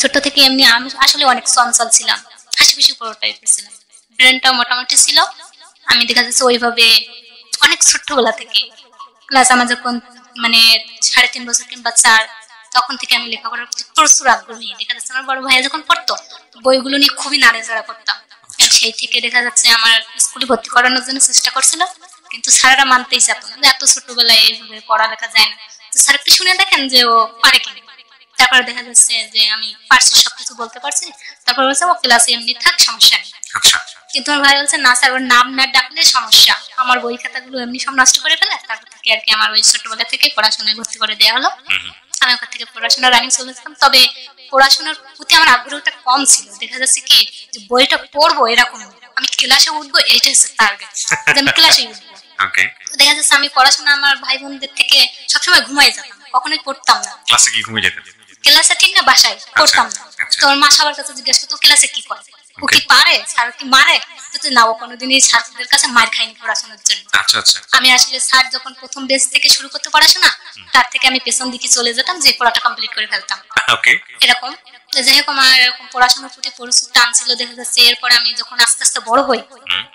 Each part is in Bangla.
ছোট থেকে এমনি আমি আসলে অনেক চঞ্চল ছিলাম, হাসি খুশি পুরো টাইপের ছিলাম, ব্রেনটাও মোটামুটি ছিল। আমি দেখা যাচ্ছে ওইভাবে অনেক ছোট্টবেলা থেকে ক্লাস আমার যখন মানে 3.5 বছর কিংবা 4, তখন থেকে আমি লেখাপড়ার প্রতি প্রচুর আগ্রহী। দেখা যাচ্ছে আমার বড় ভাইয়া যখন পড়তো বইগুলো নিয়ে খুবই নাড়াচাড়া করতাম। সেই থেকে দেখা যাচ্ছে আমার স্কুলে ভর্তি করানোর জন্য চেষ্টা করছিল, কিন্তু স্যারেরা মানতেই চাইতো না যে এত ছোটবেলায় এইভাবে পড়ালেখা যায় না। তো স্যার একটু শুনে দেখেন যে ও পারে কিনা। তারপরে দেখা যাচ্ছে যে আমি পারছি, সবকিছু বলতে পারছি। তারপর বলছে ও ক্লাসে এমনি থাক, সমস্যা নেই। কিন্তু আমার ভাই বলছে না স্যার, ওর নাম না ডাকলে সমস্যা, আমার বই খাতাগুলো এমনি সব নষ্ট করে ফেলে। তারপর থেকে আর কি আমার ওই ছোটবেলা থেকে পড়াশোনায় ভর্তি করে দেওয়া হলো। আমি ওখান থেকে পড়াশোনা রানিং চলেছিলাম। তবে পড়াশোনার প্রতি আমার আগ্রহটা কম ছিল। দেখা যাচ্ছে কি যে বইটা পড়বো এরকম, আমি ক্লাসে উঠবো এইটা হচ্ছে টার্গেট, যে আমি ক্লাসে উঠবো। দেখা যাচ্ছে আমি পড়াশোনা আমার ভাই বোনদের থেকে সবসময় ঘুমাই যেতাম, কখনোই পড়তাম না। ক্লাসে কি ঘুমিয়ে যেতেন? ক্লাসে ঠিক না, বাসায় পড়তাম না। তো আমার মা সবার কাছে জিজ্ঞাসা করতো ক্লাসে কি করে, ও কি পারে, স্যার কি মারে? তো না, ও কোনোদিনই স্যারদের কাছে মার খাইনি পড়াশোনার জন্য। আমি আসলে স্যার যখন প্রথম বেস থেকে শুরু করতে পড়াশোনা, তার থেকে আমি পেছন দিকে চলে যেতাম, যে পড়াটা কমপ্লিট করে ফেলতাম এরকম। যাই হোক, আমার এরকম পড়াশোনার প্রতি প্রচুর টান ছিল। দেখা যাচ্ছে এরপর আমি যখন আস্তে আস্তে বড় হই,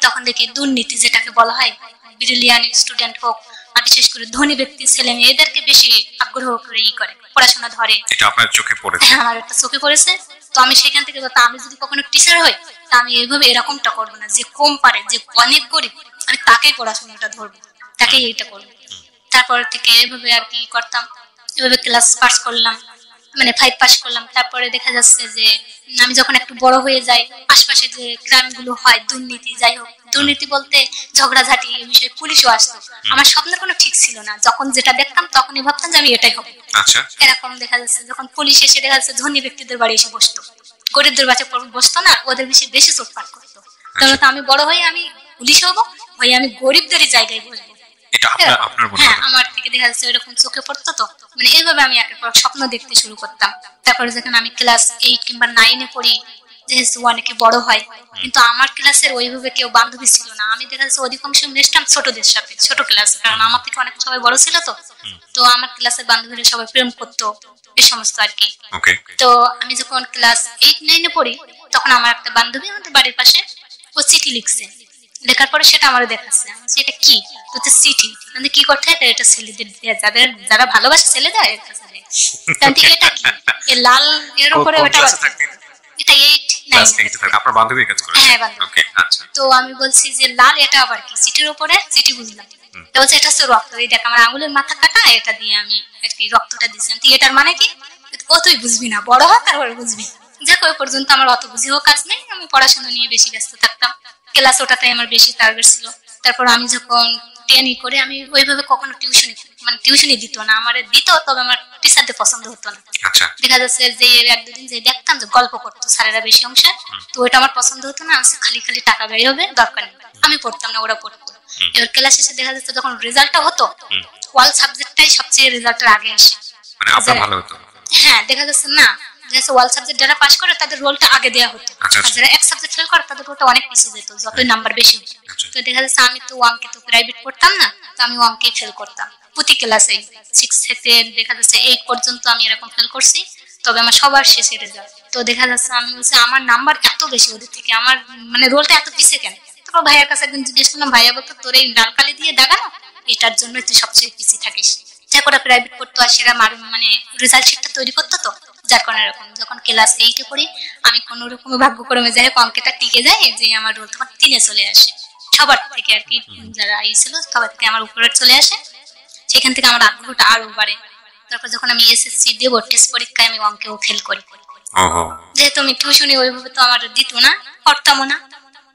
তখন দেখি দুর্নীতি যেটাকে বলা হয়, ব্রিলিয়ান্ট স্টুডেন্ট হোক আর বিশেষ করে ধনী ব্যক্তির ছেলে মেয়ে, এদেরকে বেশি আগ্রহ করে করে পড়াশোনা ধরে। এটা আপনার চোখে পড়েছে? হ্যাঁ, আমার একটা চোখে পড়েছে। তো আমি সেখান থেকে আমি যদি কখনো টিচার হই, তা আমি এইভাবে এরকমটা করবো না, যে কম পারে, যে অনেক গরিব, আমি তাকেই পড়াশোনাটা ধরবো, তাকেই এইটা করবো। তারপর থেকে এভাবে আর কি করতাম। এভাবে ক্লাস পাস করলাম, মানে 5 পাস করলাম। তারপরে দেখা যাচ্ছে যে আমি যখন একটু বড় হয়ে যাই, আশপাশে যে ক্রাইম গুলো হয়, দুর্নীতি, যাই হোক, দুর্নীতি বলতে ঝগড়াঝাটি, এই বিষয়ে পুলিশও আসতো। আমার স্বপ্নের কোনো ঠিক ছিল না, যখন যেটা দেখতাম তখনই ভাবতাম যে আমি এটাই হবো। এরকম দেখা যাচ্ছে যখন পুলিশ এসে দেখা যাচ্ছে ধনী ব্যক্তিদের বাড়ি এসে বসতো, গরিবদের বাড়ি বসতো না, ওদের বেশি চোটপাট করতো। তাহলে তো আমি বড় হয়ে আমি পুলিশ হবো, হয়ে আমি গরিবদেরই জায়গায় বসবো। হ্যাঁ, আমার থেকে দেখা যাচ্ছে এরকম চোখে পড়তো। তো মানে এইভাবে আমি একের পর স্বপ্ন দেখতে শুরু করতাম। তারপরে যখন আমি ক্লাস 8 কিংবা 9-এ পড়ি, যেহেতু অনেকে বড় হয়, কিন্তু আমার ক্লাসের ওইভাবে কেউ বান্ধবী ছিল না। আমি দেখা যাচ্ছে অধিকাংশ মিশতাম ছোটদের সাথে, ছোট ক্লাস, কারণ আমার থেকে অনেক সবাই বড় ছিল। তো আমার ক্লাসের বান্ধবীরা সবাই প্রেম করতো, এই সমস্ত আর কি। তো আমি যখন ক্লাস 8-9-এ পড়ি, তখন আমার একটা বান্ধবী আমাদের বাড়ির পাশে, ও চিঠি লিখছে। লেখার পরে সেটা আমার দেখাচ্ছে, এটা কি? তো চিঠি মানে কি করতে হয়, এটা ছেলেদের, যারা ভালোবাসে ছেলেদের কাছে দেয়। এটা কি লাল এর উপরে, ওটা এটা 8-9 আপনার বান্ধবীর কাজ করে? হ্যাঁ, বান্ধবী। তো আমি বলছি যে লাল এটা আবার কি? চিঠির উপরে চিঠি বুঝলাম, তো বলছে এটা হচ্ছে রক্ত। এই দেখ আমার আঙুলের মাথা কাটা, এটা দিয়ে আমি আর কি রক্তটা দিচ্ছিলাম। তো এটার মানে কি? ও তুই বুঝবি না, বড় হ তারপরে বুঝবি। যাক, ওই পর্যন্ত আমার অত বুঝিও কাজ নেই, আমি পড়াশোনা নিয়ে বেশি ব্যস্ত থাকতাম। ক্লাস ওটাতে আমার বেশি টার্গেট ছিল। তারপর আমি যখন 10 করে, আমি ওইভাবে কখনো টিউশনি দিত না, আমার দিত, তবে আমার টিচারদের পছন্দ হতো না। দেখা যাচ্ছে যে 1-2 দিন যে দেখতাম যে গল্প করতো স্যারেরা বেশি অংশে, তো ওইটা আমার পছন্দ হতো না। আমি খালি খালি টাকা ব্যয় হবে, দরকার নেই, আমি পড়তাম না, ওরা পড়তো। এবার ক্লাস শেষে দেখা যাচ্ছে যখন রেজাল্টটা হতো, ওয়াল সাবজেক্টটাই সবচেয়ে রেজাল্টের আগে আসে। হ্যাঁ, দেখা যাচ্ছে না, ওয়াল সাবজেক্ট যারা পাস করে তাদের রোলটা আগে দেওয়া হতো, আর যারা এক সাবজেক্ট ফেল করে তাদের রোলটা অনেক পিছিয়ে যেত, যতই নাম্বার বেশি। তো দেখা যাচ্ছে আমি তো অঙ্কে তো প্রাইভেট পড়তাম না, তো আমি অঙ্কে ফেল করতাম প্রতি ক্লাসে। 6 থেকে দেখা যাচ্ছে 8 পর্যন্ত আমি এরকম ফেল করছি, তবে আমার সবার শেষে রেজাল্ট। তো দেখা যাচ্ছে আমি বলছি আমার নাম্বার এত বেশি ওদের থেকে, আমার মানে রোলটা এত পিছিয়ে কেন? তারপর ভাইয়ার কাছে একদিন জিজ্ঞেস করলাম, ভাইয়া বলতো তোর এই লাল কালি দিয়ে দাগানো, এটার জন্য তুই সবচেয়ে পিছিয়ে থাকিস। যাক, ওরা প্রাইভেট পড়তো আর সেরা মানে রেজাল্ট শিটটা তৈরি করতো। তো যার কারণে এরকম যখন ক্লাস 8-এ পড়ি, আমি কোনো রকম ভাগ্যক্রমে যাই হোক অঙ্কটা টিকে যায়, যে আমার রোল তখন 3-এ চলে আসে। সবার থেকে আর কি, যারা ছিল সবার থেকে আমার উপরে চলে আসে। সেখান থেকে আমার আগ্রহটা আরো বাড়ে। তারপর যখন আমি এসএসসি দেবো, টেস্ট পরীক্ষায় আমি অঙ্কেও ফেল করি, যেহেতু আমি টিউশনি ওইভাবে তো আমার দিত না, করতামও না।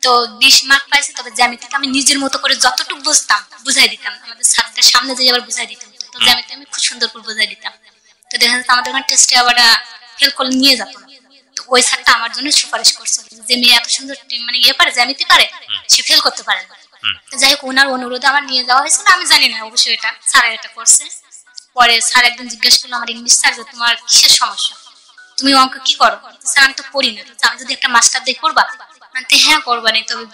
তো 20 মার্ক পাইছি, তবে জ্যামিতিকে আমি নিজের মতো করে যতটুকু বুঝতাম বুঝাই দিতাম। আমাদের ছাত্রদের সামনে যে আবার বুঝাই দিতাম, তো জ্যামিতি আমি খুব সুন্দর করে বুঝাই দিতাম। তো দেখা যাচ্ছে আমাদের ওখানে টেস্টে আবার ফেল করলে নিয়ে যেত না। তো ওই স্যারটা আমার জন্য সুপারিশ করছে, যে মেয়ে এত সুন্দর মানে পারে, জ্যামিতি পারে, সে ফেল করতে পারে না। যাই হোক, ওনার অনুরোধে আমার নিয়ে যাওয়া হয়েছিল। আমি জানি না অবশ্যই এটা স্যারের এটা করছে। পরে স্যার একদিন জিজ্ঞেস করলো আমার ইংলিশ স্যার, যে তোমার কিসের সমস্যা, তুমি অঙ্ক কি করো? স্যার আমি তো পড়ি না, আমি যদি একটা মাস্টার দিয়ে করবা? হ্যাঁ করবা নি, তবে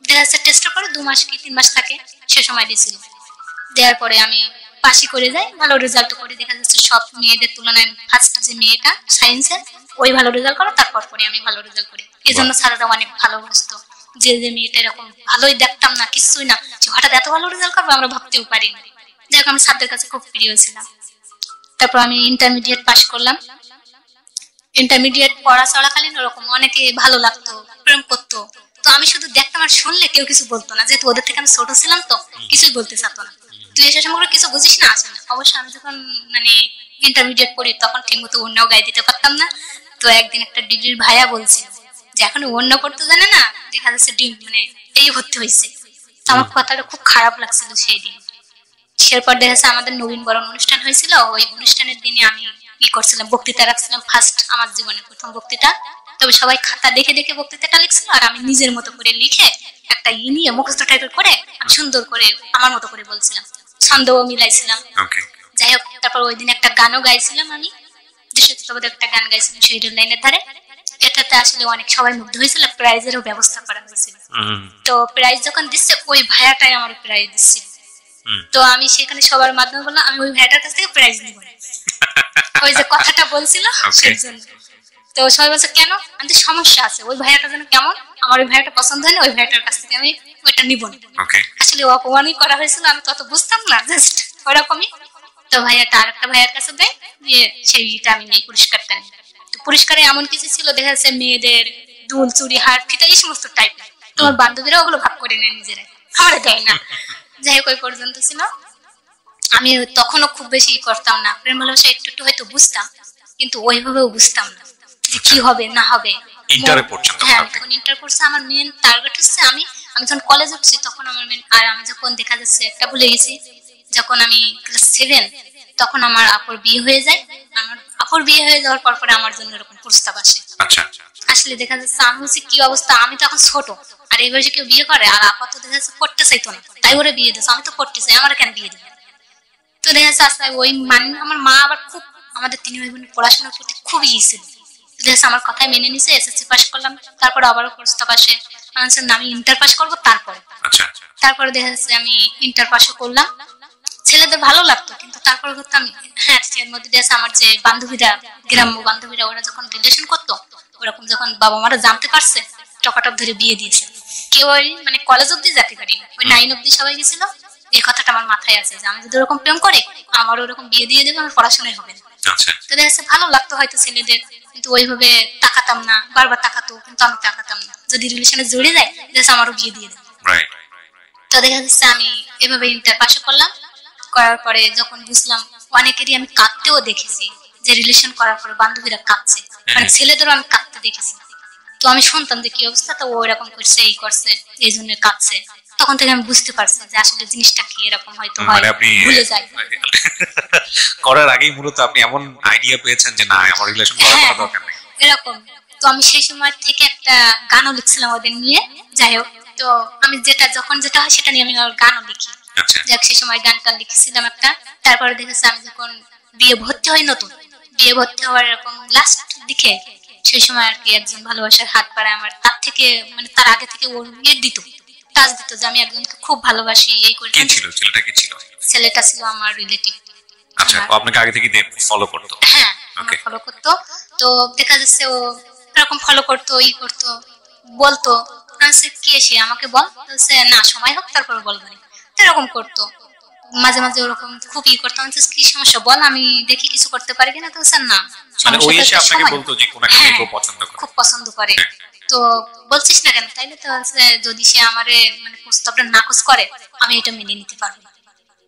দেখা যাচ্ছে টেস্টের পরে 2 মাস কি 3 মাস থাকে, সে সময় দিয়েছিল। দেওয়ার পরে আমি পাশই করে যাই, ভালো রেজাল্ট করে। দেখা যাচ্ছে সব মেয়েদের তুলনায় ফার্স্ট যে মেয়েটা সায়েন্সের, ওই ভালো রেজাল্ট করো, তারপর পরে আমি ভালো রেজাল্ট করি। এই জন্য স্যাররা অনেক ভালোবাসতো। যে মেয়েটা এরকম ভালোই দেখতাম না, কিছুই না, হঠাৎ এত ভালো রেজাল্ট করবো আমরা ভাবতেও পারিনি। যাই হোক, আমি স্যারদের কাছে খুব প্রিয় ছিলাম। তারপর আমি ইন্টারমিডিয়েট পাস করলাম। ইন্টারমিডিয়েট পড়া চলাকালীন ওরকম অনেকে ভালো লাগতো, প্রেম করতো। তো আমি শুধু দেখতাম আর শুনলে কেউ কিছু বলতো না, যেহেতু ওদের থেকে আমি ছোট ছিলাম তো কিছুই বলতে চাতো না। তুই এসে সময় কিছু বুঝিস না আসলে। অবশ্য আমি যখন মানে ইন্টারমিডিয়েট পড়ি তখন ঠিক মতো অন্যও গায়ে দিতে পারতাম না। তো একদিন একটা ডিগ্রির ভাইয়া বলছিল যে এখন অন্য পড়তে জানে না, দেখা যাচ্ছে মানে এই ভর্তি হয়েছে। আমার কথাটা খুব খারাপ লাগছিল সেই দিন। এরপর দেখা যাচ্ছে আমাদের নবীন বরণ অনুষ্ঠান হয়েছিল। ওই অনুষ্ঠানের দিনে আমি কি করছিলাম, বক্তৃতা রাখছিলাম, ফার্স্ট আমার জীবনে প্রথম বক্তৃতা। তবে সবাই খাতা দেখে দেখে বক্তৃতাটা লিখছিল, আর আমি নিজের মতো করে লিখে একটা নিয়ে মুখস্থ টাইপের করে আমি সুন্দর করে আমার মতো করে বলছিলাম, ছন্দও মিলাইছিলাম। যাই হোক, তারপর ওই দিন একটা গানও গাইছিলাম আমি, দেশাত্মবোধক একটা গান গাইছিলাম শহীদুল লাইনের ধারে। এটাতে আসলে অনেক সবাই মুগ্ধ হয়েছিল, প্রাইজেরও ব্যবস্থা করা হয়েছিল। তো প্রাইজ যখন দিচ্ছে ওই ভাইয়াটাই আমার প্রাইজ দিচ্ছিল। তো আমি সেখানে সবার মাধ্যমে বললাম আমি ওই ভাইয়াটার কাছ থেকে প্রাইজ নিব না। ওই যে কথাটা বলছিল সেই জন্য। তো সবাই বলছে কেন? আমি তো সমস্যা আছে, ওই ভাইয়াটা যেন কেমন, আমার ওই ভাইয়াটা পছন্দ হয় না, ওই ভাইয়াটার কাছ থেকে আমি ওইটা নিব না। আসলে অপমানই করা হয়েছিল, আমি তত বুঝতাম না, জাস্ট ওরকমই। তো ভাইয়াটা আর একটা ভাইয়ার কাছে দেয়, দিয়ে সেইটা আমি নেই, পুরস্কারটা নেই। তো পুরস্কারে এমন কিছু ছিল, দেখা যাচ্ছে মেয়েদের দুল, চুড়ি, হার, ফিতা, এই সমস্ত টাইপ। তোমার বান্ধবীরা ওগুলো ভাগ করে নেয় নিজেরা, আমার দেয় না। যাই হোক, ওই পর্যন্ত ছিল। আমি তখনও খুব বেশি করতাম না, প্রেম ভালোবাসা একটু একটু হয়তো বুঝতাম, কিন্তু ওইভাবেও বুঝতাম না যে কি হবে না হবে। হ্যাঁ, তখন ইন্টার করছে। আমার মেন টার্গেট হচ্ছে আমি যখন কলেজ উঠছি তখন আমার মেন, আর আমি যখন দেখা যাচ্ছে একটা ভুলে গেছি, যখন আমি ক্লাস 7 তখন আমার আপুর বিয়ে হয়ে যায়। আমার আপুর বিয়ে হয়ে যাওয়ার পর পরে আমার জন্য এরকম প্রস্তাব আসে। আসলে দেখা যাচ্ছে আমি হচ্ছে কি অবস্থা, আমি তো এখন ছোট, আর এই বয়সে কেউ বিয়ে করে, আর আপা তো দেখা যাচ্ছে পড়তে চাইতো না, তাই ওরা বিয়ে দিচ্ছে। আমি তো পড়তে চাই, আমার কেন বিয়ে দিবে? তো দেখা যাচ্ছে ওই মানে আমার মা আবার খুব আমাদের 3 ভাই বোনের পড়াশোনার প্রতি খুবই ই ছিল। দেখা যাচ্ছে আমার কথাই মেনে নিছে, এসএসসি পাস করলাম। তারপর আবারও প্রস্তাব আসে, আমি ইন্টার পাস করবো। তারপরে দেখা যাচ্ছে আমি ইন্টার পাসও করলাম। ছেলেদের ভালো লাগতো, কিন্তু তারপরে করতাম। হ্যাঁ, এর মধ্যে দেখা আমার যে বান্ধবীরা, গ্রাম্য বান্ধবীরা, ওরা যখন রিলেশন করতো, ওরকম যখন বাবা মারা জানতে পারছে, টকাটক ধরে বিয়ে দিয়েছে। কেউ মানে কলেজ অব্দি যেতে পারিনি, ওই 9 অব্দি সবাই গেছিল। এই কথাটা আমার মাথায় আছে যে আমি যদি ওরকম প্রেম করি, আমার ওরকম বিয়ে দিয়ে দেবো, আমার পড়াশোনায় হবে না। তো দেখা যাচ্ছে ভালো লাগতো হয়তো ছেলেদের, কিন্তু ওইভাবে তাকাতাম না। বারবার তাকাতো, কিন্তু আমি তাকাতাম না। যদি রিলেশনে জড়িয়ে যায়, দেখা আমারও বিয়ে দিয়ে দেবো। তো দেখা যাচ্ছে আমি এভাবে ইন্টার পাশে করলাম। করার পরে যখন বুঝলাম, অনেকেরই আমি কাঁদতেও দেখেছি, যে রিলেশন করার পরে বান্ধবীরা কাঁদছে, মানে ছেলেদেরও আমি কাঁদতে দেখেছি। তো আমি শুনতাম যে কি অবস্থা, তো ও এরকম করছে, এই করছে, এই জন্য কাঁদছে। তখন থেকে আমি বুঝতে পারছি যে আসলে জিনিসটা কি এরকম হয়তো হয়, ভুলে যায়। করার আগেই মূলত আপনি এমন আইডিয়া পেয়েছেন যে না, আমার রিলেশন করার কোনো দরকার নেই, এরকম। তো আমি সেই সময় থেকে একটা গানও লিখছিলাম ওদের নিয়ে। যাই হোক, তো আমি যখন যেটা হয় সেটা নিয়ে আমি গানও লিখি। যাক, সেই সময় গানটা লিখেছিলাম একটা। তারপরে দেখেছি আমি যখন বিয়ে ভর্তি হই, নতুন বিয়ে ভর্তি হওয়ার এরকম লাস্ট দিকে, সেই সময় আর কি একজন ভালোবাসার হাত পাড়ায় আমার, তার থেকে মানে তার আগে থেকে ওর দিত, টাচ দিত যে আমি একজনকে খুব ভালোবাসি, এই করে। ছেলেটা কি ছিল? ছেলেটা ছিল আমার রিলেটিভ। আচ্ছা, আপনাকে আগে থেকে ফলো করতো? হ্যাঁ, ফলো করতো। তো দেখা যাচ্ছে ও এরকম ফলো করতো, ই করতো, বলতো কি এসে আমাকে বল, না সময় হোক তারপর বলবো। এরকম করতো মাঝে মাঝে, ওরকম খুব ই করতো। কি সমস্যা বল, আমি দেখি কিছু করতে পারি কিনা। তো না, খুব পছন্দ করে। তো বলছিস না কেন? তাইলে তো যদি সে আমারে মানে প্রস্তাবটা নাকচ করে, আমি এটা মেনে নিতে পারবো।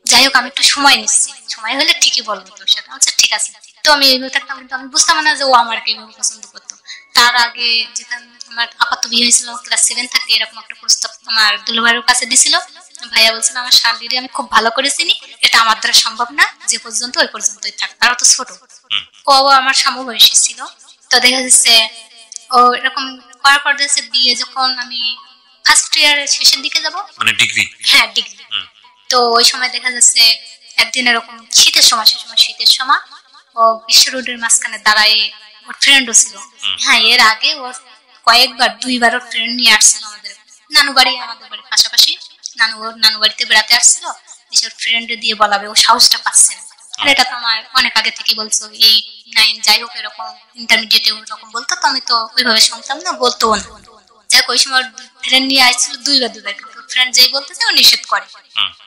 যাই হোক, আমি একটু সময় নিচ্ছি, সময় হলে ঠিকই বলবো তোর সাথে। আচ্ছা ঠিক আছে। তো আমি এইভাবে থাকতাম, কিন্তু আমি বুঝতাম না যে ও আমাকে এইভাবে পছন্দ করতো। তার আগে যেখানে আমার আপাতত বিয়ে হয়েছিল, ক্লাস 7 থেকে এরকম একটা প্রস্তাব আমার দুলাভাইয়ের কাছে দিছিল। ভাইয়া বলছিল আমার শালীরে আমি খুব ভালো করে চিনি, এটা আমার দ্বারা সম্ভব না, যে পর্যন্ত ওই পর্যন্তই থাক। আর তো ছোট, ও আমার সমবয়সী ছিল। তো দেখা যাচ্ছে ও এরকম করার পর দেখছে বিয়ে যখন আমি ফার্স্ট ইয়ারের শেষের দিকে যাব, মানে ডিগ্রি। হ্যাঁ, ডিগ্রি। তো ওই সময় দেখা যাচ্ছে একদিন এরকম শীতের সময়, সে সময় শীতের সময়, ও বিশ্ব রোডের মাঝখানে দাঁড়ায়, ওর ফ্রেন্ডও ছিল। হ্যাঁ, এর আগে ওর কয়েকবার 2বার ওর ফ্রেন্ড নিয়ে আসছিল আমাদের নানু বাড়ি, আমাদের বাড়ির পাশাপাশি। ওর নানু বাড়িতে বেড়াতে আসছিল, ওর ফ্রেন্ড দিয়ে বলাবে, ও সাহসটা পাচ্ছে না। আর এটা তো আমার অনেক আগে থেকে বলছো, 8, 9 যাই হোক এরকম ইন্টারমিডিয়েটে ওরকম বলতো, তো আমি তো ওইভাবে শুনতাম না, বলতো না। যাই হোক ওই সময় ফ্রেন্ড নিয়ে আসছিল দুইবার কিন্তু ফ্রেন্ড যেই বলতেছে ও নিষেধ করে,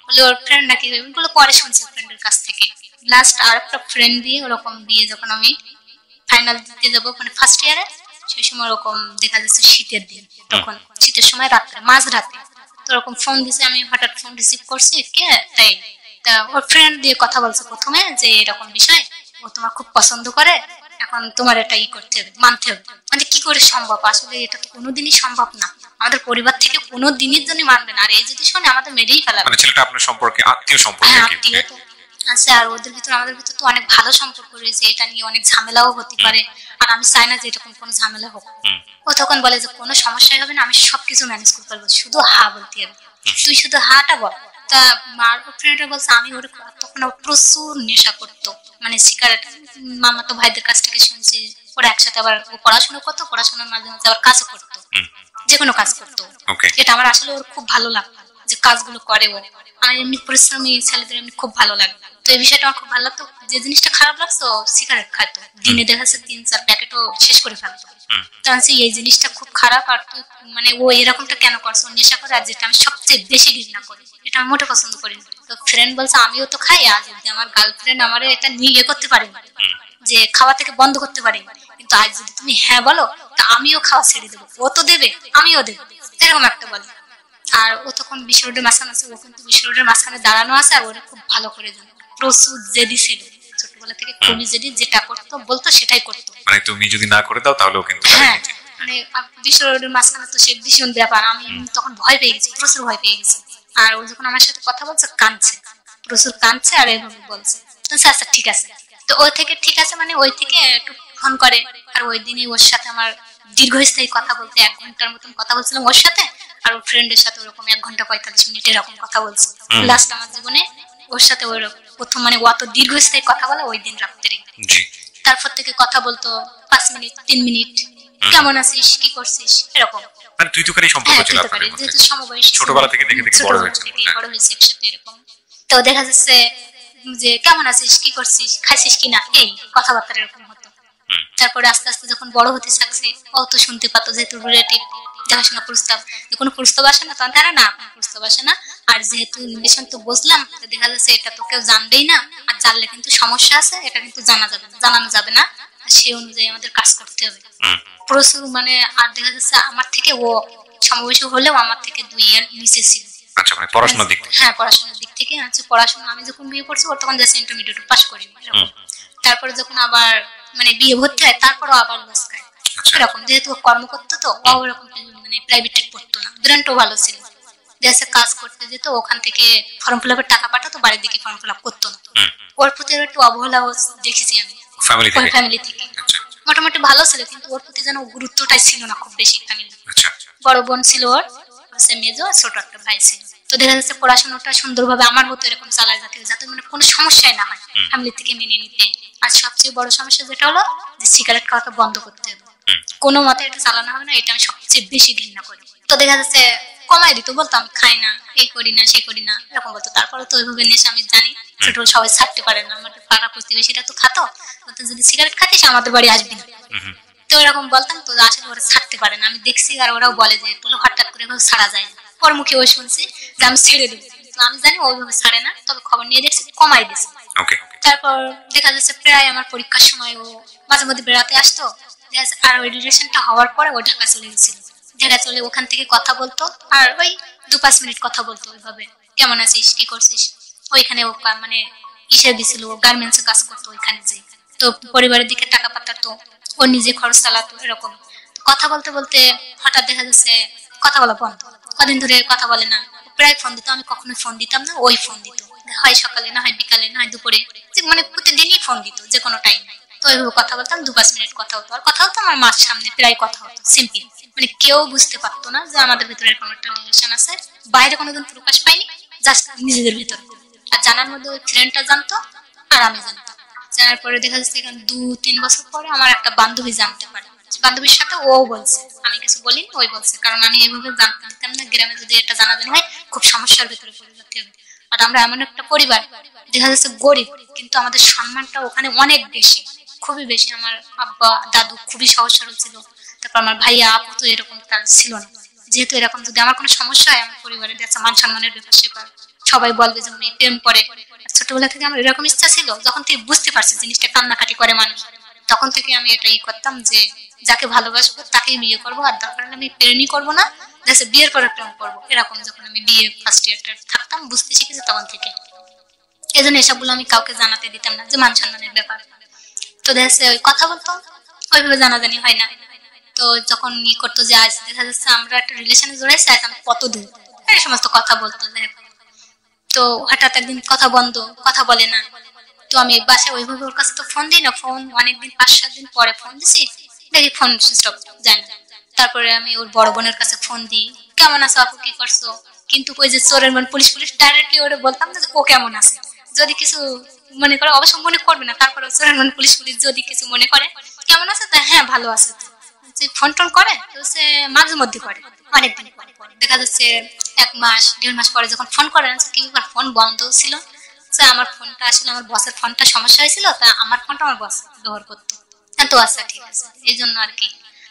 বলে ওর ফ্রেন্ড নাকি ওইগুলো পরে শুনছে ফ্রেন্ডের কাছ থেকে। লাস্ট আর একটা ফ্রেন্ড দিয়ে ওরকম দিয়ে যখন আমি ফাইনাল দিতে যাবো মানে ফার্স্ট ইয়ারে, সেই সময় ওরকম দেখা যাচ্ছে শীতের দিন, তখন শীতের সময় রাত্রে মাঝরাতে তো ওরকম ফোন দিছে, আমি হঠাৎ ফোন রিসিভ করছি, কে তাই তা ওর ফ্রেন্ড দিয়ে কথা বলছে প্রথমে যে এরকম বিষয়, ও তোমার খুব পছন্দ করে, এখন তোমার এটা করতে হবে, মানতে হবে। মানে কি করে সম্ভব, আসলে এটা তো কোনোদিনই সম্ভব না, আমাদের পরিবার থেকে কোনো দিনের জন্য মানবে না, আর এই যদি শোনে আমাদের মেরেই ফেলাবে। মানে ছেলেটা আপনার সম্পর্কে আত্মীয় সম্পর্কে? হ্যাঁ আত্মীয় তো আছে, আর ওদের ভিতরে আমাদের ভিতরে তো অনেক ভালো সম্পর্ক রয়েছে, এটা নিয়ে অনেক ঝামেলাও হতে পারে, আর আমি চাই না যে এরকম কোনো ঝামেলা হোক। ও তখন বলে যে কোনো সমস্যাই হবে না, আমি সবকিছু ম্যানেজ করতে পারবো, শুধু হা বলতে হবে, তুই শুধু হাটা বল। তা মার ফ্রেন্ডরা বলছে আমি ওর তখন ও প্রচুর নেশা করতো, মানে সিগারেট, মামা তো ভাইদের কাছ থেকে শুনছি ওরা একসাথে আবার ও পড়াশোনা করতো, পড়াশোনার মাঝে মাঝে আবার কাজও করতো, যে কোনো কাজ করতো। এটা আমার আসলে ওর খুব ভালো লাগতো যে কাজগুলো করে ও, আর এমনি পরিশ্রমী ছেলেদের এমনি খুব ভালো লাগে, তো এই বিষয়টা আমার খুব ভালো লাগতো। যে জিনিসটা খারাপ লাগতো, সিগারেট খাইতো, দিনে দেখা যাচ্ছে 3-4 প্যাকেটও শেষ করে ফেলতো। এই জিনিসটা খুব খারাপ, আর তুই মানে ও এরকমটা কেন করছো, নেশা করে, আর যেটা আমি সবচেয়ে বেশি ঘৃণা করি, এটা আমি মোটে পছন্দ করি না। তো ফ্রেন্ড বলছে আমিও তো খাই, আজ অব্দি আমার গার্লফ্রেন্ড আমার এটা নিয়ে করতে পারিনি, যে খাওয়া থেকে বন্ধ করতে পারিনি, কিন্তু আজ যদি তুমি হ্যাঁ বলো তা আমিও খাওয়া ছেড়ে দেবো, ও তো দেবে আমিও দেবো, এরকম একটা বলে। আর ও তখন বিশ্ব রোডের মাঝখানে আছে, ও কিন্তু বিশ্ব রোডের মাঝখানে দাঁড়ানো আছে, আর ওরা খুব ভালো করে জানে, প্রচুর জেদি ছিল, ছোটবেলা থেকে খুবই জেদি, যেটা করতো বলতো সেটাই করতো। মানে তুমি যদি না করে দাও তাহলেও কিন্তু হ্যাঁ, মানে বিশ্ব রোডের মাঝখানে তো সে ভীষণ ব্যাপার, আমি তখন ভয় পেয়ে গেছি, প্রচুর ভয় পেয়ে গেছি। আর ও যখন আমার সাথে কথা বলছে কাঁদছে, প্রচুর কাঁদছে, আর এভাবে বলছে আচ্ছা ঠিক আছে। তো ওই থেকে ঠিক আছে মানে ওই থেকে একটু ফোন করে, আর ওই দিনই ওর সাথে আমার দীর্ঘস্থায়ী কথা বলতে 1 ঘন্টার মতন কথা বলছিলাম ওর সাথে, আর ওর ফ্রেন্ডের সাথে ওরকম 1 ঘন্টা 45 মিনিট এরকম কথা বলছি। লাস্ট আমার জীবনে ওর সাথে ওই প্রথম মানে অত দীর্ঘস্থায়ী কথা বলা ওই দিন রাত্রে। তারপর থেকে কথা বলতো 5 মিনিট 3 মিনিট, কেমন আছিস, কি করছিস, এরকম। মানে তুই তো সম্পর্ক ছিল আপনাদের মধ্যে, যেহেতু সমবয়সী, ছোটবেলা থেকে দেখে দেখে বড় হয়েছে, বড় হয়েছে একসাথে এরকম। তো দেখা যাচ্ছে যে কেমন আছিস, কি করছিস, খাইছিস কিনা, এই কথাবার্তা এরকম হতো। তারপরে আস্তে আস্তে যখন বড় হতে থাকছে, ও তো শুনতে পাতো যেহেতু রিলেটিভ দেখাশোনা প্রস্তাব, কোনো প্রস্তাব আসে না তখন তারা না কোনো প্রস্তাব আসে না, আর যেহেতু রিলেশন তো বুঝলাম, দেখা যাচ্ছে এটা তো কেউ জানবেই না, আর জানলে কিন্তু সমস্যা আছে, এটা কিন্তু জানা যাবে না, জানানো যাবে না, সেই অনুযায়ী আমাদের কাজ করতে হবে প্রচুর। মানে আর দেখা যাচ্ছে আমার থেকে ও সমবয়সী হলেও আমার থেকে 2 ইয়ার নিচে ছিল। আচ্ছা, মানে পড়াশোনার দিক থেকে? হ্যাঁ, পড়াশোনার দিক থেকে আছে। পড়াশোনা আমি যখন বিয়ে করছি ওর তখন জাস্ট ইন্টারমিডিয়েট পাস করি, তারপরে যখন আবার মানে বিয়ে ভর্তি হয় তারপরও আবার লস খায় এরকম, যেহেতু কর্ম করতো তো ও ওরকম মানে প্রাইভেট পড়তো না, ব্র্যান্ডও ভালো ছিল, দেশে কাজ করতে যেত, ওখান থেকে ফর্ম ফিল আপের টাকা পাঠাতো, বাড়ির দিকে ফর্ম ফিল আপ করতো না। ওর প্রতি একটু অবহেলা দেখেছি আমি ফ্যামিলি থেকে। মোটামুটি ভালো ছিল, কিন্তু ওর প্রতি যেন গুরুত্বটাই ছিল না খুব বেশি ফ্যামিলি। বড় বোন ছিল ওর, মেজো, ছোট একটা ভাই ছিল। তো দেখা যাচ্ছে পড়াশোনাটা সুন্দরভাবে আমার মতো এরকম চালায় যাতে মানে কোনো সমস্যাই না হয় ফ্যামিলি থেকে মেনে নিতে। আর সবচেয়ে বড় সমস্যা যেটা হলো যে সিগারেট খাওয়াটা বন্ধ করতে হবে, কোনো মতে এটা চালানো হবে না, এটা আমি সবচেয়ে বেশি ঘৃণা করি। তো দেখা যাচ্ছে কমাই দিত, বলতো আমি খাই না, এই করি না সেই করি না এরকম বলতো। তারপরে তো ওইভাবে নেশা আমি জানি ছোট সবাই ছাড়তে পারে না, আমাদের পাড়া প্রতিবেশীরা তো খাতো, যদি সিগারেট খাতিস আমাদের বাড়ি আসবি না, তো এরকম বলতাম। তো আসলে ওরা ছাড়তে পারে না, আমি দেখছি, আর ওরাও বলে যে একটু হঠাৎ করে ছাড়া যায় না। পর মুখে ওই শুনছি যে আমি ছেড়ে দেবো, আমি জানি ওইভাবে ছাড়ে না, তবে খবর নিয়ে দেখছি কমাই দিচ্ছে। তারপর দেখা যাচ্ছে প্রায় আমার পরীক্ষার সময় ও মাঝে মধ্যে বেড়াতে আসতো, আর ওই রিলেশনটা হওয়ার পরে ও ঢাকা চলে গেছিল। ঢাকা চলে ওখান থেকে কথা বলতো, আর ওই 2-5 মিনিট কথা বলতো ওইভাবে, কেমন আছিস, কি করছিস। ওইখানে ও মানে ইসে দিছিল, গার্মেন্টসে কাজ করতো ওইখানে, যে তো পরিবারের দিকে টাকা পাঠাতো, ও নিজে খরচ চালাতো এরকম। কথা বলতে বলতে হঠাৎ দেখা যাচ্ছে কথা বলা বন্ধ, কদিন ধরে কথা বলে না। প্রায় ফোন দিত, আমি কখনোই ফোন দিতাম না, ওই ফোন দিত, হয় সকালে না হয় বিকালে না হয় দুপুরে, মানে প্রতিদিনই ফোন দিত যে কোনো টাইম। তো ওইভাবে কথা বলতাম, 2-5 মিনিট কথা হতো, আর কথা হতো আমার মার সামনে, প্রায় কথা হতো সিম্পল, মানে কেউ বুঝতে পারতো না যে আমাদের ভিতরে কোনো একটা রিলেশন আছে, বাইরে কোনোদিন প্রকাশ পাইনি, জাস্ট নিজেদের ভিতরে। আর জানার মধ্যে ওই ফ্রেন্ডটা জানতো আর আমি জানতাম। জানার পরে দেখা যাচ্ছে এখানে 2-3 বছর পরে আমার একটা বান্ধবী জানতে পারে, বান্ধবীর সাথে ও বলছে, আমি কিছু বলিনি, ওই বলছে, কারণ আমি এইভাবে জানতাম না গ্রামে যদি এটা জানাজানি হয় খুব সমস্যার ভিতরে পড়ে যেতে হবে। আর আমরা এমন একটা পরিবার দেখা যাচ্ছে গরিব, কিন্তু আমাদের সম্মানটা ওখানে অনেক বেশি, খুবই বেশি। আমার আব্বা দাদু খুবই সহজ সরল ছিল, তারপর আমার ভাইয়া আপু তো এরকম তার ছিল না। যেহেতু এরকম যদি আমার কোনো সমস্যা হয় আমার পরিবারের কাছে মান সম্মানের ব্যাপার স্যাপার সবাই বলবে যে উনি প্রেম করে। ছোটবেলা থেকে আমার এরকম ইচ্ছা ছিল, যখন থেকে বুঝতে পারছি জিনিসটা কান্নাকাটি করে মানুষ, তখন থেকে আমি এটা করতাম যে যাকে ভালোবাসবো তাকেই বিয়ে করবো, আর দরকার হলে আমি প্রেমই করবো না, দেখে বিয়ের পরে প্রেম করবো। এরকম যখন আমি বিয়ে ফার্স্ট ইয়ারটা থাকতাম বুঝতে শিখেছি তখন থেকে। এই জন্য এসবগুলো আমি কাউকে জানাতে দিতাম না যে মান সম্মানের ব্যাপার। তো দেখছে ওই কথা বলতো, ওইভাবে জানাজানি হয় না। তো যখন করতো যে আজ দেখা যাচ্ছে আমরা একটা রিলেশনে জড়াইছি, আজ আমি কত দূর এই সমস্ত কথা বলতো। তো হঠাৎ একদিন কথা বন্ধ, কথা বলে না। তো আমি বাসায় ওইভাবে ওর কাছে তো ফোন দিই না, ফোন অনেকদিন 5-7 দিন পরে ফোন দিছি, দেখি ফোন সুইচ অফ যায় না। তারপরে আমি ওর বড় বোনের কাছে ফোন দিই, কেমন আছো আপু, কি করছো? কিন্তু ওই যে চোরের মন পুলিশ পুলিশ ডাইরেক্টলি ওরে বলতাম না যে ও কেমন আছে, যদি কিছু মনে করে, অবশ্য মনে করবে না, তারপরে চোরের মন পুলিশ পুলিশ যদি কিছু মনে করে কেমন আছে, তা হ্যাঁ ভালো আছে। ফোন টোন করে তো সে মাঝে মধ্যে করে, অনেকদিন পরে পরে দেখা যাচ্ছে 1 মাস 1.5 মাস পরে যখন ফোন করেন, কি ফোন বন্ধ ছিল, আমার ফোনটা আসলে আমার বসের ফোনটা সমস্যা হয়েছিল, তা আমার ফোনটা আমার বস ব্যবহার করতো। তো আচ্ছা ঠিক আছে, এই জন্য আর কি।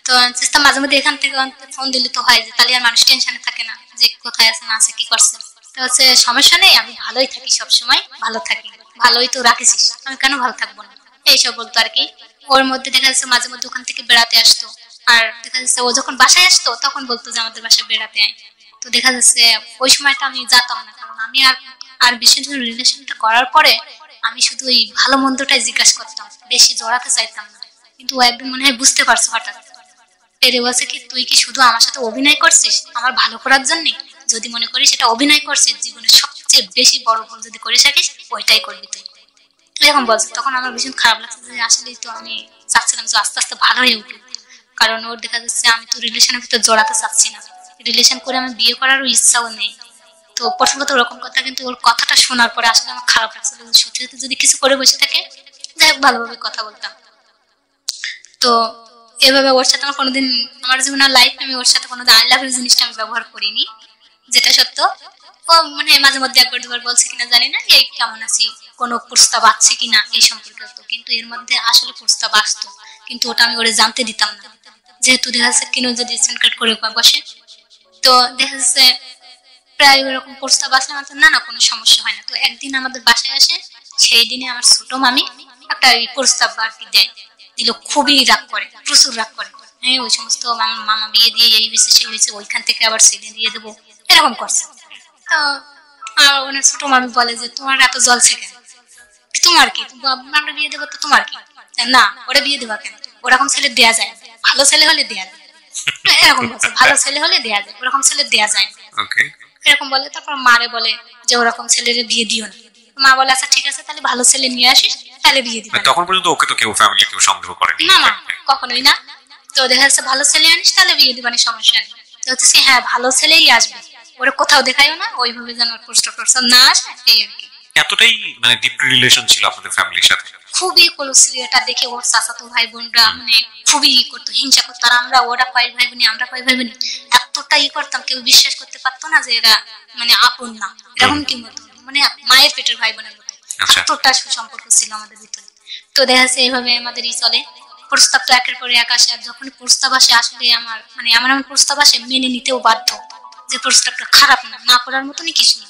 তো চেষ্টা মাঝে মধ্যে এখান থেকে ফোন দিলে তো হয়, যে তাহলে আর মানুষ টেনশনে থাকে না যে কোথায় আছে না আছে কি করছে। তো হচ্ছে সমস্যা নেই, আমি ভালোই থাকি, সবসময় ভালো থাকি, ভালোই তো রাখিস, আমি কেন ভালো থাকবো না, এইসব বলতো আর কি। ওর মধ্যে দেখা যাচ্ছে মাঝে মধ্যে ওখান থেকে বেড়াতে আসতো, আর দেখা যাচ্ছে ও যখন বাসায় আসতো তখন বলতো যে আমাদের বাসায় বেড়াতে আয়। তো দেখা যাচ্ছে ওই সময়টা আমি যেতাম না, কারণ আমি আর বিশেষ রিলেশনটা করার পরে আমি শুধু ওই ভালো মন্দটাই জিজ্ঞাসা করতাম, বেশি জড়াতে চাইতাম না। কিন্তু ও একদিন মনে হয় বুঝতে পারছো হঠাৎ পেরে বলছে কি, তুই কি শুধু আমার সাথে অভিনয় করছিস আমার ভালো করার জন্য? যদি মনে করিস সেটা অভিনয় করছিস, জীবনে সবচেয়ে বেশি বড় ভুল যদি করে থাকিস ওইটাই করবি তুই, এরকম বলছে। তখন আমার ভীষণ খারাপ লাগছে যে আসলেই তো আমি চাচ্ছিলাম যে আস্তে আস্তে ভালো হয়ে উঠুক, কারণ ওর দেখা যাচ্ছে আমি তো রিলেশনের ভিতর জড়াতে চাচ্ছি না, রিলেশন করে আমি বিয়ে করারও ইচ্ছাও নেই। তো প্রথমত ওরকম কথা, কিন্তু ওর কথাটা শোনার পরে আসলে আমার খারাপ লাগছে, সত্যি সত্যি যদি কিছু করে বসে থাকে যাই হোক ভালোভাবে কথা বলতাম। তো এভাবে ওর সাথে আমার কোনোদিন আমার জীবনে লাইফ আমি ওর সাথে কোনোদিন আই লাভ ইউ জিনিসটা আমি ব্যবহার করিনি, যেটা সত্য। ও মানে মাঝে মধ্যে 1-2 বার বলছে কিনা জানি না, এই কেমন আছি, কোনো প্রস্তাব আছে কিনা এই সম্পর্কে তো, কিন্তু এর মধ্যে আসলে প্রস্তাব আসতো, কিন্তু ওটা আমি ওরে জানতে দিতাম না, যেহেতু দেখা যাচ্ছে কিনো যদি সিনক্রেট করে বসে। তো দেখা যাচ্ছে প্রায় ওরকম প্রস্তাব আসলে আমার না না কোনো সমস্যা হয় না। তো একদিন আমাদের বাসায় আসে, সেই দিনে আমার ছোট মামি একটা প্রস্তাব আর কি দেয়, দিল, খুবই রাগ করে, প্রচুর রাগ করে। হ্যাঁ ওই সমস্ত মামা বিয়ে দিয়ে এই হয়েছে সেই হয়েছে, ওইখান থেকে আবার সেদিন দিয়ে দেবো, এরকম করছে। তো ওনার ছোট মামি বলে যে তোমার এত জলছে কেন, তোমার কি, আমরা বিয়ে দেবো তো তোমার কি, না ওরা বিয়ে দেবা কেন, ওরকম ছেলে দেয়া যায়, ভালো ছেলে হলে দেয়া যায়, এরকম বলছে, ভালো ছেলে হলে দেয়া যায়, ওরকম ছেলে দেয়া যায় না, এরকম বলে। তারপর মারে বলে যে ওরকম ছেলের বিয়ে দিও না। মা বলে আচ্ছা ঠিক আছে, তাহলে ভালো ছেলে নিয়ে আসিস, তাহলে বিয়ে দিবি। তখন পর্যন্ত ওকে তো কেউ ফ্যামিলি কেউ সন্দেহ করেনি? না না কখনোই না। তো দেখা যাচ্ছে ভালো ছেলে আনিস তাহলে বিয়ে দিবানি, সমস্যা নেই। তো হচ্ছে হ্যাঁ ভালো ছেলেই আসবে, ওরা কোথাও দেখাইও না, ওইভাবে যেন প্রস্তাব না আসে, এই আর কি। এতটাই মানে ডিপ রিলেশন ছিল আপনাদের ফ্যামিলির সাথে? খুবই ক্লোজ ছিল, এটা দেখে ওর চাচাতো ভাই বোনরা মানে খুবই করতো, হিংসা করতো। আর আমরা ওরা কয় ভাই বোনি আমরা কয় ভাই বোনি এতটাই করতাম, কেউ বিশ্বাস করতে পারতো না যে এরা মানে আপন না, এরকম কি মতো মানে মায়ের পেটের ভাই বোনের মতো, এতটা সুসম্পর্ক ছিল আমাদের ভিতরে। তো দেখা যাচ্ছে এইভাবে আমাদের চলে। প্রস্তাব তো একের পরে এক আসে, আর যখন প্রস্তাব আসে আসলে আমার মানে এমন প্রস্তাব আসে মেনে নিতেও বাধ্য, যে প্রস্তাবটা খারাপ না, না করার মতনই কিছু না।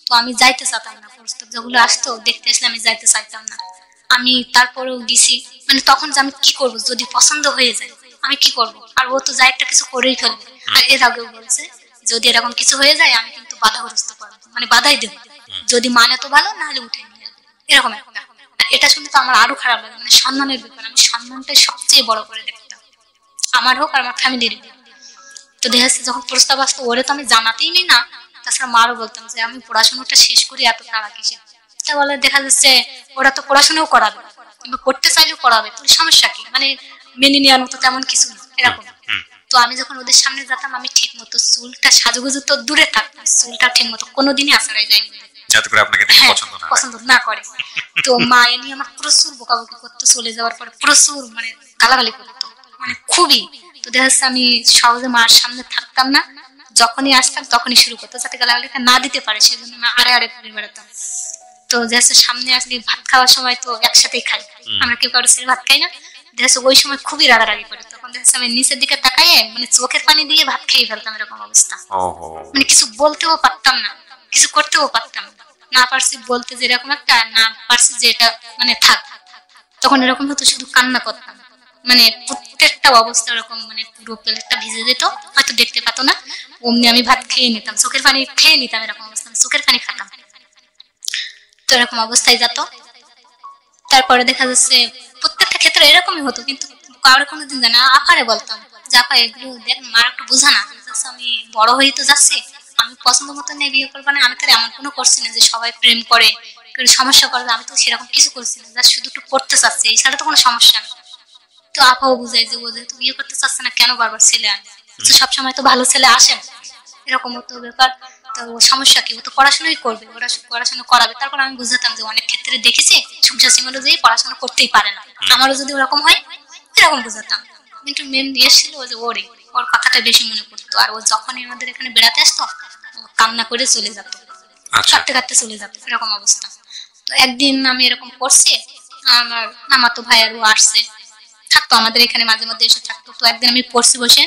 তো আমি যাইতে চাইতাম না, প্রস্তাব যেগুলো আসতো দেখতে আসলে আমি যাইতে চাইতাম না। আমি তারপরেও গেছি, মানে তখন যে আমি কি করবো, যদি পছন্দ হয়ে যায় আমি কি করব, আর ও তো যাই একটা কিছু করেই ফেলবে। আর এর আগেও বলছে যদি এরকম কিছু হয়ে যায় আমি কিন্তু বাধাগ্রস্ত করবো, মানে বাধাই দেবো, যদি মানে তো ভালো, না হলে উঠে নিয়ে যাবে, এরকম একটা। এটা শুনে তো আমার আরো খারাপ লাগে, মানে সম্মানের ব্যাপার, আমি সম্মানটাই সবচেয়ে বড় করে দেখতাম, আমার হোক আর আমার ফ্যামিলির। তো দেখা যাচ্ছে যখন প্রস্তাব আসতো ওরে তো আমি জানাতেই নেই না, তাছাড়া মারও বলতাম যে আমি পড়াশোনাটা শেষ করি, এত তাড়া কিসে। তা বলে দেখা যাচ্ছে ওরা তো পড়াশোনাও করাবে, কিংবা করতে চাইলেও করাবে, তোর সমস্যা কি, মানে মেনে নেওয়ার মতো তেমন কিছু না, এরকম। তো আমি যখন ওদের সামনে যেতাম আমি ঠিক মতো চুলটা সাজুগুজু তো দূরে থাকতাম, চুলটা ঠিক মতো কোনোদিনই আসারাই যায়নি, যাতে করে আপনাকে দেখে পছন্দ না করে। তো মা এনে আমার প্রচুর বকাবকি করতো, চলে যাওয়ার পরে প্রচুর মানে গালাগালি করতো, মানে খুবই। তো দেখা যাচ্ছে আমি সহজে মার সামনে থাকতাম না, যখনই আসতাম তখনই শুরু করতো, যাতে গালাগালি না দিতে পারে সেজন্য আমি আড়ে আড়ে ঘুরে বেড়াতাম। তো যাচ্ছে সামনে আসলে ভাত খাওয়ার সময় তো একসাথেই খাই, আমরা কেউ কারো ছেড়ে ভাত খাই না। দেখছে ওই সময় খুবই রাগারাগি করে, তখন দেখছে আমি নিচের দিকে তাকাই মানে চোখের পানি দিয়ে ভাত খেয়ে ফেলতাম, এরকম অবস্থা। মানে কিছু বলতেও পারতাম না, কিছু করতেও পারতাম না, পারছি বলতে যে এরকম একটা, না পারছি যে এটা মানে থাক। তখন এরকম হতো, শুধু কান্না করতাম, মানে প্রত্যেকটা অবস্থা এরকম, মানে পুরো প্লেটটা ভিজে যেত, হয়তো দেখতে পাতো না, অমনি আমি ভাত খেয়ে নিতাম, চোখের পানি খেয়ে নিতাম, এরকম অবস্থা, চোখের পানি খাতাম। তো এরকম অবস্থায় যেত। তারপরে দেখা যাচ্ছে প্রত্যেকটা ক্ষেত্রে এরকমই হতো, কিন্তু কারো কোনোদিন জানা আপারে বলতাম যে আপা এগুলো দেখ, মার একটু বোঝা না, আমি বড় হয়ে তো যাচ্ছি, আমি পছন্দ মতো নিয়ে বিয়ে করবো না, আমি তো এমন কোনো করছি না যে সবাই প্রেম করে সমস্যা করবে, আমি তো সেরকম কিছু করছি না, জাস্ট শুধু একটু পড়তে চাচ্ছি, এই ছাড়া তো কোনো সমস্যা নেই। তো আপাও বুঝাই যে ও যেহেতু বিয়ে করতে চাচ্ছে না, কেন বারবার ছেলে আনে, সবসময় তো ভালো ছেলে আসে না, এরকম হতো ব্যাপার। তো সমস্যা কি, ও তো পড়াশোনাই করবে, ওরা পড়াশোনা করাবে। তারপর আমি বুঝাতাম যে অনেক ক্ষেত্রে দেখেছি সংসার অনুযায়ী পড়াশোনা করতেই পারে না, আমারও যদি ওরকম হয়, এরকম বুঝাতাম। কিন্তু মেন ইয়ে ছিল যে ওর কথাটা বেশি মনে পড়তো, আর ও যখনই আমাদের এখানে বেড়াতে আসতো কান্না করে চলে যেত, কাঁদতে কাঁদতে চলে যেত, এরকম অবস্থা। তো একদিন আমি এরকম করছি, আমার মামাতো ভাই আর ও আসছে, থাকতো আমাদের এখানে মাঝে মধ্যে এসে থাকতো। তো একদিন আমি পড়ছি বসে,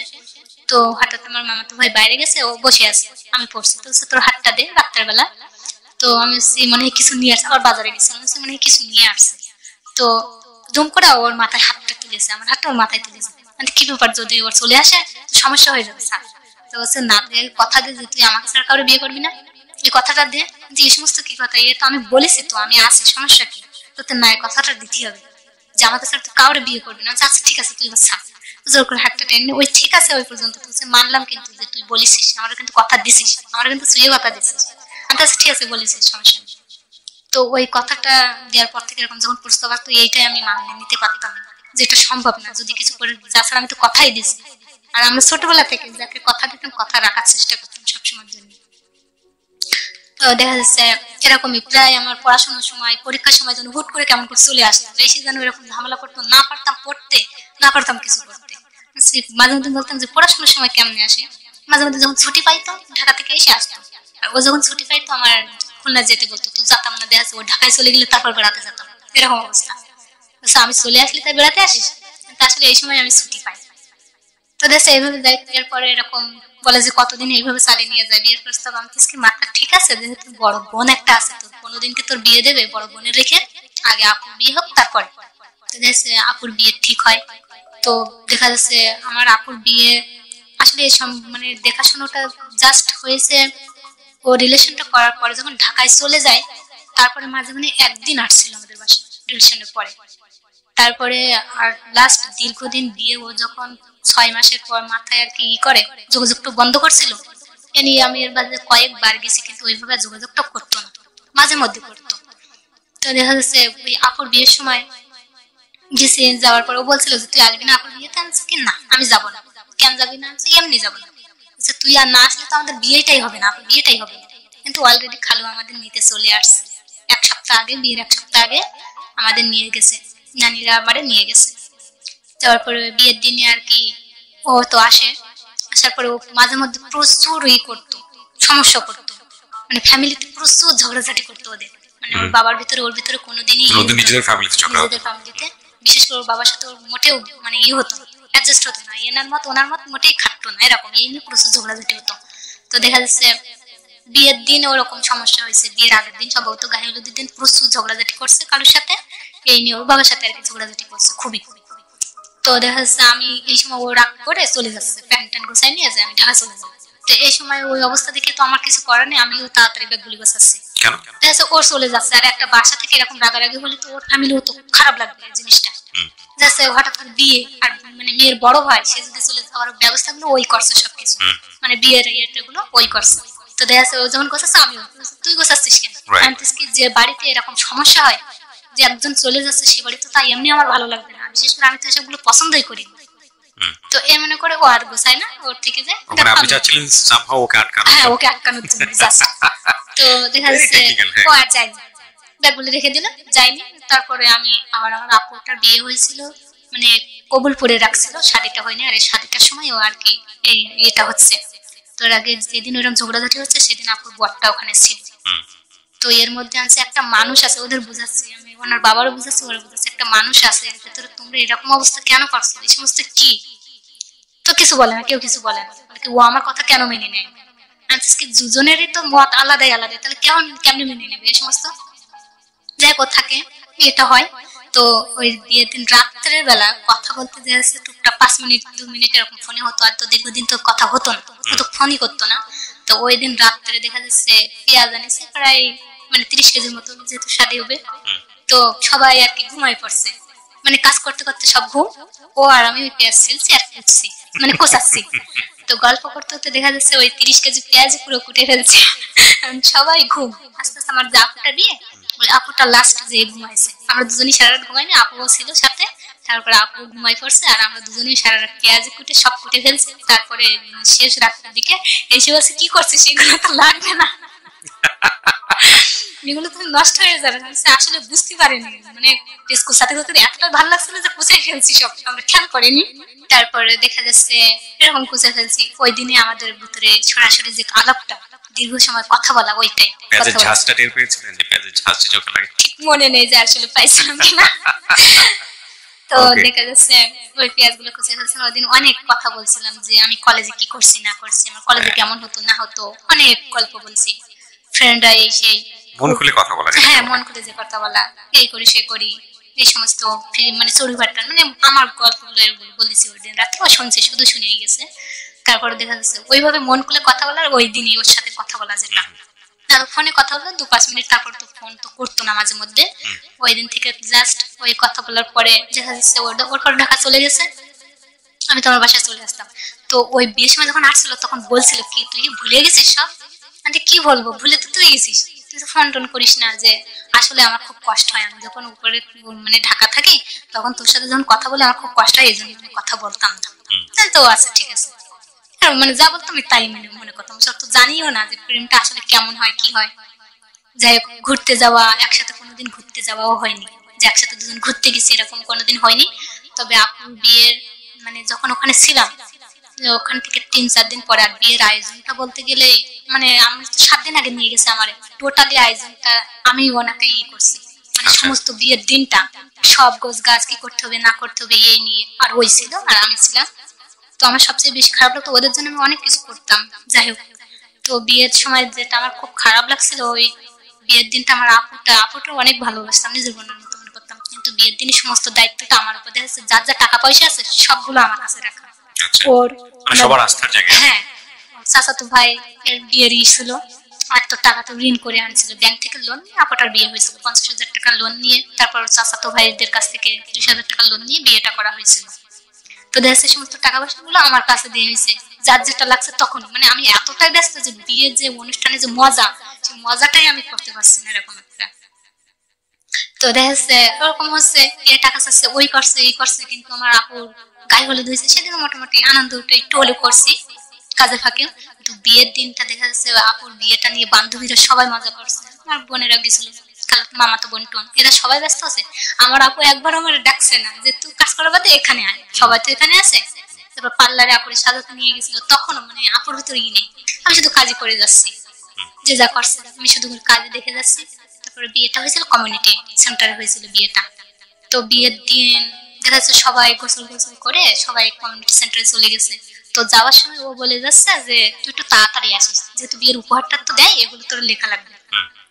তো হঠাৎ আমার মামাতো ভাই বাইরে গেছে, ও বসে আছে, আমি পড়ছি, তো তোর হাতটা দে, রাত্রের বেলা। তো আমি মনে হয় কিছু নিয়ে আসছে, আবার বাজারে গেছে, মনে হয় কিছু নিয়ে আসছে। তো দুম করে ওর মাথায় হাতটা তুলেছে, আমার হাতটা ওর মাথায় তুলেছে, মানে কি ব্যাপার, যদি ওর চলে আসে তো সমস্যা হয়ে যাবে স্যার। তো বলছে না, কথা দে যে তুই আমাকে ছাড়া কারো বিয়ে করবি না, এই কথাটা দে। যে এই সমস্ত কি কথা, এ তো আমি বলেছি তো আমি আছি, সমস্যা কি, তোর না এই কথাটা দিতে হবে যে আমাকে ছাড়া তুই কাউরে বিয়ে করবি না। আচ্ছা ঠিক আছে, তুই এবার ছাড়। জোর করে হাতটা টেনে, ওই ঠিক আছে ওই পর্যন্ত তুই মানলাম, কিন্তু যে তুই বলেছিস, আমার কিন্তু কথা দিছিস, আমার কিন্তু তুই কথা দিছিস, আচ্ছা ঠিক আছে বলেছিস, সমস্যা নেই। তো ওই কথাটা দেওয়ার পর থেকে এরকম যখন প্রস্তাব আসতো, এইটাই আমি মানিয়ে নিতে পারতাম না, যে এটা সম্ভব না, যদি কিছু করে যাছাড়া আমি তো কথাই দিছি। আর আমরা ছোটবেলা থেকে যাকে কথা দিতাম কথা রাখার চেষ্টা করতাম সবসময়ের জন্য। তো দেখা যাচ্ছে এরকমই প্রায় আমার পড়াশোনার সময়, পরীক্ষার সময় যেন হুট করে কেমন করে চলে আসতো, এসে যেন এরকম ঝামেলা করতো, না পারতাম পড়তে, না পারতাম কিছু করতে। মাঝে মধ্যে বলতাম যে পড়াশোনার সময় কেমনে আসে, মাঝে মধ্যে যখন ছুটি পাইতো ঢাকা থেকে এসে আসতো, আর ও যখন ছুটি পাইতো আমার খুলনা যেতে বলতো, তো যেতাম না, দেখা যাচ্ছে ও ঢাকায় চলে গেলে তারপর বেড়াতে যেতাম, এরকম অবস্থা। আমি চলে আসলে তাই বেড়াতে আসিস, আসলে এই সময় আমি ছুটি পাই। তো দেশে এইভাবে যাই, এরপরে এরকম বলে যে কতদিন এইভাবে চালিয়ে নিয়ে যায়, বিয়ের প্রস্তাব আমি কি মাথা ঠিক আছে, যেহেতু বড় বোন একটা আছে, তো কোনোদিনকে তোর বিয়ে দেবে, বড় বোনের রেখে আগে আপুর বিয়ে হোক তারপরে। তো দেশে আপুর বিয়ে ঠিক হয়। তো দেখা যাচ্ছে আমার আপুর বিয়ে আসলে মানে দেখাশোনাটা জাস্ট হয়েছে, ও রিলেশনটা করার পরে যখন ঢাকায় চলে যায়, তারপরে মাঝে মানে একদিন আসছিল আমাদের বাসায় রিলেশনের পরে। তারপরে আর লাস্ট দীর্ঘদিন বিয়ে, ও যখন 6 মাসের পর মাথায় আর কি করে যোগাযোগটা বন্ধ করছিল, এ নিয়ে আমি এর বাদে কয়েকবার গেছি, কিন্তু ওইভাবে যোগাযোগটা করতো না, মাঝে মধ্যে করতো। তো দেখা যাচ্ছে ওই আপুর বিয়ের সময় গেছি, যাওয়ার পর ও বলছিল যে তুই আসবি না আপুর বিয়েতে, আমি কি না আমি যাবো না। কেন যাবি না, এমনি যাবো না। তুই আর না আসলে তো আমাদের বিয়েটাই হবে না, আপুর বিয়েটাই হবে না। কিন্তু অলরেডি খালু আমাদের নিতে চলে আসছে, 1 সপ্তাহ আগে, বিয়ের 1 সপ্তাহ আগে আমাদের নিয়ে গেছে, নানিরা আমারে নিয়ে গেছে। যাওয়ার পরে বিয়ের দিনে আর কি ও তো আসে, আসার পরে ও মাঝে মধ্যে প্রচুর করতো, সমস্যা করতো, মানে ফ্যামিলিতে প্রচুর ঝগড়াঝাটি করতো ওদের, মানে ওর বাবার ভিতরে ওর ভিতরে কোনোদিনই নিজেদের ফ্যামিলিতে বিশেষ করে ওর বাবার সাথে ওর মোটেও মানে হতো অ্যাডজাস্ট হতো না, এনার মত ওনার মত মোটেই খাটতো না, এরকম এই নিয়ে প্রচুর ঝগড়াঝাটি হতো। তো দেখা যাচ্ছে বিয়ের দিন ওরকম সমস্যা হয়েছে, বিয়ের আগের দিন সম্ভবত গায়ে হলুদের দিন প্রচুর ঝগড়াঝাটি করছে কারোর সাথে, এই নিয়ে ওর বাবার সাথে আর কি ঝগড়াঝাটি করছে খুবই। তো দেখা যাচ্ছে আমি এই সময় ও রাগ করে চলে যাচ্ছে, প্যান্ট ট্যান্ট গোছাই নিয়ে যায়, আমি ঢাকা চলে যাবো। তো এই সময় ওই অবস্থা দেখে তো আমার কিছু করার নেই, আমিও তাড়াতাড়ি ব্যাগগুলি গোছাচ্ছি, দেখা যাচ্ছে ওর চলে যাচ্ছে। আর একটা বাসা থেকে এরকম রাগারাগি হলে তো ওর ফ্যামিলিও তো খারাপ লাগবে এই জিনিসটা, যাচ্ছে হঠাৎ করে বিয়ে, আর মানে মেয়ের বড় ভাই সে যদি চলে যাওয়ার ব্যবস্থাগুলো ওই করছে সবকিছু, মানে বিয়ের ইয়েগুলো ওই করছে। তো দেখা যাচ্ছে ও যখন গোছাচ্ছে আমিও, তুই গোছাচ্ছিস কেন, যে বাড়িতে এরকম সমস্যা হয় যে একজন চলে যাচ্ছে সে বাড়িতে, তাই এমনি আমার ভালো লাগবে না, বিশেষ করে আমি তো এসবগুলো পছন্দই করি। তো এ মনে করে ও আর গোছায় না, ওর থেকে যায়, হ্যাঁ ওকে আটকানোর জন্য জাস্ট। তো দেখা যাচ্ছে ও আর যায়নি, ব্যাগগুলো রেখে দিল, যায়নি। তারপরে আমি আমার আপুটার বিয়ে হয়েছিল, মানে কবুলপুরে রাখছিল, শাড়িটা হয়নি, আর এই শাড়িটার সময় ও আর কি এই এটা হচ্ছে। তোর আগে যেদিন ওরকম ঝগড়াঝাটি হচ্ছে সেদিন আপুর বরটা ওখানে ছিল। তো এর মধ্যে আনছে একটা মানুষ আছে, ওদের বুঝাচ্ছি আমি, ওনার বাবারও বুঝাচ্ছি, ওরা বুঝাচ্ছি একটা মানুষ আছে এর ভেতরে, তোমরা এরকম অবস্থা কেন করছো, এই সমস্ত কি? তো কিছু বলে না, কেউ কিছু বলে না, ও আমার কথা কেন মেনে নেয়? কি দুজনেরই তো মত আলাদাই আলাদা, তাহলে কেমনে মেনে নেবে এই সমস্ত? যাই হোক থাকে, এটা হয়। তো ওই বিয়ের দিন রাত্রের বেলা কথা বলতে যাচ্ছে টুকটাক 5 মিনিট 2 মিনিট এরকম ফোনে হতো, আর তো দীর্ঘদিন তো কথা হতো না, তো ফোনই করতো না। তো ওই দিন রাত্রে দেখা যাচ্ছে পেঁয়াজ আনিছে প্রায় মানে 30 কেজির মতো, যেহেতু শাদী হবে। তো সবাই আর কি ঘুমাই পড়ছে, মানে কাজ করতে করতে সব ঘুম, ও আর আমি ওই পেঁয়াজ ছিলছি আর কুটছি, মানে কোচাচ্ছি। তো গল্প করতে করতে দেখা যাচ্ছে ওই 30 কেজি পেঁয়াজ পুরো কুটে ফেলছে। সবাই ঘুম, আস্তে আস্তে আমার যে আপুটা বিয়ে, ওই আপুটা লাস্ট যে ঘুমাইছে, আমরা দুজনই সারা রাত ঘুমাইনি, আপুও ছিল সাথে। তারপরে আপু ঘুমাই পড়ছে আর আমরা দুজনেই সারা রাত পেঁয়াজ কুটে সব কুটে ফেলছি। তারপরে শেষ রাতের দিকে এসে বলছে কি করছিস, সেগুলো তো লাগবে না, এগুলো তো নষ্ট হয়ে যাবে। আসলে বুঝতে পারিনি, মানে সাথে সাথে এতটা ভালো লাগছিল যে কুচে ফেলছি, সব আমরা খেয়াল করিনি। তারপরে দেখা যাচ্ছে এরকম কুচে ফেলছি। ওই দিনে আমাদের ভিতরে সরাসরি যে আলাপটা, দীর্ঘ সময় কথা বলা, ওইটাই মনে নেই যে আসলে পাইছিলাম কিনা। তো দেখা যাচ্ছে ওই পেঁয়াজ গুলো কুচে ফেলছিলাম। ওই দিন অনেক কথা বলছিলাম যে আমি কলেজে কি করছি না করছি, আমার কলেজে কেমন হতো না হতো, অনেক গল্প বলছি। ফ্রেন্ডরা এই সেই মন খুলে কথা বলা, হ্যাঁ মন খুলে যে কথা বলা, এই করি সে করি, এই সমস্ত মানে চড়ুইভাট্টা, মানে আমার গল্পগুলো বলেছি। ওই দিন রাত্রে শুনছে, শুধু শুনেই গেছে। তারপরে দেখা যাচ্ছে ওইভাবে মন খুলে কথা বলার, ওই দিনই ওর সাথে কথা বলা যেটা, ফোনে কথা বললো 2-5 মিনিট, তারপর তো ফোন তো করতো না মাঝে মধ্যে। ওই দিন থেকে জাস্ট ওই কথা বলার পরে দেখা যাচ্ছে ওর পর ঢাকা চলে গেছে, আমি তো আমার বাসায় চলে আসতাম। তো ওই বিয়ের সময় যখন আসছিল তখন বলছিল কি তুই ভুলে গেছিস সব? আমি কি বলবো, ভুলে তো তুই গেছিস, তুই তো ফোন টোন করিস না। যে আসলে আমার খুব কষ্ট হয়, আমি যখন উপরে মানে ঢাকা থাকি তখন তোর সাথে যখন কথা বলে আমার খুব কষ্ট হয়, এই জন্য আমি কথা বলতাম না। তো আচ্ছা ঠিক আছে, মানে যা বলতো আমি তাই মনে করতাম, সব তো জানিও না যে প্রেমটা আসলে কেমন হয় কি হয়। যাই হোক, ঘুরতে যাওয়া, একসাথে কোনোদিন ঘুরতে যাওয়াও হয়নি, যে একসাথে দুজন ঘুরতে গেছি এরকম কোনোদিন হয়নি। তবে আপুর বিয়ের মানে যখন ওখানে ছিলাম, ওখান থেকে 3-4 দিন পরে আর বিয়ের আয়োজনটা বলতে গেলে, মানে আমি তো 7 দিন আগে নিয়ে গেছে আমার, টোটালি আয়োজনটা আমি ওনাকে করছি, মানে সমস্ত বিয়ের দিনটা সব গোছ গাছ কি করতে হবে না করতে হবে এই নিয়ে, আর ওই ছিল আর আমি ছিলাম। তো আমার সবচেয়ে বেশি খারাপ লাগতো, ওদের জন্য আমি অনেক কিছু করতাম। যাই হোক, তো বিয়ের সময় যেটা আমার খুব খারাপ লাগছিল, ওই বিয়ের দিনটা আমার আপুটা অনেক ভালোবাসতাম, নিজের বোনের মতো মনে করতাম, কিন্তু বিয়ের দিনে সমস্ত দায়িত্বটা আমার উপর দেখেছে, যার যা টাকা পয়সা আছে সবগুলো আমার কাছে রাখা। ওর সবার আস্থার জায়গা, হ্যাঁ, চাচাতো ভাই এর বিয়ের ছিল, আর তো টাকা তো ঋণ করে আনছিল ব্যাংক থেকে, লোন নিয়ে আপুটার বিয়ে হয়েছিল 50,000 টাকা লোন নিয়ে। তারপর চাচাতো ভাইদের কাছ থেকে 30,000 টাকা লোন নিয়ে বিয়েটা করা হয়েছিল। তো দেশে সমস্ত টাকা পয়সা গুলো আমার কাছে দিয়ে হয়েছে, যার যেটা লাগছে তখন, মানে আমি এতটাই ব্যস্ত যে বিয়ের যে অনুষ্ঠানে যে মজা, সেই মজাটাই আমি করতে পারছি না এরকম একটা। তো দেখা যাচ্ছে ওরকম হচ্ছে, এ টাকা চাচ্ছে, ওই করছে এই করছে, কিন্তু আমার আপুর গায়ে হলুদ হয়েছে সেদিন মোটামুটি আনন্দটা একটু হলেও করছি কাজে ফাঁকে। কিন্তু বিয়ের দিনটা দেখা যাচ্ছে আপুর বিয়েটা নিয়ে বান্ধবীরা সবাই মজা করছে, আমার বোনেরা গেছিল, মামা তো বোন টোন, এরা সবাই ব্যস্ত আছে। আমার আপু একবার আমার ডাকছে না যে তুই কাজ করা বাদে এখানে আয়, সবাই তো এখানে আছে। তারপর পার্লারে আপুর সাজাতে নিয়ে গেছিল, তখনও মানে আপুর ভিতরে নেই, আমি শুধু কাজই করে যাচ্ছি, যে যা করছে আমি শুধু কাজে দেখে যাচ্ছি। তারপরে বিয়েটা হয়েছিল কমিউনিটি সেন্টারে হয়েছিল বিয়েটা। তো বিয়ের দিন দেখা যাচ্ছে সবাই গোসল গোসল করে সবাই কমিউনিটি সেন্টারে চলে গেছে। তো যাওয়ার সময় ও বলে যাচ্ছে যে তুই একটু তাড়াতাড়ি আসিস, যেহেতু বিয়ের উপহারটা তো দেয়, এগুলো তোর লেখা লাগবে।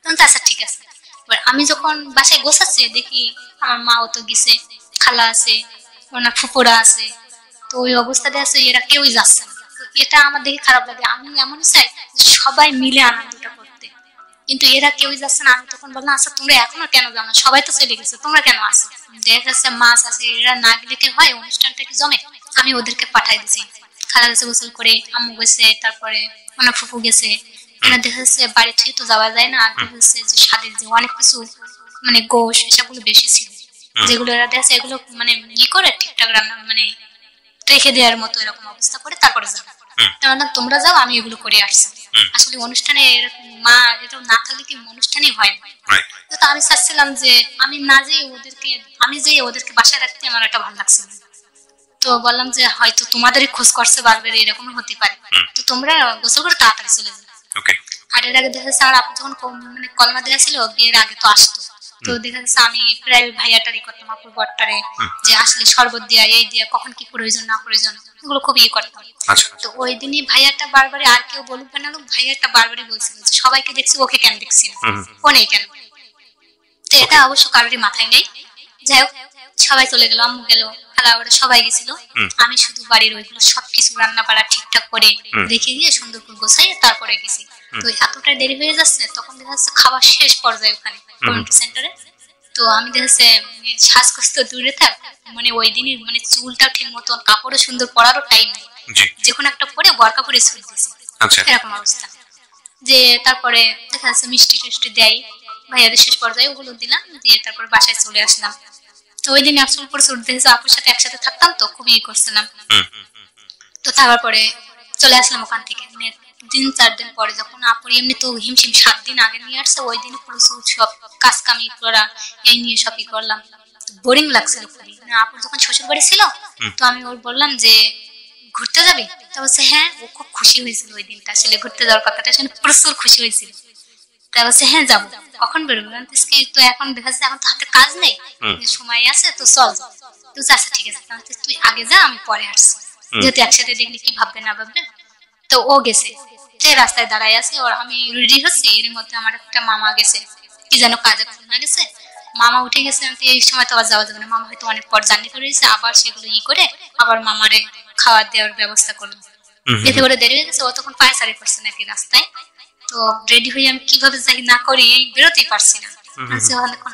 তখন তো আচ্ছা ঠিক আছে। এবার আমি যখন বাসায় গোছাচ্ছি দেখি আমার মাও তো গেছে, খালা আছে, ওনার ফুপুরা আছে, তো ওই অবস্থাতে আছে, এরা কেউই যাচ্ছে না। তো এটা আমার দেখে খারাপ লাগে, আমি এমন চাই সবাই মিলে আনন্দটা করতে, কিন্তু এরা কেউই যাচ্ছে না। আমি তখন বললাম আচ্ছা তোমরা এখনো কেন যাও না, সবাই তো চলে গেছে, তোমরা কেন আসো? দেখা যাচ্ছে মাছ আছে, এরা না গেলে কি হয়, অনুষ্ঠানটা কি জমে? আমি ওদেরকে পাঠাই দিছি, খালা গেছে গোসল করে, আম্মু গেছে, তারপরে ওনার ফুফু গেছে। এরা দেখা যাচ্ছে বাড়ি থেকে তো যাওয়া যায় না, আর দেখা যাচ্ছে যে স্বাদের যে অনেক কিছু মানে গোশ এসবগুলো বেশি ছিল, যেগুলো এরা দেখা এগুলো মানে ই করে ঠিকঠাক রান্না মানে রেখে দেওয়ার মতো এরকম অবস্থা করে তারপরে যাবো। তোমরা যাও, আমি এগুলো করে আসছি। আসলে অনুষ্ঠানে এরকম মা এটা না থাকলে কি অনুষ্ঠানই হয় না। তো আমি চাচ্ছিলাম যে আমি না যেয়ে ওদেরকে, আমি যেয়ে ওদেরকে বাসায় রাখতে আমার একটা ভালো লাগছে না। তো বললাম যে হয়তো তোমাদেরই খোঁজ করছে বারবার, এরকম হতে পারে, তো তোমরা গোসল করে তাড়াতাড়ি চলে যাও। আর এর আগে দেখা যাচ্ছে আমার আপু যখন মানে কলমা দেওয়া ছিল বিয়ের আগে তো আসতো, তো দেখা যাচ্ছে আমি প্রায় ভাইয়াটারি করতাম আপুর বরটারে, যে আসলে শরবত দিয়া এই দিয়া কখন কি প্রয়োজন না প্রয়োজন এগুলো খুব ইয়ে করতাম। তো ওই দিনই ভাইয়াটা বারবারই, আর কেউ বলুক না ভাইয়াটা বারবারই বলছিল যে সবাইকে দেখছি ওকে কেন দেখছি না, ও নেই কেন। তো এটা অবশ্য কারোরই মাথায় নেই। যাই হোক সবাই চলে গেল, আম্মু গেল, খালা ওরা সবাই গেছিল, আমি শুধু বাড়ির ওইগুলো সবকিছু রান্না বাড়া ঠিকঠাক করে রেখে দিয়ে সুন্দর করে গোছাই তারপরে গেছি। তো এতটা দেরি হয়ে যাচ্ছে, তখন দেখা যাচ্ছে খাবার শেষ পর্যায়ে ওখানে কমিউনিটি সেন্টারে। তো আমি দেখা যাচ্ছে শ্বাসকষ্ট দূরে থাক, মানে ওই দিনই মানে চুলটা ঠিক মতন, কাপড়ও সুন্দর, পরারও টাইম নেই, যে কোনো একটা পরে বরকা পরে ছুট দিয়েছি, এরকম অবস্থা। যে তারপরে দেখা যাচ্ছে মিষ্টি টিষ্টি দেয় ভাইয়াদের, শেষ পর্যায়ে ওগুলো দিলাম, দিয়ে তারপরে বাসায় চলে আসলাম। তো ওই দিন আসল প্রচুর দেখেছে, আপুর সাথে একসাথে থাকতাম তো খুবই ই করছিলাম। তো থাকার পরে চলে আসলাম ওখান থেকে, 3-4 দিন পরে যখন আপুর এমনি তো হিমশিম 7 দিন আগে নিয়ে আসছে, ওই দিন প্রচুর সব কাজ কামি করা এই নিয়ে সবই করলাম, বোরিং লাগছিল খুবই। আপুর যখন শ্বশুর বাড়ি ছিল, তো আমি ওর বললাম যে ঘুরতে যাবি, তো বলছে হ্যাঁ। ও খুব খুশি হয়েছিল ওই দিনটা, আসলে ঘুরতে যাওয়ার কথাটা শুনে প্রচুর খুশি হয়েছিল। তা বলছে হ্যাঁ যাবো, কখন বেরোবো? তো এখন দেখা যাচ্ছে এখন তো হাতে কাজ নেই, সময় আছে, তো চল। তো আচ্ছা ঠিক আছে, তুই আগে যা, আমি পরে আসছি, যেহেতু একসাথে দেখলে কি ভাববে না ভাববে। তো ও গেছে, যে রাস্তায় দাঁড়ায় আছে, ওর আমি রেডি হচ্ছি, এর মধ্যে আমার একটা মামা গেছে, কি যেন কাজে খুলনা গেছে, মামা উঠে গেছে। এই সময় তো আবার যাওয়া যাবে না, মামা হয়তো অনেক পর জার্নি করে এসে আবার সেগুলো ই করে আবার মামারে খাওয়া দেওয়ার ব্যবস্থা করলো। এতে করে দেরি হয়ে গেছে, ও তখন পায়চারি করছে নাকি রাস্তায়। তো রেডি হয়ে আমি কিভাবে যাই না করি বেরোতেই পারছি না,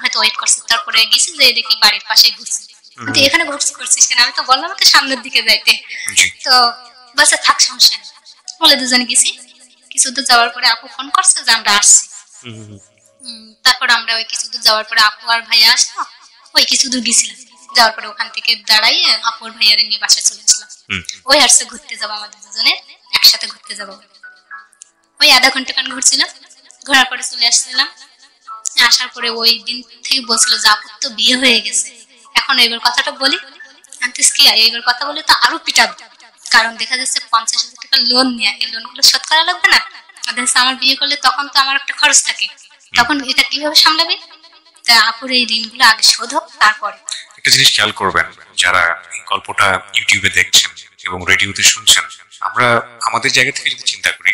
হয়তো ওয়েট করছে। তারপরে গেছি যে দেখি বাড়ির পাশে ঘুরছি, এখানে ঘুরছি করছিস কেন? আমি তো বললাম তো সামনের দিকে যাইতে। তো বাচ্চা থাক, সমস্যা নেই বলে দুজনে গেছি। কিছু দূর যাওয়ার পরে আপু ফোন করছে যে আমরা আসছি। তারপর আমরা ওই কিছু দূর যাওয়ার পরে আপু আর ভাইয়া আসলো, ওই কিছু দূর গেছিলাম, যাওয়ার পরে ওখান থেকে দাঁড়াইয়ে আপু আর ভাইয়ারে নিয়ে বাসায় চলে আসলাম। ওই আসছে ঘুরতে যাবো, আমাদের দুজনে একসাথে ঘুরতে যাবো। ওই আধা ঘন্টা কান ঘুরছিলাম, ঘোরার পরে চলে আসছিলাম। আসার পরে ওই দিন থেকে বলছিল যে আপুর তো বিয়ে হয়ে গেছে, এখন এবার কথাটা বলি, আনতিস কি এবার কথা বলে তো আরো পিটাবে, কারণ দেখা যাচ্ছে 50,000 টাকা লোন নিয়ে, এই লোন গুলো শোধ করা লাগবে না। আমার বিয়ে করলে তখন তো আমার একটা খরচ থাকে, তখন এটা কিভাবে সামলাবে? তা আপুর এই ঋণগুলো আগে শোধ হোক, তারপরে। একটা জিনিস খেয়াল করবেন, যারা এই গল্পটা ইউটিউবে দেখছেন এবং রেডিওতে শুনছেন, আমরা আমাদের জায়গা থেকে যদি চিন্তা করি,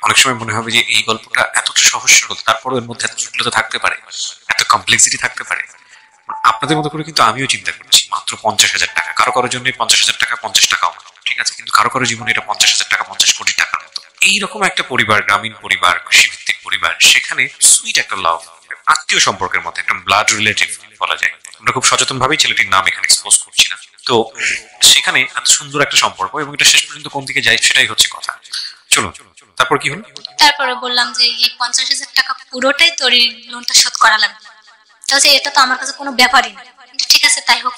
অনেক সময় মনে হবে যে এই গল্পটা এতটা সহজ সরল, তারপরে এর মধ্যে এত জটিলতা থাকতে পারে, এত কমপ্লেক্সিটি থাকতে পারে। আপনাদের মতো করে কিন্তু আমিও চিন্তা করছি, মাত্র 50,000 টাকা, কারো কারোর জন্য 50,000 টাকা 50 টাকাও না, ঠিক আছে, কিন্তু কারো কারো জীবনে এটা 50,000 টাকা 50 কোটি টাকার মতো। এইরকম একটা পরিবার, গ্রামীণ পরিবার, কৃষিভিত্তিক পরিবার, সেখানে সুইট একটা লাভ, আত্মীয় সম্পর্কের মধ্যে একটা ব্লাড রিলেটিভ বলা যায়। আমরা খুব সচেতন ভাবেই ছেলেটির নাম এখানে এক্সপোজ করছি না। তো সেখানে এত সুন্দর একটা সম্পর্ক, এবং এটা শেষ পর্যন্ত কোন দিকে যায় সেটাই হচ্ছে কথা। চলুন তারপর কি হলো? তারপরে বললাম যে এই 50,000 টাকা পুরোটাই তোর লোনটা শোধ করা লাগবে। তাহলে এটা তো আমার কাছে কোনো ব্যাপারই না, ঠিক আছে তাই হোক।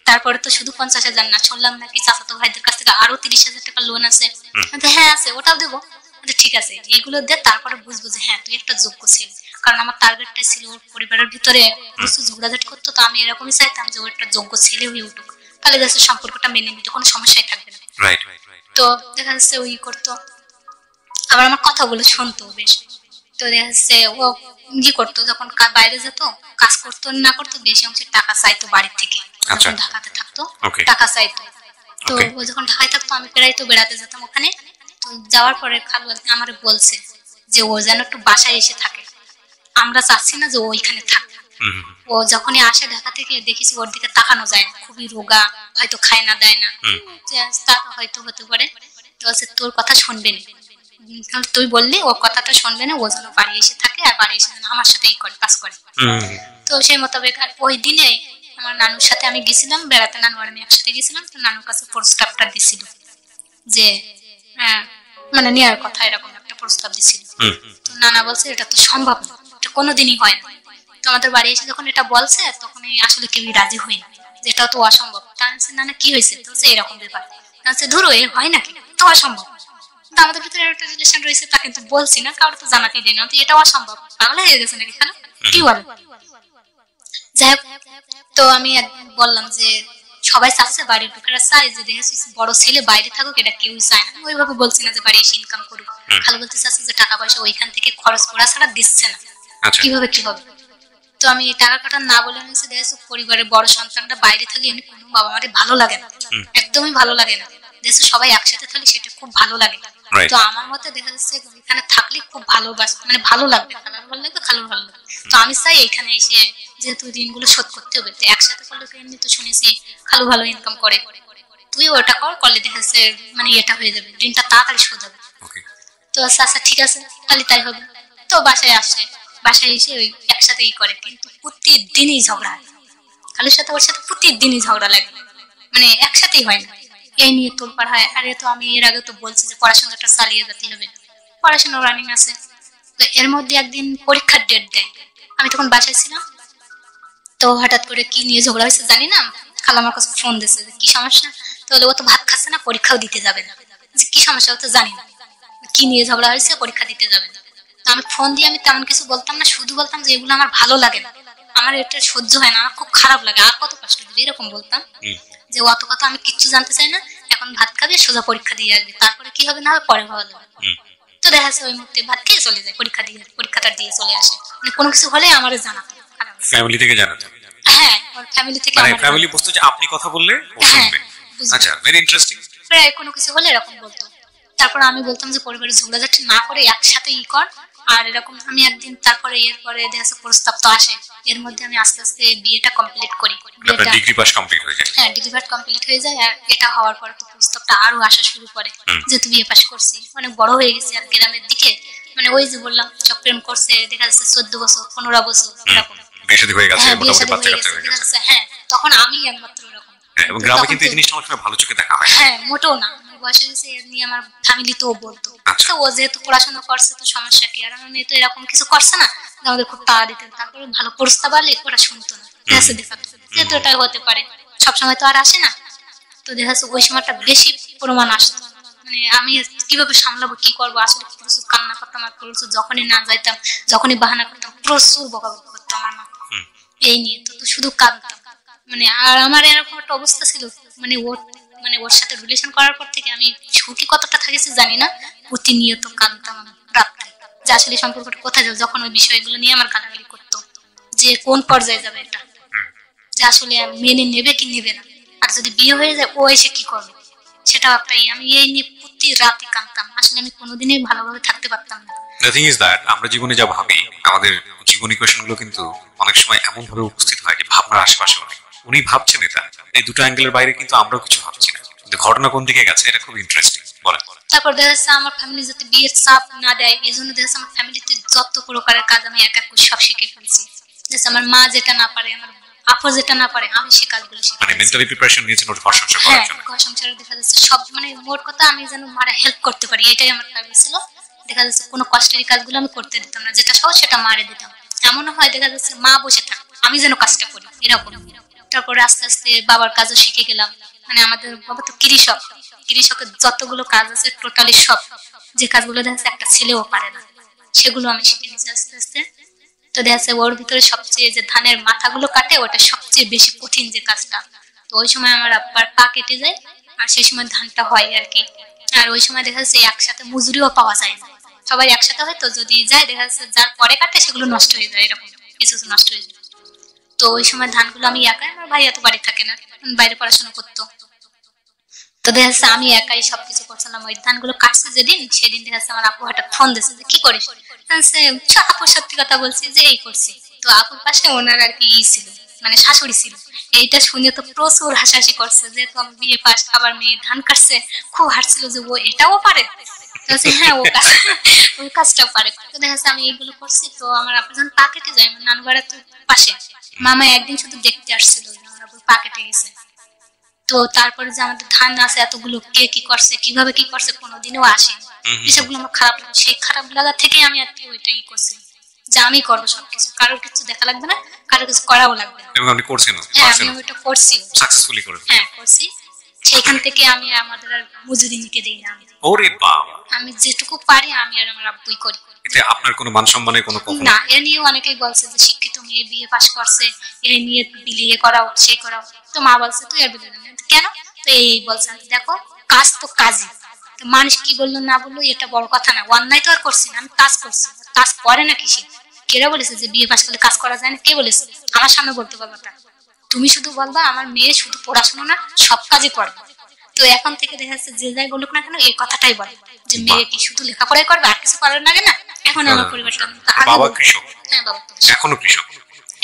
তারপরে তো শুধু 50,000 না, শুনলাম নাকি চাচাতো ভাইদের কাছ থেকে আরো 30,000 টাকা লোন আছে। হ্যাঁ আছে, ওটাও দেবো। ঠিক আছে, এগুলো দে, তারপরে বুঝবো যে হ্যাঁ তুই একটা যোগ্য ছেলে। কারণ আমার টার্গেটটা ছিল ওর পরিবারের ভিতরে প্রচুর ঝগড়াঝাটি করতো, তো আমি এরকমই চাইতাম যে ও একটা যোগ্য ছেলে হয়ে উঠুক, তাহলে যাচ্ছে সম্পর্কটা মেনে নিতে কোনো সমস্যাই থাকবে না। তো দেখা যাচ্ছে ওই করতো, আবার আমার কথাগুলো শুনতো বেশ। তো দেখা যাচ্ছে ও কি করতো, যখন বাইরে যেত কাজ করতো না করতো, বেশি অংশের টাকা চাইতো বাড়ির থেকে, যখন ঢাকাতে থাকতো টাকা চাইতো। তো ও যখন ঢাকায় থাকতো আমি প্রায় তো বেড়াতে যেতাম ওখানে। তো যাওয়ার পরে খালু আমার বলছে যে ও যেন একটু বাসায় এসে থাকে, আমরা চাচ্ছি না যে ও ওইখানে থাকে। ও যখনই আসে ঢাকা থেকে দেখেছি ওর দিকে তাকানো যায় না, খুবই রোগা, হয়তো খায় না দেয় না, তা হয়তো হতে পারে। তো তোর কথা শুনবে না, তুই বললি ও কথাটা শুনবে না, ও যেন বাড়ি এসে থাকে, আর বাড়ি এসে যেন আমার সাথে কাজ করে। তো সেই মোতাবেক ওই দিনে আমার নানুর সাথে আমি গেছিলাম বেড়াতে, নানু আর আমি একসাথে গেছিলাম। তো নানুর কাছে প্রস্তাবটা দিছিল যে মানে নেওয়ার কথা, এরকম একটা প্রস্তাব দিছিল। তো নানা বলছে এটা তো সম্ভব না, এটা কোনোদিনই হয় না। তো আমাদের বাড়ি এসে যখন এটা বলছে তখন আসলে কেউই রাজি হয়নি, যেটা তো অসম্ভব। নানা কি হয়েছে? তো এরকম ব্যাপার, ধরো এ হয় নাকি, তো অসম্ভব। আমাদের ভিতরে একটা রিলেশন রয়েছে, তা কিন্তু বলছি না, কারোর তো জানাতেই দিই না, এটা অসম্ভব, পাগল হয়ে গেছে নাকি কি বলে। যাই হোক, তো আমি বললাম যে সবাই চাচ্ছে বাড়ির লোকেরা চায় যে দেখেছিস বড় ছেলে বাইরে থাকুক, এটা কেউ চায় না। ওইভাবে বলছি না যে বাড়ি এসে ইনকাম করুক, খালি বলতে চাচ্ছে যে টাকা পয়সা ওইখান থেকে খরচ করা ছাড়া দিচ্ছে না, কিভাবে কি হবে। তো আমি টাকা কাটা না বলে নিয়েছি, দেখেছো পরিবারের বড় সন্তানটা বাইরে থাকলে এমনি কোনো বাবা মারে ভালো লাগে না, একদমই ভালো লাগে না। দেখছো সবাই একসাথে থাকলে সেটা খুব ভালো লাগে। তো আমার মতে দেখা যাচ্ছে এখানে থাকলে খুব ভালোবাসে, মানে ভালো লাগবে, খালার ভালো লাগবে, খালুর ভালো লাগবে। তো আমি চাই এখানে এসে যেহেতু ঋণগুলো শোধ করতে হবে, তো একসাথে করলে তো এমনি তো শুনেছি খালু ভালো ইনকাম করে, তুই ওটা করলে দেখা যাচ্ছে মানে এটা হয়ে যাবে, ঋণটা তাড়াতাড়ি শোধ হবে। তো আচ্ছা ঠিক আছে তাহলে তাই হবে। তো বাসায় আসে, বাসায় এসে ওই একসাথে করে, কিন্তু প্রতিদিনই ঝগড়া হয় খালুর সাথে, ওর সাথে প্রতিদিনই ঝগড়া লাগে, মানে একসাথেই হয় না, এই নিয়ে তোলপাড় হয়। আরে তো আমি এর আগে তো বলছি যে পড়াশোনাটা চালিয়ে যেতে হবে, পড়াশোনা রানিং আছে। তো এর মধ্যে একদিন পরীক্ষার ডেট দেয়, আমি তখন বাসায় ছিলাম। তো হঠাৎ করে কি নিয়ে ঝগড়া হয়েছে জানি না, খালা আমার কাছে ফোন দিয়েছে যে কি সমস্যা, তো ও তো ভাত খাচ্ছে না, পরীক্ষাও দিতে যাবে না। যে কি সমস্যা ও তো জানি না, কি নিয়ে ঝগড়া হয়েছে, পরীক্ষা দিতে যাবে না। তো আমি ফোন দিয়ে আমি তেমন কিছু বলতাম না, শুধু বলতাম যে এগুলো আমার ভালো লাগে না, আমার এটা সহ্য হয় না, আমার খুব খারাপ লাগে, আর কত কষ্ট দিবে, এরকম বলতাম। যে অত কথা আমি কিচ্ছু জানতে চাই না, এখন ভাত খাবে, সোজা পরীক্ষা দিয়ে আসবে, তারপরে কি হবে না হবে পরে ভাবা যাবে। তো দেখা যাচ্ছে ওই মুহূর্তে ভাত খেয়ে চলে যায়, পরীক্ষাটা দিয়ে চলে আসে, মানে কোনো কিছু হলে আমার জানাতো, ফ্যামিলি থেকে জানাতো। হ্যাঁ, ওর ফ্যামিলি থেকে, মানে ফ্যামিলি বুঝতো যে আপনি কথা বললে ও শুনবে। আচ্ছা, ভেরি ইন্টারেস্টিং। প্রায় কোনো কিছু হলে এরকম বলতো। তারপর আমি বলতাম যে পরিবারের ঝগড়াঝাটি না করে একসাথে কর, আর এরকম আমি একদিন তারপরে এরপরে দেখা যাচ্ছে প্রস্তাব তো আসে, এর মধ্যে আমি আস্তে আস্তে বিয়েটা কমপ্লিট করি। ডিগ্রি পাস কমপ্লিট হয়ে যায়। হ্যাঁ, ডিগ্রি পাস কমপ্লিট হয়ে যায়। আর এটা হওয়ার পর তো প্রস্তাবটা আরো আসা শুরু করে, যেহেতু বিয়ে পাস করছি, অনেক বড় হয়ে গেছি, আর গ্রামের দিকে মানে ওই যে বললাম সব প্রেম করছে, দেখা যাচ্ছে 14 বছর 15 বছর এরকম বিয়ে শাদী হয়ে গেছে, মোটামুটি বাচ্চা কাচ্চা হয়ে গেছে। হ্যাঁ, তখন আমি একমাত্র এরকম। এবং গ্রামে কিন্তু এই জিনিসটা অনেক ভালো চোখে দেখা হয়। হ্যাঁ, মোটেও না, বয়সে গেছে নিয়ে আমার ফ্যামিলিতেও বলতো তো ও যেহেতু পড়াশোনা করছে তো সমস্যা কি, আর আমার মেয়ে তো এরকম কিছু করছে না, আমাদের খুব তাড়া দিতেন। তারপরে ভালো প্রস্তাব আলে ওরা শুনতো না, দেখাচ্ছে দেখাতো যেহেতু এটা হতে পারে, সবসময় তো আর আসে না। তো দেখাচ্ছে ওই সময়টা বেশি প্রমাণ আসতো, মানে আমি কিভাবে সামলাবো, কি করবো, আসলে প্রচুর কান্না করতাম, আর প্রচুর যখনই না যাইতাম, যখনই বাহানা করতাম, প্রচুর বকাবকি করতাম আমার মা এই নিয়ে। তো শুধু কাঁদতাম, মানে আর আমার এরকম একটা অবস্থা ছিল, মানে ওর সাথে রিলেশন করার পর থেকে আমি সুখী কতটা থাকেছি জানি না, প্রতিনিয়ত কাঁদতাম রাত্রে, যে আসলে সম্পর্কটা কোথায় যাবে, যখন ওই বিষয়গুলো নিয়ে আমার গালাগালি করতো যে কোন পর্যায়ে যাবে এটা, যে আসলে মেনে নেবে কি নেবে না, আর যদি বিয়ে হয়ে যায় ও এসে কি করবে, সেটাও একটাই। আমি এই নিয়ে প্রতি রাতে কাঁদতাম, আসলে আমি কোনোদিনই ভালোভাবে থাকতে পারতাম না। The thing is that আমরা জীবনে যা ভাবি, আমাদের জীবন ইকুয়েশন গুলো কিন্তু অনেক সময় এমন ভাবে উপস্থিত হয় যে ভাবনার আশেপাশে অনেক, উনি ভাবছেন এটা, এই দুটো অ্যাঙ্গেলের বাইরে কিন্তু আমরাও কিছু ভাবছি না, কিন্তু ঘটনা কোন দিকে গেছে এটা খুব ইন্টারেস্টিং। বলেন। তারপর দেখা যাচ্ছে আমার ফ্যামিলি যাতে বিয়ের চাপ না দেয়, এই জন্য দেখা যাচ্ছে আমার ফ্যামিলিতে যত প্রকারের কাজ আমি এক এক করে সব শিখে ফেলছি। আমার মা যেটা না পারে, আমার আপু যেটা না পারে, আমি সে কাজগুলো শিখে, মানে মেন্টালি প্রিপারেশন নিয়েছেন ওর ঘর সংসার করার জন্য। ঘর সংসারে দেখা যাচ্ছে সব, মানে মোট কথা আমি যেন মারে হেল্প করতে পারি, এটাই আমার টার্গেট ছিল। দেখা যাচ্ছে কোনো কষ্টের কাজগুলো আমি করতে দিতাম না, যেটা সহজ সেটা মারে দিতাম। এমনও হয় দেখা যাচ্ছে মা বসে থাক, আমি যেন কাজটা করি, এরকম। তারপরে আস্তে আস্তে বাবার কাজও শিখে গেলাম, মানে আমাদের বাবা তো কৃষক, কৃষকের যতগুলো কাজ আছে টোটালি সব, যে কাজগুলো দেখা যাচ্ছে একটা ছেলেও পারে না, সেগুলো আমি শিখে নিয়েছি আস্তে আস্তে। তো দেখা যাচ্ছে ওর ভিতরে সবচেয়ে যে ধানের মাথাগুলো কাটে, ওটা সবচেয়ে বেশি কঠিন যে কাজটা। তো ওই সময় আমার আব্বার পা কেটে যায়, আর সেই সময় ধানটা হয় আর কি। আর ওই সময় দেখা যাচ্ছে একসাথে মজুরিও পাওয়া যায় না, সবাই একসাথে হয়, তো যদি যায় দেখা যাচ্ছে যার পরে কাটে সেগুলো নষ্ট হয়ে যায়, এরকম কিছু নষ্ট হয়ে যায়। তো ওই সময় ধানগুলো আমি একাই, আমার ভাই এত বাড়ি থাকে না, বাইরে পড়াশোনা করতো, তো দেখা যাচ্ছে আমি একাই সবকিছু করছিলাম। ওই ধানগুলো কাটছে যেদিন, সেদিন দেখা যাচ্ছে আমার আপু হঠাৎ ফোন দিচ্ছে যে কি করিস, আপু সত্যি কথা বলছি যে এই করছি। তো আপুর পাশে ওনার আর কি ছিল, মানে শাশুড়ি ছিল। এইটা শুনে তো প্রচুর হাসাহাসি করছে, যেহেতু আমি বিয়ে পাস, আবার মেয়ে ধান কাটছে, খুব হাসছিল যে ও এটাও পারে। হ্যাঁ, ওই কাজটাও পারে। তো দেখা যাচ্ছে আমি এইগুলো করছি। তো আমার আপু যখন পা কেটে যায়, আমার নানু বাড়ি তো পাশে, মামা একদিন শুধু দেখতে আসছিল আমার আপুর পা কেটে গেছে। তো তারপরে যে আমাদের ধান আছে এতগুলো, কে কি করছে, কিভাবে কি করছে, কোনোদিনও আসেনি, এসবগুলো আমার খারাপ লাগে। সেই খারাপ লাগা থেকে আমি আর কি ওইটাই করছি, যে আমি করবো সবকিছু, কারোর কিছু দেখা লাগবে না, কারোর কিছু করাও লাগবে না। এবং আপনি করছেন? হ্যাঁ, আমি ওইটা করছি, সাকসেসফুলি করেছেন। হ্যাঁ করছি। সেখান থেকে আমি আমাদের আর মজুরি নিতে দেই না, ওরে বাবা, আমি যেটুকু পারি আমি আর আমার আব্বুই করি। এতে আপনার কোনো মান সম্মানে কোনো কখনো না, এ নিয়ে অনেকেই বলছে যে শিক্ষিত মেয়ে বিয়ে পাশ করছে, এ নিয়ে বিয়ে করাও সে করাও। তো মা বলছে তুই আর বিয়ে করবি না। কেন? তো এই বলছে দেখো কাজ তো কাজই, তো মানুষ কি বললো না বললো এটা বড় কথা না, অন্যায় তো আর করছি না, আমি কাজ করছি, কাজ করে না কিসে? কেরা বলেছে যে বিয়ে পাশ করলে কাজ করা যায় না? কে বলেছে? আমার সামনে বলতে পারবো তা? তুমি শুধু বলবা আমার মেয়ে শুধু পড়াশোনা না সব কাজই করবে। তো এখন থেকে দেখা যাচ্ছে যে যাই বলুক না কেন এই কথাটাই বলে যে মেয়ে কি শুধু লেখাপড়াই করবে আর কিছু করার লাগে না। এখন আমার পরিবারটা বাবা কৃষক, হ্যাঁ বাবা এখনো কৃষক,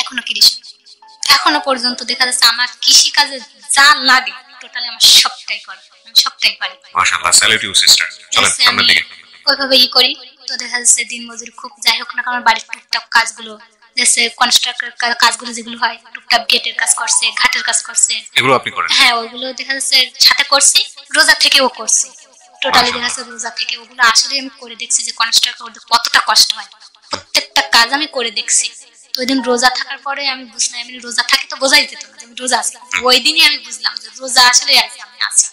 এখনো কৃষক, এখনো পর্যন্ত দেখা যাচ্ছে আমার কৃষি কাজে যা লাগে টোটালি আমার সবটাই করে, আমি সবটাই পারি। মাশাআল্লাহ, স্যালুট ইউ সিস্টার। চলেন সামনের দিকে। ওইভাবে করি। তো দেখা যাচ্ছে দিন মজুরি খুব যাই হোক না আমার বাড়ির টুকটাক কাজগুলো জেসে কনস্ট্রাক্টর কাজগুলো যেগুলো হয় টুকটাক গেটের কাজ করছে, ঘাটের কাজ করছে, এগুলো আপনি করেন? হ্যাঁ ওইগুলো দেখা যাচ্ছে সাথে করছি, রোজা থেকেও করছি। টোটালি দেখা যাচ্ছে রোজা থেকে ওগুলো আসলে আমি করে দেখছি যে কনস্ট্রাক্টর কতটা কষ্ট হয়, প্রত্যেকটা কাজ আমি করে দেখছি। তো ওই দিন রোজা থাকার পরে আমি বুঝলাম, আমি রোজা থাকি তো বোঝাই যেত না আমি রোজা আসলাম। ওই দিনই আমি বুঝলাম যে রোজা আসলে আমি আছি,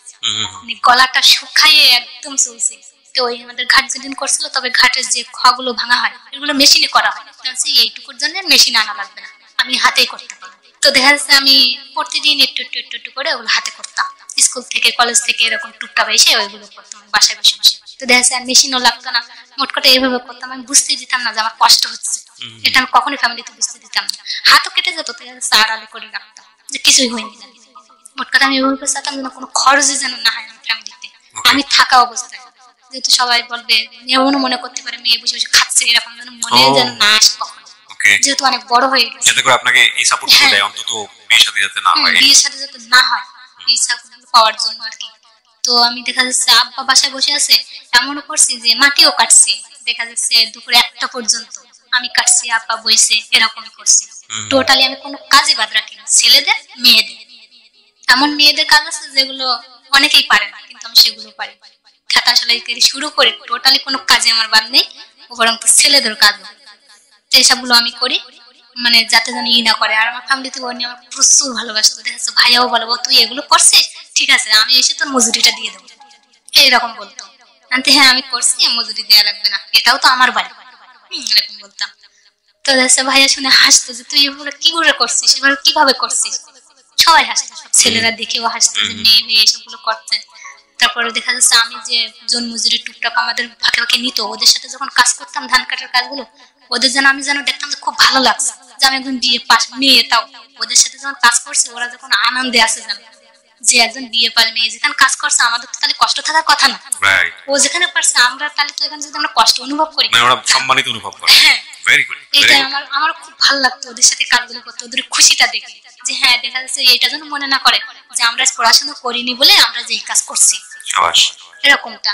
গলাটা শুকাইয়ে একদম চলছে। তো ওই আমাদের ঘাট যেদিন করছিল, তবে ঘাটের যে খগুলো ভাঙা হয় এগুলো মেশিনে করা হয়, এইটুকুর জন্য মেশিন আনা লাগবে না, আমি হাতেই করতে পারবো। তো দেখা যাচ্ছে আমি প্রতিদিন একটু একটু একটু একটু করে ওগুলো হাতে করতাম, স্কুল থেকে কলেজ থেকে এরকম টুকটাক এসে ওইগুলো করতাম বাসায় বসে বসে। তো দেখা যাচ্ছে আর মেশিনও লাগতো না, মোট কথা এইভাবে করতাম। আমি বুঝতে দিতাম না যে আমার কষ্ট হচ্ছে, এটা আমি কখনোই ফ্যামিলিতে বুঝতে দিতাম না। হাতও কেটে যেত, দেখা যাচ্ছে আড়ালে করে রাখতাম যে কিছুই হয়নি। মোট কথা আমি এভাবে চাইতাম যেন কোনো খরচই যেন না হয় আমার ফ্যামিলিতে, আমি থাকা অবস্থায়। যেহেতু সবাই বলবে এমনও মনে করতে পারে মেয়ে বসে বসে খাচ্ছে, এরকম যেন মনে যেন না আসে কখনো, যেহেতু অনেক বড় হয়ে গেছে। যাতে করে আপনাকে এই সাপোর্ট দেয় অন্তত বিয়ের সাথে যাতে না হয়, বিয়ের সাথে যাতে না হয় এই সাপোর্ট পাওয়ার জন্য আর কি। তো আমি দেখা যাচ্ছে আব্বা বাসায় বসে আছে, এমনও করছি যে মাটিও কাটছি, দেখা যাচ্ছে দুপুরে 1টা পর্যন্ত আমি কাটছি, আব্বা বইছে, এরকমই করছি। টোটালি আমি কোনো কাজে বাদ রাখি না, ছেলেদের মেয়েদের। এমন মেয়েদের কাজ আছে যেগুলো অনেকেই পারে না, কিন্তু আমি সেগুলো পারি। খাতা সেলাই থেকে শুরু করে টোটালি কোনো কাজে আমার বাদ নেই, বরং ছেলেদের কাজ। তো এসবগুলো আমি করি, মানে যাতে যেন ই না করে। আর আমার ফ্যামিলিতে বোন আমার প্রচুর ভালোবাসতো, দেখা যাচ্ছে ভাইয়াও বলবো তুই এগুলো করছিস ঠিক আছে, আমি এসে তোর মজুরিটা দিয়ে দেবো, এইরকম বলতো। হ্যাঁ আমি করছি, মজুরি দেওয়া লাগবে না, এটাও তো আমার বাড়ি, এরকম বলতাম। তো দেখা ভাইয়া শুনে হাসতো যে তুই এগুলো কি করে করছিস, এগুলো কিভাবে করছিস। সবাই হাসতো, সব ছেলেরা দেখেও হাসতো যে মেয়ে মেয়ে এসবগুলো করছে। তারপরে দেখা যাচ্ছে আমি যে জন মজুরি টুকটাক আমাদের ফাঁকে ফাঁকে নিত, ওদের সাথে যখন কাজ করতাম ধান কাটার কাজগুলো, ওদের যেন আমি যেন দেখতাম যে খুব ভালো লাগছে যে আমি একজন বিয়ে পাশ মেয়ে, তাও ওদের সাথে যখন কাজ করছি ওরা যখন আনন্দে আছে যেন যে একজন বিয়ে পাশ মেয়ে যেখানে কাজ করছে, আমাদের তো তাহলে কষ্ট থাকার কথা না, ও যেখানে পারছে আমরা তাহলে তো এখানে যদি আমরা কষ্ট অনুভব করি, ওরা সম্মানিত অনুভব করে। হ্যাঁ এটা আমার খুব ভালো লাগতো ওদের সাথে কাজগুলো করতে, ওদের খুশিটা দেখে যে হ্যাঁ দেখা যাচ্ছে এটা যেন মনে না করে যে আমরা পড়াশোনা করিনি বলে আমরা যে কাজ করছি, এরকমটা।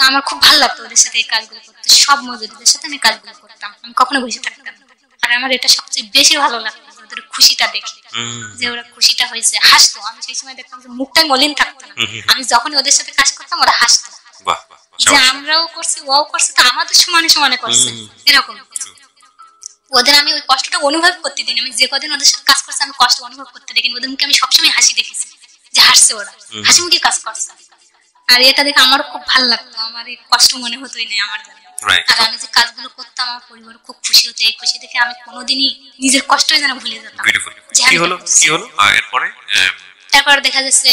আমার খুব ভালো লাগতো ওদের সাথে এই কাজগুলো করতে, সব মজুরিদের সাথে আমি কাজগুলো করতাম, আমি কখনো বসে থাকতাম না। আর আমার এটা সবচেয়ে বেশি ভালো লাগতো ওদের খুশিটা দেখে, যে ওরা খুশিটা হয়েছে, হাসতো। আমি সেই সময় দেখতাম যে মুখটাই মলিন থাকতো না, আমি যখন ওদের সাথে কাজ করতাম ওরা হাসতো যে আমরাও করছি ওও করছে, তো আমাদের সমানে সমানে করছে, এরকম। ওদের আমি ওই কষ্টটা অনুভব করতে দিই, আমি যে কদিন ওদের সাথে কাজ করছি আমি কষ্ট অনুভব করতে দেখিনি, ওদের মুখে আমি সবসময় হাসি দেখেছি যে হাসছে, ওরা হাসি মুখে কাজ করছে। আর এটা দেখে আমারও খুব ভালো লাগতো, আমার এই কষ্ট মনে হতোই না আমার জন্য। আর আমি যে কাজগুলো করতাম আমার পরিবার খুব খুশি হতো, এই খুশি দেখে আমি কোনোদিনই নিজের কষ্টই যেন ভুলে যেতাম। তারপর দেখা যাচ্ছে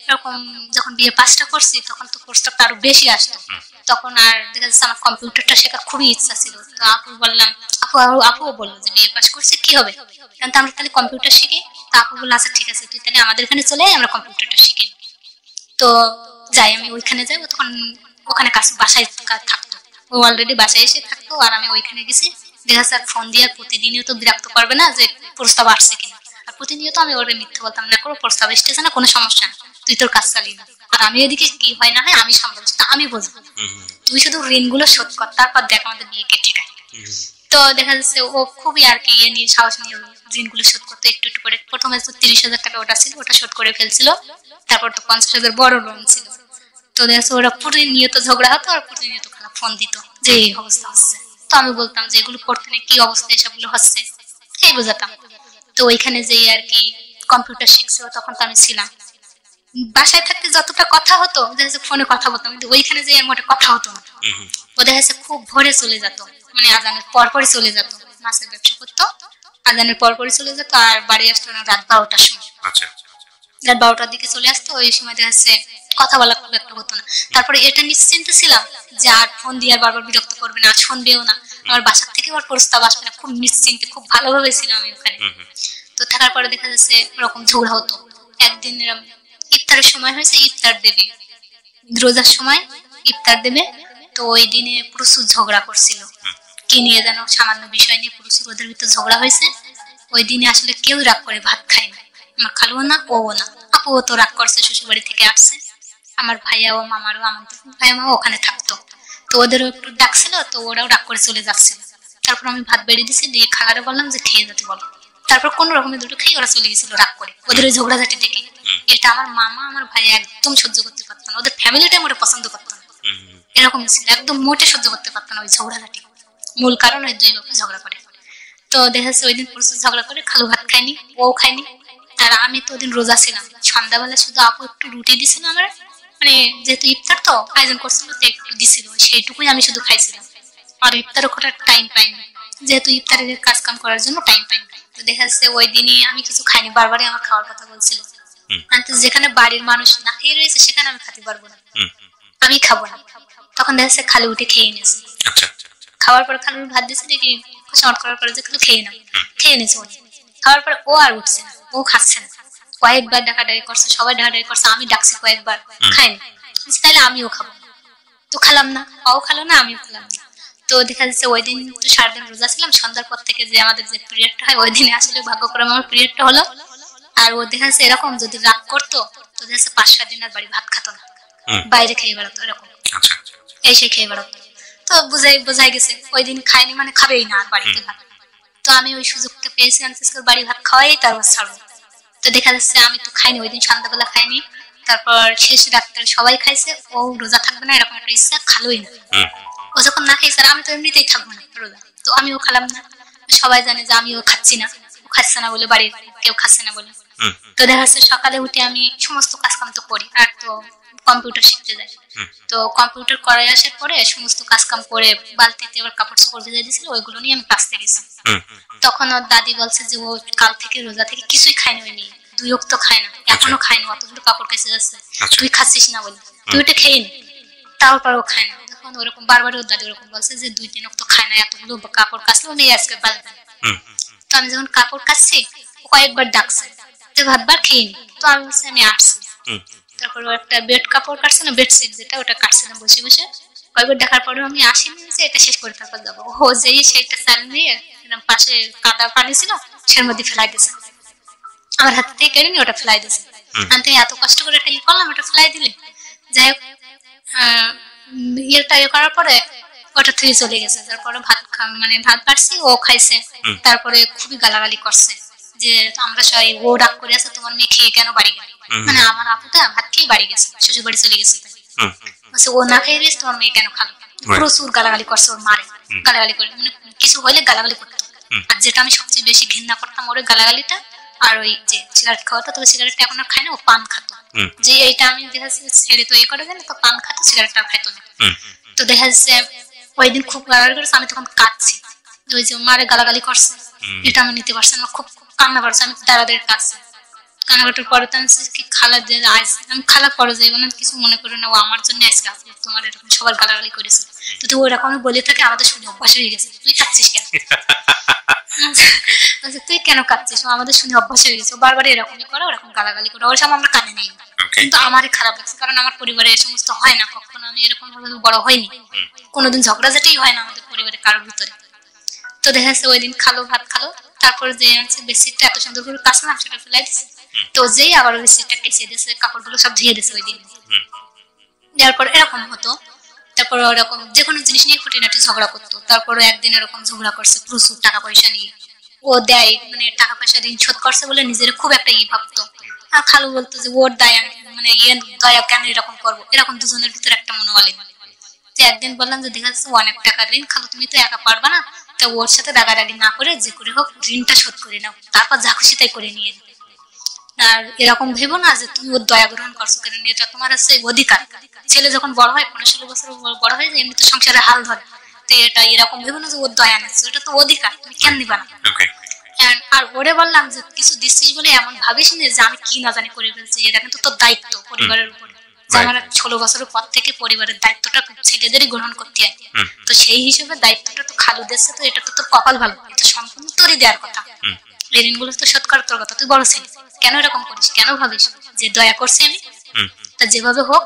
এরকম যখন বিয়ে পাসটা করছি তখন তো প্রস্তাবটা আরো বেশি আসতো, তখন আর দেখা যাচ্ছে আমার কম্পিউটারটা শেখার খুবই ইচ্ছা ছিল। তো আপু বললাম, আপুও বললো যে বিয়ে পাস করছি কি হবে, কিন্তু আমরা তাহলে কম্পিউটার শিখি। তো আপু বললো আচ্ছা ঠিক আছে তুই তাহলে আমাদের এখানে চলে আয়, আমরা কম্পিউটারটা শিখি। তো যাই, আমি ওইখানে যাই, তখন ওখানে বাসায় থাকতো, ও অলরেডি বাসায় এসে থাকতো আর আমি ওইখানে গেছি। দেখা যাচ্ছে ফোন দিয়ে প্রতিদিনই তো বিরক্ত করবে না যে প্রস্তাব আসছে কিনা, আর প্রতিনিয়ত আমি ওরে মিথ্যে বলতাম না করো প্রস্তাব এসেছে না, কোনো সমস্যা না, তুই তোর কাজ চালিয়ে না, আর আমি এদিকে কি হয় না হয় আমি সামলাচ্ছি, আমি বুঝবো, তুই শুধু ঋণগুলো শোধ কর, তারপর দেখ আমাদের বিয়েকে ঠিক আছে। তো দেখা যাচ্ছে ও খুবই আর কি ইয়ে নিয়ে সাহস নিয়ে ঋণগুলো শোধ করতো একটু একটু করে। প্রথমে তো 30,000 টাকা ওটা ছিল, ওটা শোধ করে ফেলছিল। তারপর তো 50,000 বড় লোন ছিল। তো দেখা যাচ্ছে ওরা প্রতিনিয়ত ঝগড়া হতো আর প্রতিনিয়ত খারাপ ফোন দিত যে এই অবস্থা হচ্ছে। তো আমি বলতাম যে এগুলো করতে নেই, কি অবস্থা এসবগুলো হচ্ছে, এই বোঝাতাম। তো ওইখানে যেই আর কি কম্পিউটার শিখছিল তখন তো আমি ছিলাম, বাসায় থাকতে যতটা কথা হতো দেখা যাচ্ছে ফোনে কথা বলতাম, কিন্তু ওইখানে যে মোটে কথা হতো না। ও দেখা যাচ্ছে খুব ভোরে চলে যেত, মানে আজানের পরপরই চলে যেত, মাছের ব্যবসা করতো, আজানের পরপরই চলে যেত, আর বাড়ি আসতো না রাত 12টার সময়। আচ্ছা রাত 12টার দিকে চলে আসতো, ওই সময় দেখা যাচ্ছে কথা বলা খুব একটা হতো না। তারপরে এটা নিশ্চিন্ত ছিলাম যে আর ফোন দিয়ে আর বারবার বিরক্ত করবে না, আর শুনবেও না, আমার বাসার থেকে আমার প্রস্তাব আসবে না, খুব নিশ্চিন্তে খুব ভালোভাবে ছিলাম আমি ওখানে। তো থাকার পরে দেখা যাচ্ছে ওরকম ঝগড়া হতো। একদিন ইফতারের সময় হয়েছে, ইফতার দেবে, রোজার সময় ইফতার দেবে, তো ওই দিনে প্রচুর ঝগড়া করছিল, কি নিয়ে যেন সামান্য বিষয় নিয়ে প্রচুর ওদের ভিতরে ঝগড়া হয়েছে। ওই দিনে আসলে কেউ রাগ করে ভাত খায় না, আমার খালুও না, ও না, আপুও তো রাগ করছে, শ্বশুর বাড়ি থেকে আসছে, আমার ভাইয়াও মামারও, আমার ভাইয়া মামা ওখানে থাকতো, তো ওদেরও একটু ডাকছিল, তো ওরাও রাগ করে চলে যাচ্ছিল। তারপর আমি ভাত বেড়ে দিছি, দিয়ে খালারে বললাম যে খেয়ে যেতে বলো। তারপর কোন রকমের দুটো খেয়ে ওরা চলে গেছিল রাগ করে, ওদের ওই ঝগড়াঝাটি দেখে। এটা আমার মামা আমার ভাই একদম সহ্য করতে পারতো না, ওদের ফ্যামিলিটা মোটে পছন্দ করতো না, এরকম ছিল, একদম মোটে সহ্য করতে পারতো না ওই ঝগড়াঝাটি। মূল কারণ ওই দুই বাপে ঝগড়া করে। তো দেখা যাচ্ছে ওই দিন প্রচুর ঝগড়া করে, খালু ভাত খায়নি, ও খায়নি, আর আমি তো ওই দিন রোজা ছিলাম। সন্ধ্যাবেলা শুধু আপু একটু রুটি দিছিল আমার, মানে যেহেতু ইফতার তো আয়োজন করছিল, তো একটু দিছিল, সেইটুকুই আমি শুধু খাইছিলাম, আর ইফতারও করার টাইম পাইনি, যেহেতু ইফতারের কাজ কাম করার জন্য টাইম পাইনি। তো দেখা যাচ্ছে ওই দিনই আমি কিছু খাইনি, বারবারই আমার খাওয়ার কথা বলছিল, যেখানে বাড়ির মানুষ না খেয়ে রয়েছে সেখানে আমি খেতে পারবো না, আমি খাবো না। তখন দেখা যাচ্ছে খালু উঠে খেয়ে নিয়েছে, খাওয়ার পর খালু ভাত দিচ্ছে, দেখি শর্ট করার পরে যে খালু খেয়ে নাও, খেয়ে নিয়েছে উনি। খাওয়ার পর ও আর উঠছে না, ও খাচ্ছে না, কয়েকবার ডাকাডাকি করছে, সবাই ডাকাডাকি করছে, আমি ডাকছি কয়েকবার, খাইনি, তাহলে আমিও খাবো, তো খালাম না, ও খালো না, আমিও খেলাম না। তো দেখা যাচ্ছে ওই দিন তো সারাদিন রোজা ছিলাম, সন্ধ্যার পর থেকে যে আমাদের যে পিরিয়ডটা হয় ওই দিনে আসলে ভাগ্যক্রমে আমার পিরিয়ডটা হলো। আর ও দেখা যাচ্ছে এরকম যদি রাগ করতো তো দেখা যাচ্ছে 5-7 দিন আর বাড়ি ভাত খাতো না, বাইরে খেয়ে বেড়াতো, এরকম এসে খেয়ে বেড়াতো। তো বোঝাই গেছে ওই দিন খাইনি মানে খাবেই না আর বাড়িতে ভাত। তো আমি ওই সুযোগটা পেয়েছি, বাড়ি ভাত খাওয়াই তারপর ছাড়বো। তো দেখা যাচ্ছে আমি তো খাইনি ওই দিন, সন্ধ্যাবেলা খাইনি, তারপর শেষ রাত্রে সবাই খাইছে, ও রোজা থাকবে না এরকম একটা ইচ্ছা, খালোই না। ও যখন না খাইছে আমি তো এমনিতেই থাকবো না রোজা, তো আমিও খালাম না। সবাই জানে যে আমিও খাচ্ছি না, ও খাচ্ছে না বলে, বাড়ির কেউ খাচ্ছে না বলে। তো দেখা যাচ্ছে সকালে উঠে আমি সমস্ত কাজ কাম তো করি, আর তো কম্পিউটার শিখতে যাই, তো কম্পিউটার করাই আসার পরে সমস্ত কাজ কাম করে বালতিতে আবার কাপড় চোপড় ভেজে দিয়েছিল, ওইগুলো নিয়ে আমি কাচতে গেছি। তখন ওর দাদি বলছে যে ও কাল থেকে রোজা থেকে কিছুই খায়নি, ওই মেয়ে 2 ওয়াক্ত খায় না, এখনো খায়নি, অতগুলো কাপড় কেচে যাচ্ছে, তুই খাচ্ছিস না বলে, তুই ওটা খেয়ে নি। তারপর ও খায় না, তখন ওরকম বারবার ওর দাদি ওরকম বলছে যে 2-3 ওয়াক্ত খায় না, এতগুলো কাপড় কাচলো নেই আজকে বালতি। তো আমি যখন কাপড় কাচছি ও কয়েকবার ডাকছে যে ভাতবার খেয়ে নি, তো আমি বলছি আমি আসছি। তারপর ও একটা বেড কাপড় কাটছে না, বেডশিট যেটা, ওটা কাটছে না বসে বসে, কয়েকবার দেখার পরে আমি আসিনি যে এটা শেষ করে তারপর যাবো। ও যেই সেইটা চাল নিয়ে পাশে কাদা পানি ছিল সের মধ্যে ফেলাই দিয়েছে, আমার হাত থেকে কেড়ে নিয়ে ওটা ফেলাই দিয়েছে। আমি এত কষ্ট করে এটা করলাম, ওটা ফেলাই দিলে। যাই হোক ইয়ে করার পরে ওটা থেকে চলে গেছে। তারপরে মানে ভাত বাড়ছি, ও খাইছে, তারপরে খুবই গালাগালি করছে যে আমরা সবাই, ও রাগ করে আছে তোমার মেয়ে খেয়ে কেন বাড়ি গেল, মানে আমার আপুটা ভাত খেয়ে বাড়ি গেছে, শ্বশুর বাড়ি চলে গেছে, ও না খেয়ে গেছে তোমার মেয়ে কেন খালো, প্রচুর গালাগালি করছে, ওর মারে গালাগালি করে, মানে কিছু হইলে গালাগালি করতো। আর যেটা আমি সবচেয়ে বেশি ঘৃণা করতাম ওর গালাগালিটা, আর ওই যে সিগারেট খাওয়াতো, তবে সিগারেটটা এখন আর খায় না, ও পান খাতো, যে এইটা আমি দেখা যাচ্ছে ছেড়ে তো করে দেন, তো পান খাতো, সিগারেটটা খাইতো না। তো দেখা যাচ্ছে ওই দিন খুব গালাগালি করেছে, আমি তখন কাঁদছি, ওই যে মারে গালাগালি করছে, এটা আমি নিতে পারছি না, খুব কান্না করছে, আমি দাঁড়াদাঁড়ি কাঁদছি। কান্নাকাটার পরে তো কি খালা যে আমি খালা পরে যাইব না, কিছু মনে করি না, ও আমার জন্য আজকে তোমার এরকম সবার গালাগালি করেছে, যদি ওরকম বলে থাকে আমাদের শুনে অভ্যাস হয়ে গেছে, তুই কাঁদছিস কেন, তুই কেন কাঁদছিস, আমাদের শুনে অভ্যাস হয়ে গেছে, বারবার এরকমই করে, ওরকম গালাগালি করে, ওর সামনে আমরা কানে নেই। কিন্তু আমারই খারাপ লাগছে, কারণ আমার পরিবারে এই সমস্ত হয় না, কখনো আমি এরকম ভাবে বড় হয়নি, কোনোদিন ঝগড়াঝাটি হয় না আমাদের পরিবারে কারোর ভিতরে। তো দেখা যাচ্ছে ওই দিন খালো ভাত খালো, তারপর যে বেডশিটটা এত সুন্দর করে কাচলাম সেটা ফেলাই দিচ্ছে, তো যেই আবার বেডশিটটা কেচে দিয়েছে, কাপড়গুলো সব ধুয়ে দিয়েছে ওই দিন। দেওয়ার পর এরকম হতো, তারপর ওরকম যে কোনো জিনিস নিয়ে খুঁটিনাটি ঝগড়া করতো। তারপরে একদিন এরকম ঝগড়া করছে প্রচুর টাকা পয়সা নিয়ে, ও দেয় মানে টাকা পয়সা ঋণ শোধ করছে বলে নিজের খুব একটা ভাবতো, আর খালু বলতো যে ওর দয়া, মানে দয়া কেন এরকম করবো, এরকম দুজনের ভিতরে একটা মনোবল। একদিন বললাম যে দেখা যাচ্ছে অনেক টাকার ঋণ, খালু তুমি তো একা পারবা না, তো ওর সাথে রাগারাগি না করে যে করে হোক ঋণটা শোধ করে নাও, তারপর যা খুশি তাই করে নিয়ে। আর এরকম ভেবো না যে তুমি ওর দয়া গ্রহণ করছো, কারণ এটা তোমার হচ্ছে অধিকার। ছেলে যখন বড় হয় 15-16 বছর বড় হয়ে যায়, এমনি তো সংসারে হাল ধরে, থাকতে এটা এরকম ভেবে না যে ওর দয়া নিচ্ছে, ওটা তো অধিকার, তুমি কেন নিবা না? ওকে। আর ওরে বললাম যে কিছু দিচ্ছিস বলে এমন ভাবিস না যে আমি কি না জানি করে ফেলছি, এটা কিন্তু তোর দায়িত্ব পরিবারের উপরে। আমার 16 বছরের পর থেকে পরিবারের দায়িত্বটা ছেলেদেরই গ্রহণ করতে হয়। তো সেই হিসেবে দায়িত্বটা তো খালু দিচ্ছে, তো এটা তো তোর কপাল ভালো, এটা সম্পূর্ণ তোরই দেওয়ার কথা। এই ঋণগুলো তো শোধ করার তোর কথা, তুই বড় ছেলে, কেন এরকম করিস, কেন ভাবিস যে দয়া করছি আমি? তা যেভাবে হোক,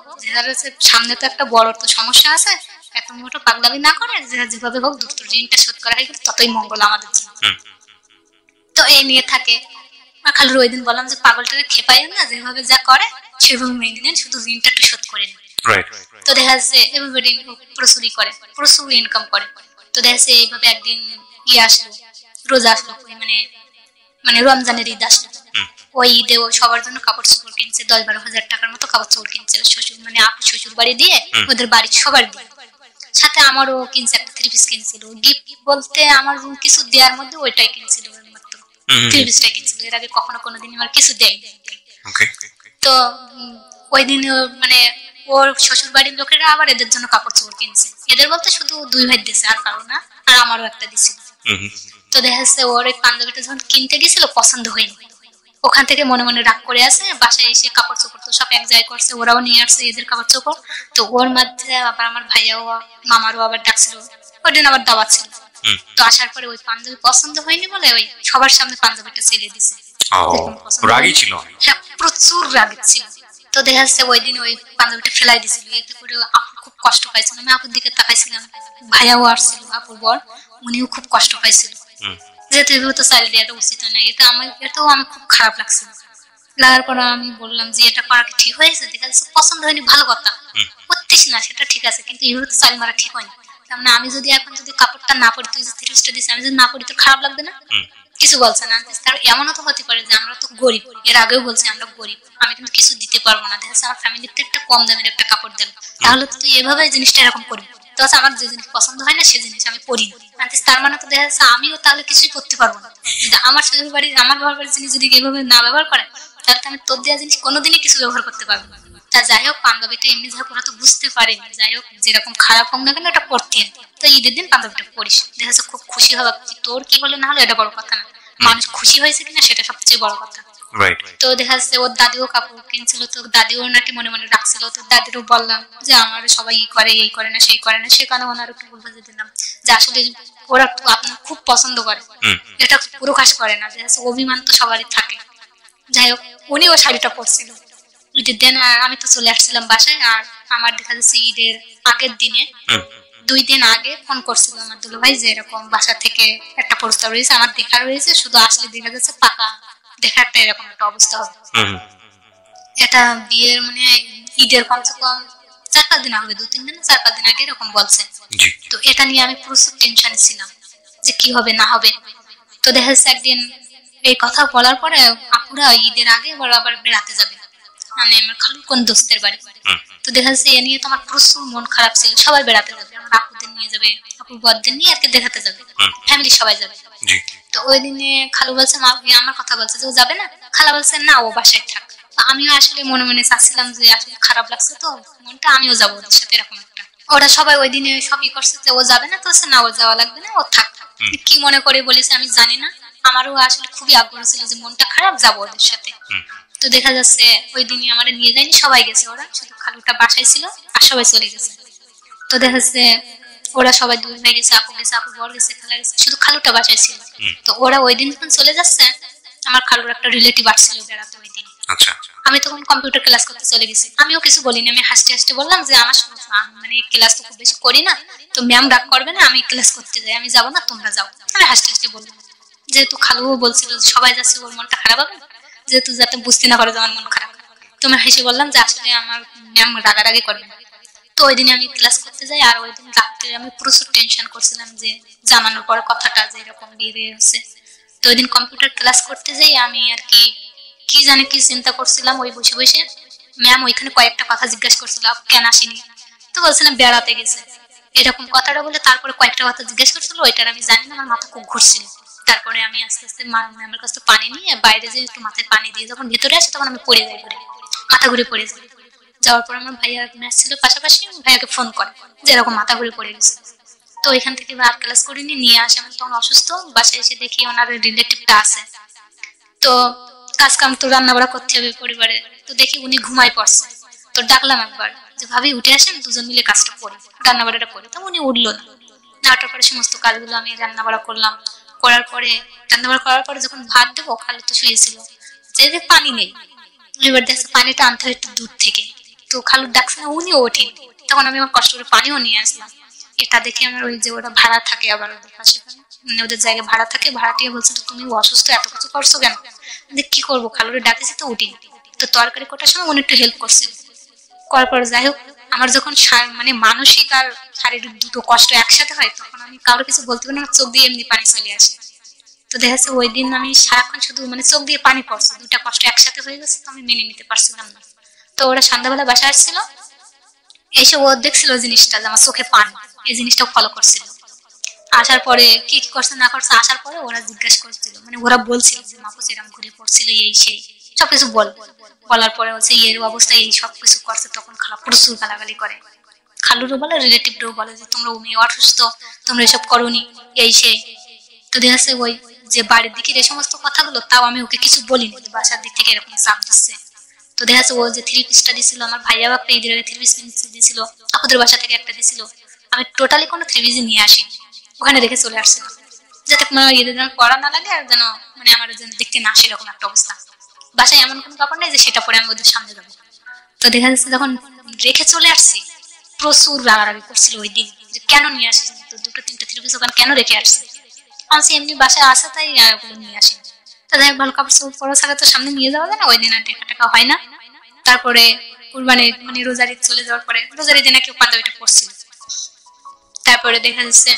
সামনে তো একটা বড় তো সমস্যা আছে, এত মোটো পাগলামি না করে যেভাবে হোক দ্রুত ঋণটা শোধ করা হয়ে গেলে ততই মঙ্গল আমাদের জন্য। তো এই নিয়ে থাকে। খালুর ওই দিন বললাম যে পাগলটাকে খেপাই না, যেভাবে যা করে সেভাবে মেনে নেন, শুধু ঋণটা একটু শোধ করে নেন। তো দেখা যাচ্ছে এভাবে ঋণ প্রচুরই করে, প্রচুর ইনকাম করে। তো দেখা যাচ্ছে এইভাবে একদিন আসলো, রোজা আসলো, মানে রমজানের ঈদ আসলো। ওই ঈদে ও সবার জন্য কাপড় চোপড় কিনছে, 10-12 হাজার টাকার মতো কাপড় চোপড় কিনছে শ্বশুর, মানে আপু শ্বশুর বাড়ি দিয়ে ওদের বাড়ির সবার দিয়ে। সাথে আমারও কিনছে, একটা 3 পিস কিনছিল। গিফট বলতে আমার কিছু দেওয়ার মধ্যে ওইটাই কিনছিল, মাত্র 3 পিসটাই কিনছিল। এর আগে কখনো কোনোদিন আমার কিছু দেয়নি। তো ওই দিন মানে ওর শ্বশুর বাড়ির লোকেরা আবার এদের জন্য কাপড় চোপড় কিনছে। এদের বলতে শুধু 2 ভাই দিছে, আর কারো না, আর আমারও একটা দিছিল। তো দেখা যাচ্ছে ওর ওই পাঞ্জাবিটা যখন কিনতে গেছিল পছন্দ হয়নি, ওখান থেকে মনে মনে রাগ করে আছে, বাসায় এসে কাপড় চোপড় তো সব এক জায়গায় করছে, ওরাও নিয়ে আসছে এদের কাপড় চোপড়। তো ওর মধ্যে আবার আমার ভাইয়াও মামারও আবার ডাকছিল, ওই দিন আবার দাওয়াত ছিল। তো আসার পরে ওই পাঞ্জাবি পছন্দ হয়নি বলে ওই সবার সামনে পাঞ্জাবিটা ছেড়ে দিছে। রাগী ছিল, হ্যাঁ প্রচুর রাগী ছিল। তো দেখা যাচ্ছে ওই দিন ওই পাঞ্জাবিটা ফেলাই দিছিল, এতে করে আপু খুব কষ্ট পাইছিল। আমি আপুর দিকে তাকাইছিলাম, ভাইয়াও আসছিল, আপুর বর, উনিও খুব কষ্ট পাইছিল। যেহেতু এভাবে তো চাইলে দেওয়াটা উচিত হয় না, এটাও আমি খুব খারাপ লাগছিল। লাগার পর আমি বললাম যে এটা করা কি ঠিক হয়েছে? দেখা যাচ্ছে পছন্দ হয়নি, ভালো কথা, করতিস না, সেটা ঠিক আছে, কিন্তু এভাবে তো চাল মারা ঠিক হয়নি। তার মানে আমি যদি এখন যদি কাপড়টা না পরি, তুই যে 3 পিসটা দিস, আমি যদি না পরি তোর খারাপ লাগবে না? কিছু বলছে না। তার এমনও তো হতে পারে যে আমরা তো গরিব, এর আগেও বলছি আমরা গরিব, আমি কিন্তু কিছু দিতে পারবো না, দেখা যাচ্ছে আমার ফ্যামিলিতে একটা কম দামের একটা কাপড় দেন, তাহলে তো তুই এভাবে জিনিসটা এরকম করবি। তো আমার যে জিনিস পছন্দ হয় না সে জিনিস আমি পরি না, তার মানে তো দেখা যাচ্ছে আমিও তাহলে কিছুই করতে পারবো না। যদি আমার শ্বশুর বাড়ির, আমার বাবার বাড়ির জিনিস যদি এভাবে না ব্যবহার করে, তাহলে আমি তোর দেওয়া জিনিস কোনোদিনই কিছু ব্যবহার করতে পারবো না। তা যাই হোক, পাঞ্জাবিটা এমনি যা ওরা তো বুঝতে পারেনি, যাই হোক যেরকম খারাপ হোক না কেন এটা পড়তে। তো ঈদের দিন পাঞ্জাবিটা পরিস, দেখা যাচ্ছে খুব খুশি হওয়া, তোর কি হলো না হলো এটা বড় কথা না, মানুষ খুশি হয়েছে কিনা সেটা সবচেয়ে বড় কথা। তো দেখা যাচ্ছে ওর দাদিও কাপড় কিনছিল, তো দাদিও নাকি মনে মনে রাখছিল। তো দাদিরও বললাম যে আমার সবাই করে, এই করে না সেই করে না, সেখানে ওনারও কি বলবো যে দিলাম যে আসলে ওরা আপনার খুব পছন্দ করে, এটা প্রকাশ করে না, দেখা যাচ্ছে অভিমান তো সবারই থাকে। যাই হোক উনিও শাড়িটা পরছিল ঈদের দিন, আর আমি তো চলে আসছিলাম বাসায়। আর আমার দেখা যাচ্ছে ঈদের আগের দিনে 2 দিন আগে ফোন করছিল আমার দুলু ভাই যে এরকম বাসা থেকে একটা প্রস্তাব রয়েছে, আমার দেখা রয়েছে, শুধু আসলে দেখা যাচ্ছে পাকা দেখা একটা এরকম একটা অবস্থা হবে। এটা বিয়ের মানে ঈদের কমসে কম 4-5 দিন হবে, 2-3 দিন 4-5 দিন আগে এরকম বলছে। তো এটা নিয়ে আমি প্রচুর টেনশনে ছিলাম যে কি হবে না হবে। তো দেখা যাচ্ছে একদিন এই কথা বলার পরে আপুরা ঈদের আগে আবার বেড়াতে যাবে, মানে আমার খালু কোন দোস্তের বাড়ি। তো দেখা যাচ্ছে এ নিয়ে তো আমার প্রচুর মন খারাপ ছিল, সবাই বেড়াতে যাবে, আমার আপুদের নিয়ে যাবে, আপুর বরদের নিয়ে আর কি দেখাতে যাবে, ফ্যামিলি সবাই যাবে। তো ওই দিনে খালু বলছে, মা আমার কথা বলছে যে ও যাবে না, খালা বলছে না ও বাসায় থাক। আমিও আসলে মনে মনে চাচ্ছিলাম যে আসলে খারাপ লাগছে তো মনটা, আমিও যাবো ওদের সাথে এরকম একটা। ওরা সবাই ওই দিনে সবই করছে যে ও যাবে না, তো না ও যাওয়া লাগবে না, ও থাক। কি মনে করে বলেছে আমি জানি না, আমারও আসলে খুবই আগ্রহ ছিল যে মনটা খারাপ, যাবো ওদের সাথে। তো দেখা যাচ্ছে ওই দিনই আমার নিয়ে যায়নি, সবাই গেছে, ওরা শুধু খালুটা বাসায় ছিল আর সবাই চলে গেছে। তো দেখা যাচ্ছে ওরা সবাই 2 ভাই গেছে, আপু গেছে, আপুর বর গেছে, খালা গেছে, শুধু খালুটা বাসায় ছিল। তো ওরা ওই দিন যখন চলে যাচ্ছে, আমার খালুর একটা রিলেটিভ আসছিল বেড়াতে ওই দিন। আমি তখন কম্পিউটার ক্লাস করতে চলে গেছি, আমিও কিছু বলিনি, আমি হাসতে হাসতে বললাম যে আমার মানে ক্লাস তো খুব বেশি করি না, তো ম্যাম রাগ করবে না, আমি ক্লাস করতে যাই, আমি যাবো না, তোমরা যাও। আমি হাসতে হাসতে বললাম, যেহেতু খালুও বলছিল সবাই যাচ্ছে ওর মনটা খারাপ হবে, যেহেতু যাতে বুঝতে না পারে যে আমার মন খারাপ। তুমি হেসে বললাম যে আসলে আমার ম্যাম রাগারাগি করবে না। তো ওই দিন আমি ক্লাস করতে যাই, আর ওই দিন রাত্রে আমি প্রচুর টেনশন করছিলাম যে জানানোর পর কথাটা যে এরকম বিয়ে হচ্ছে। তো ওই দিন কম্পিউটার ক্লাস করতে যাই আমি আর কি জানি কি চিন্তা করছিলাম, ওই বসে বসে ম্যাম ওইখানে কয়েকটা কথা জিজ্ঞাসা করছিল, কেন আসেনি, তো বলছিলাম বেড়াতে গেছে, এরকম কথাটা বলে তারপরে কয়েকটা কথা জিজ্ঞাসা করছিল, ওইটার আমি জানি না, আমার মাথা খুব ঘুরছিল। তারপরে আমি আস্তে আস্তে ম্যামের কাছে পানি নিয়ে বাইরে যে একটু মাথায় পানি দিয়ে যখন ভেতরে আসে তখন আমি পড়ে যাই, মাথা ঘুরে পড়ে যাই। যাওয়ার পর আমার ভাইয়া ম্যাচ ছিল পাশাপাশি, ভাইয়াকে ফোন করে যে এরকম মাথা ঘুরে পড়ে গেছে। তো তো ওইখান থেকে আর ক্লাস করিনি, নিয়ে আসে। আমি তখন অসুস্থ, বাসায় এসে দেখি ওনার রিলেটিভটা আছে। তো কাজ কাম তো রান্না বাড়া করতে হবে পরিবারে, তো দেখি উনি ঘুমাই পড়ছে। তো ডাকলাম একবার যে ভাবি উঠে আসেন, দুজন মিলে কাজটা করি, রান্না বাড়াটা করি। তো উনি উঠলো না। ওঠার পরে সমস্ত কাজগুলো আমি রান্না বাড়া করলাম। করার পরে রান্না বাড়া করার পরে যখন ভাত দেবো, খালু তো শুয়েছিল, যে পানি নেই। এবার দেখছে পানিটা আনতে হয় একটু দূর থেকে। তো খালুর ডাকছে না, উনিও ওঠেন। তখন আমি আমার কষ্ট করে পানিও নিয়ে আসলাম। এটা দেখে আমার ওই যে ওরা ভাড়া থাকে আবার ওদের পাশে, মানে ওদের জায়গায় ভাড়া থাকে, ভাড়াটিয়া বলছে তো তুমি অসুস্থ এত কিছু করছো কেন? কি করবো, খালুরে ডাকেছি তো উঠি। তো তরকারি কোটার সময় উনি একটু হেল্প করছিল। করার পর যাই হোক, আমার যখন মানে মানসিক আর শারীরিক দুটো কষ্ট একসাথে হয়, তখন আমি কারোর কিছু বলতে পারি না, চোখ দিয়ে এমনি পানি চলে আসে। তো দেখা যাচ্ছে ওই দিন আমি সারাক্ষণ শুধু মানে চোখ দিয়ে পানি পড়ছে, দুটা কষ্ট একসাথে হয়ে গেছে। তো আমি মেনে নিতে পারছিলাম না। তো ওরা সন্ধ্যাবেলা বাসা আসছিল, এসে ও দেখছিল জিনিসটা যে আমার চোখে পানি, এই জিনিসটাও ফলো করছিল। আসার পরে কি করছে না করছে, আসার পরে ওরা জিজ্ঞাসা করছিল, মানে ওরা বলছিল যে মাপুস এরকম ঘুরে পড়ছিল, এই সেই সবকিছু বলার পরে হচ্ছে এর অবস্থা এই সবকিছু করছে। তখন খালা প্রচুর গালাগালি করে, খালুরও বলে রিলেটিভরাও বলে যে তোমরা ও মেয়ে অসুস্থ, তোমরা এসব করোনি, এই সেই। তো দেখা যাচ্ছে ওই যে বাড়ির দিকের এই সমস্ত কথাগুলো, তাও আমি ওকে কিছু বলিনি, বাসার দিক থেকে এরকম চাপ দিচ্ছে। তো দেখা যাচ্ছে ও যে থ্রি পিসটা দিছিল, আমার ভাইয়া একটা ঈদের আগে থ্রি পিস দিছিল, আপুদের বাসা থেকে একটা দিছিল, আমি টোটালি কোনো থ্রি পিস নিয়ে আসি, ওখানে রেখে চলে আসছিলাম, যাতে ঈদের যেন পড়া না লাগে আর যেন মানে আমার যেন দেখতে না আসে এরকম একটা অবস্থা। বাসায় এমন কোনো কাপড় নেই যে সেটা পরে আমি ওদের সামনে যাবো। তো দেখা যাচ্ছে যখন রেখে চলে আসছি, প্রচুর রাগারাগি করছিল ওই দিন যে কেন নিয়ে আসিস, তো দুটো তিনটা থ্রি পিস ওখানে কেন রেখে আসছে। আমি এমনি বাসায় আসে তাই ওগুলো নিয়ে আসি। তো যাই ভালো কাপড় চোপড় পরা ছাড়া তো সামনে নিয়ে যাওয়া যায় না, ওই দিন আর টাকা হয় না। তারপরে কুরবানি মানে রোজারি চলে যাওয়ার পরে, রোজারি দিনে কেউ পাঞ্জাবিটা পরছিল। তারপরে দেখা যাচ্ছে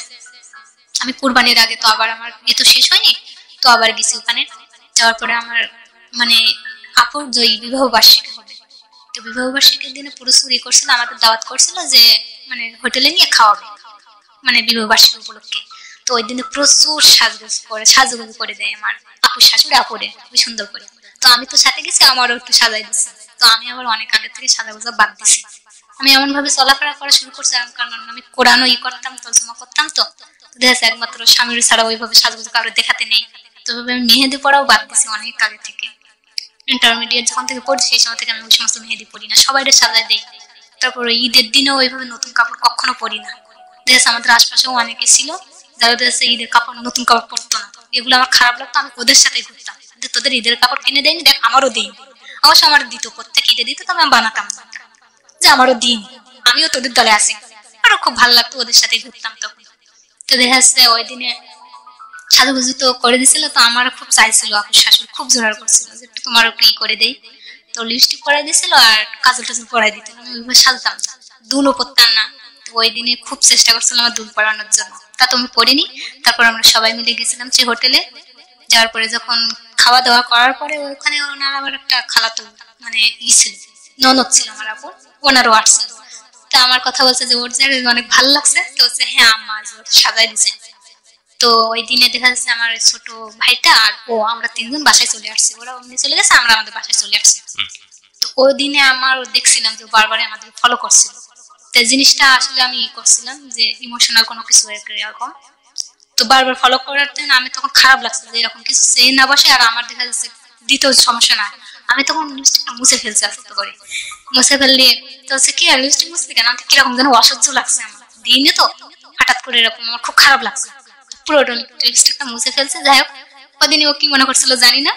আমি কুরবানির আগে তো আবার আমার তো শেষ হয়নি, তো আবার গেছি ওখানে। যাওয়ার পরে আমার মানে আপুর যে বিবাহ বার্ষিকী হবে, তো বিবাহ বার্ষিকীর দিনে পুরো চুরি করছিল, আমাদের দাওয়াত করছিল যে মানে হোটেলে নিয়ে খাওয়াবে, মানে বিবাহ বার্ষিকী উপলক্ষে। তো ওই দিনে প্রচুর সাজুগুজু করে দেয় আমার আপুর শাশুড়ি, আপুরে খুবই সুন্দর করে। তো আমি তো সাথে গেছি, আমারও একটু সাজাই দিচ্ছে। তো আমি আবার অনেক আগে থেকে সাজাগুজা বাদ দিছি। আমি এমন ভাবে চলাফেরা করা শুরু করছি, কারণ আমি কোরআনও করতাম, তর্জমা করতাম। তো দেখা যাচ্ছে একমাত্র স্বামীর ছাড়া ওইভাবে সাজগুজু কারো দেখাতে নেই। তো আমি মেহেদি পড়াও বাদ দিছি অনেক আগে থেকে। ইন্টারমিডিয়েট যখন থেকে পড়ছি সেই সময় থেকে আমি ওই সমস্ত মেহেদি পড়ি না, সবাইকে সাজাই দেই। তারপরে ঈদের দিনেও ওইভাবে নতুন কাপড় কখনো পরি না। দেখা আমাদের আশপাশেও অনেকে ছিল যারা দেখা ঈদের কাপড় নতুন কাপড় পরতো না, এগুলো আমার খারাপ লাগতো। আমি ওদের সাথে ঘুরতাম, তোদের ঈদের কাপড় কিনে দেয়নি, দেখ আমারও দিই। অবশ্য আমার দিত, প্রত্যেক ঈদে দিত, তবে আমি বানাতাম না যে আমারও দিন, আমিও তোদের দলে আসি। আরো খুব ভালো লাগতো, ওদের সাথে ঘুরতাম তখন। তো দেখা যাচ্ছে ওই দিনে সাজুগুজু তো করে দিছিল। তো আমার খুব চাইছিল, আপুর শাশুড়ি খুব জোরার করছিল যে একটু তোমার ওকে করে দেই। তো লিপস্টিক পরাই দিছিল আর কাজল টাজল পরাই দিত, আমি ওইভাবে সাজতাম, দুলও পরতাম না। তো ওই দিনে খুব চেষ্টা করছিলাম আমার দুল পরানোর জন্য, তা তো আমি পরিনি। তারপর আমরা সবাই মিলে গেছিলাম সেই হোটেলে। যাওয়ার পরে যখন খাওয়া দাওয়া করার পরে ওখানে ওনার আবার একটা খালাতো মানে ছিল, ননদ ছিল আমার আপু, ওনারও আসছিল। তো আমার কথা বলছে যে ওর জায়গায় অনেক ভালো লাগছে। তো হচ্ছে হ্যাঁ আম্মা সাজাই দিছে। তো ওই দিনে দেখা যাচ্ছে আমার ছোট ভাইটা আর ও, আমরা তিনজন বাসায় চলে আসছি, ওরা অমনি চলে গেছে, আমরা আমাদের বাসায় চলে আসছি। তো ওই দিনে আমার দেখছিলাম যে বারবার আমাদের ফলো করছিল। তো জিনিসটা আসলে আমি করছিলাম যে ইমোশনাল কোনো কিছু এরকম। তো বারবার ফলো করার জন্য আমি তখন খারাপ লাগছে যে এরকম কিছু চেয়ে না বসে। আর আমার দেখা যাচ্ছে দ্বিতীয় সমস্যা না, আমি তখন লিপস্টিকটা মুছে ফেলছি আস্তে করে, মুছে ফেললে তো হচ্ছে কি আর লিপস্টিক মুছতে কেন আমি কিরকম যেন অসহ্য লাগছে আমার দিনে। তো হঠাৎ করে এরকম আমার খুব খারাপ লাগছে, পুরো লিপস্টিকটা মুছে ফেলছে। যাই হোক ওদিনে ও কি মনে করছিল জানি না।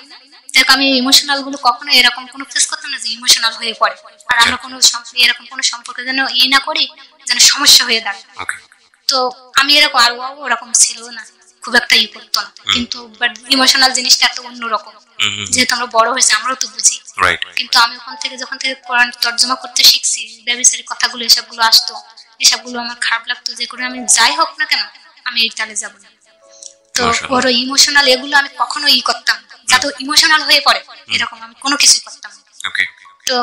দেখ আমি ইমোশনাল গুলো কখনো এরকম কোনো ফেস করতাম না যে ইমোশনাল হয়ে পড়ে, আর আমরা কোনো এরকম কোনো সম্পর্কে যেন না করি যেন সমস্যা হয়ে দাঁড়ায়। তো আমি এরকম, আর ওরকম ছিল না, খুব একটা করতো না। কিন্তু ইমোশনাল জিনিসটা এত অন্যরকম, যেহেতু আমরা বড় হয়েছে আমরাও তো বুঝি। কিন্তু আমি ওখান থেকে যখন থেকে কোরআন তর্জমা করতে শিখছি, ব্যবসায়ী কথাগুলো এসবগুলো আসতো, এসবগুলো আমার খারাপ লাগতো, যে করে আমি যাই হোক না কেন আমি এই তালে যাবো না। তো বড় ইমোশনাল এগুলো আমি কখনো করতাম না, যাতে ইমোশনাল হয়ে পড়ে এরকম আমি কোনো কিছু করতাম না। তো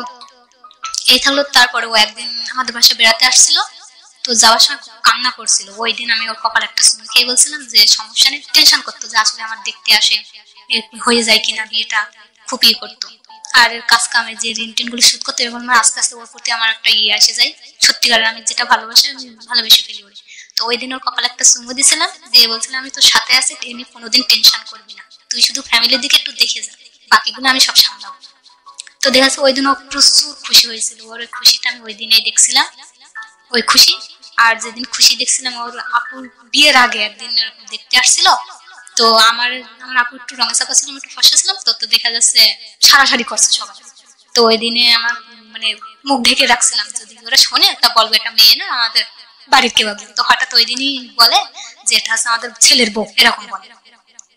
এই থাকলো। তারপরে ও একদিন আমাদের বাসায় বেড়াতে আসছিল, তো যাওয়ার সময় খুব কান্না করছিল। ওই দিন আমি ওর কপাল একটা শুনে খেয়ে বলছিলাম যে সমস্যা নেই, টেনশন করতো যে আসলে আমার দেখতে আসে, হয়ে যায় কিনা বিয়েটা, খুব করতো। আর কাজ কামে যে ঋণ টিন গুলো শোধ করতে এবং আস্তে আস্তে ওর প্রতি আমার একটা এসে যায়। সত্যিকারের আমি যেটা ভালোবাসি আমি ভালোবেসে ফেলি ওরে। তো তো ওই দিন ওর কপালে একটা চুমু দিয়েছিলাম, দিয়ে বলছিলাম আমি তোর সাথে আছি, তুই নিয়ে কোনোদিন টেনশন করবি না, তুই শুধু ফ্যামিলির দিকে একটু দেখে যা, বাকিগুলো আমি সব সামলাবো। তো দেখা যাচ্ছে ওই দিন ও প্রচুর খুশি হয়েছিল, ওর ওই খুশিটা আমি ওই দিনেই দেখছিলাম, ওই খুশি। আর যেদিন খুশি দেখছিলাম ওর আপুর বিয়ের আগে একদিন এরকম দেখতে আসছিল, তো আমার আমার আপু একটু রঙা চাপা ছিল, আমি একটু ফর্সা ছিলাম, তো তো দেখা যাচ্ছে সারাসারি করছে সবাই। তো ওই দিনে আমার মানে মুখ ঢেকে রাখছিলাম, যদি ওরা শোনে তা বলবো এটা মেয়ে না, আমাদের বাড়ির কেউ একজন। তো হঠাৎ ওই দিনই বলে যে এটা হচ্ছে আমাদের ছেলের বউ, এরকম বলে,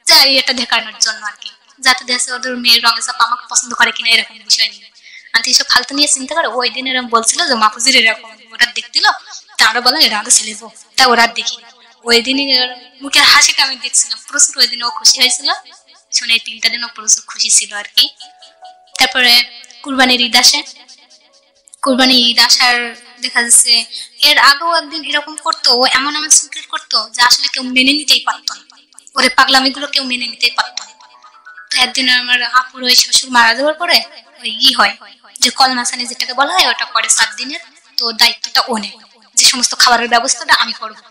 যাই এটা দেখানোর জন্য আর কি, যাতে দেখছে ওদের মেয়ের রঙের চাপা আমাকে পছন্দ করে কিনা এরকম বিষয় নিয়ে। আন্টি এসব ফালতু নিয়ে চিন্তা করে। ওই দিন এরকম বলছিল যে মাহফুজের এরকম ওরা দেখছিল, তা আমরা বললাম এটা আমাদের ছেলের বউ, তা ওরা দেখি। ওই দিনই মুখের হাসিটা আমি দেখছিলাম প্রচুর, ওই দিন ও খুশি হয়েছিল শুনে, 3টা দিন ও প্রচুর খুশি ছিল আর কি। তারপরে কুরবানির ঈদ আসে, কুরবানি ঈদ আসার দেখা যাচ্ছে এর আগেও একদিন এরকম করতো, ও এমন এমন সিক্রেট করতো যে আসলে কেউ মেনে নিতেই পারতো না, ওরে পাগলামি গুলো কেউ মেনে নিতেই পারতো না। তো একদিন আমার আপুর ওই শ্বশুর মারা যাওয়ার পরে ওই হয় যে কলমাসানি যেটাকে বলা হয়, ওটা করে 7 দিনের, তো দায়িত্বটা ও নেয় যে সমস্ত খাবারের ব্যবস্থাটা আমি করবো।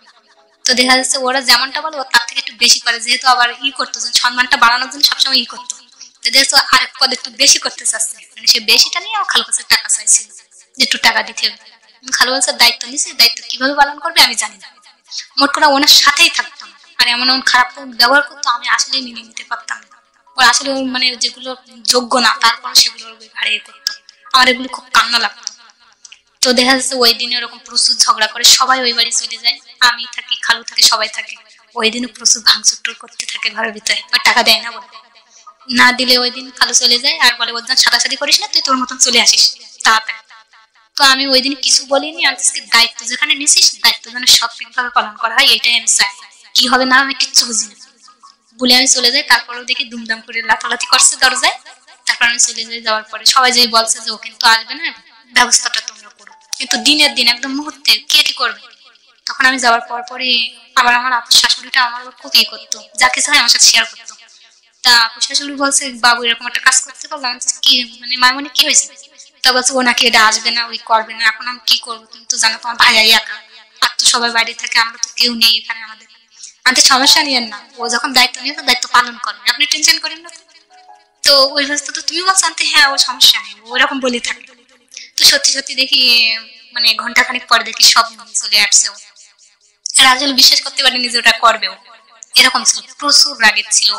তো দেখা যাচ্ছে ওরা যেমনটা বলে ও তার থেকে একটু বেশি করে, যেহেতু আবার করতো সম্মানটা বাড়ানোর জন্য সবসময় করতো, তো দেখছো আরেক পদ একটু বেশি করতে চাচ্ছে, মানে সে বেশিটা নিয়ে আমার খালু কাছে টাকা চাইছিল যে একটু টাকা দিতে হবে। খালু কাছে দায়িত্ব নিছে, দায়িত্ব কিভাবে পালন করবে আমি জানি না, মোট করে ওনার সাথেই থাকতাম, আর এমন এমন খারাপ ব্যবহার করতো আমি আসলে মেনে নিতে পারতাম না। ওর আসলে মানে যেগুলো যোগ্য না তারপর সেগুলো ঘাড়ে করতো, আমার এগুলো খুব কান্না লাগতো। তো দেখা যাচ্ছে ওই দিনে ওরকম প্রচুর ঝগড়া করে সবাই ওই বাড়ি চলে যায়, আমি থাকি, খালু থাকে, সবাই থাকে। ওই দিনে প্রচুর ভাঙচুর করতে থাকে ঘরের ভিতরে, ওই টাকা দেয় না বলে, না দিলে ওই দিন খালু চলে যায় আর বলে ওর সাদাসাদি করিস না, তুই তোর মতন চলে আসিস তাড়াতাড়ি। তো আমি ওই দিন কিছু বলিনি, আর দায়িত্ব যেখানে নিছিস দায়িত্ব যেন সঠিকভাবে পালন করা হয় এটাই আমি চাই, কি হবে না আমি কিচ্ছু বুঝি না বলে আমি চলে যাই। তারপরেও দেখি দুমদাম করে লাফালাফি করছে দরজায়, তারপর আমি চলে যাই। যাওয়ার পরে সবাই যে বলছে যে ও কিন্তু আসবে না, ব্যবস্থাটা তোমরা করো, কিন্তু দিনের দিন একদম মুহূর্তে কে কি করবে। তখন আমি যাওয়ার পর পরে আবার আমার আপুর শাশুড়িটা আমার খুব করতো, যা কিছু হয় আমার সাথে শেয়ার করতো। তা আপু শাশুড়ি বলছে বাবু এরকম একটা কাজ করতে পারলাম, কি মানে মামনি কি হয়েছে, তা বলছে ও নাকি এটা আসবে না, ওই করবে না, এখন আমি কি করবো, তুমি তো জানো তোমার ভাইয়াই একা, আর তো সবাই বাড়ি থাকে, আমরা তো কেউ নেই এখানে আমাদের। আমাদের সমস্যা নিয়েন না, ও যখন দায়িত্ব নিয়ে দায়িত্ব পালন করবে, আপনি টেনশন করেন না। তো ওই বস্তু তো তুমি বলছো আনতে, হ্যাঁ ও সমস্যা নেই, ওরকম বলে থাকে। তো সত্যি সত্যি দেখি মানে ঘন্টাখানিক পরে দেখি সব চলে আসছে, রাজল বিশ্বাস করতে পারেনি যে ওটা করবেও, এরকম ছিল, প্রচুর রাগের ছিল।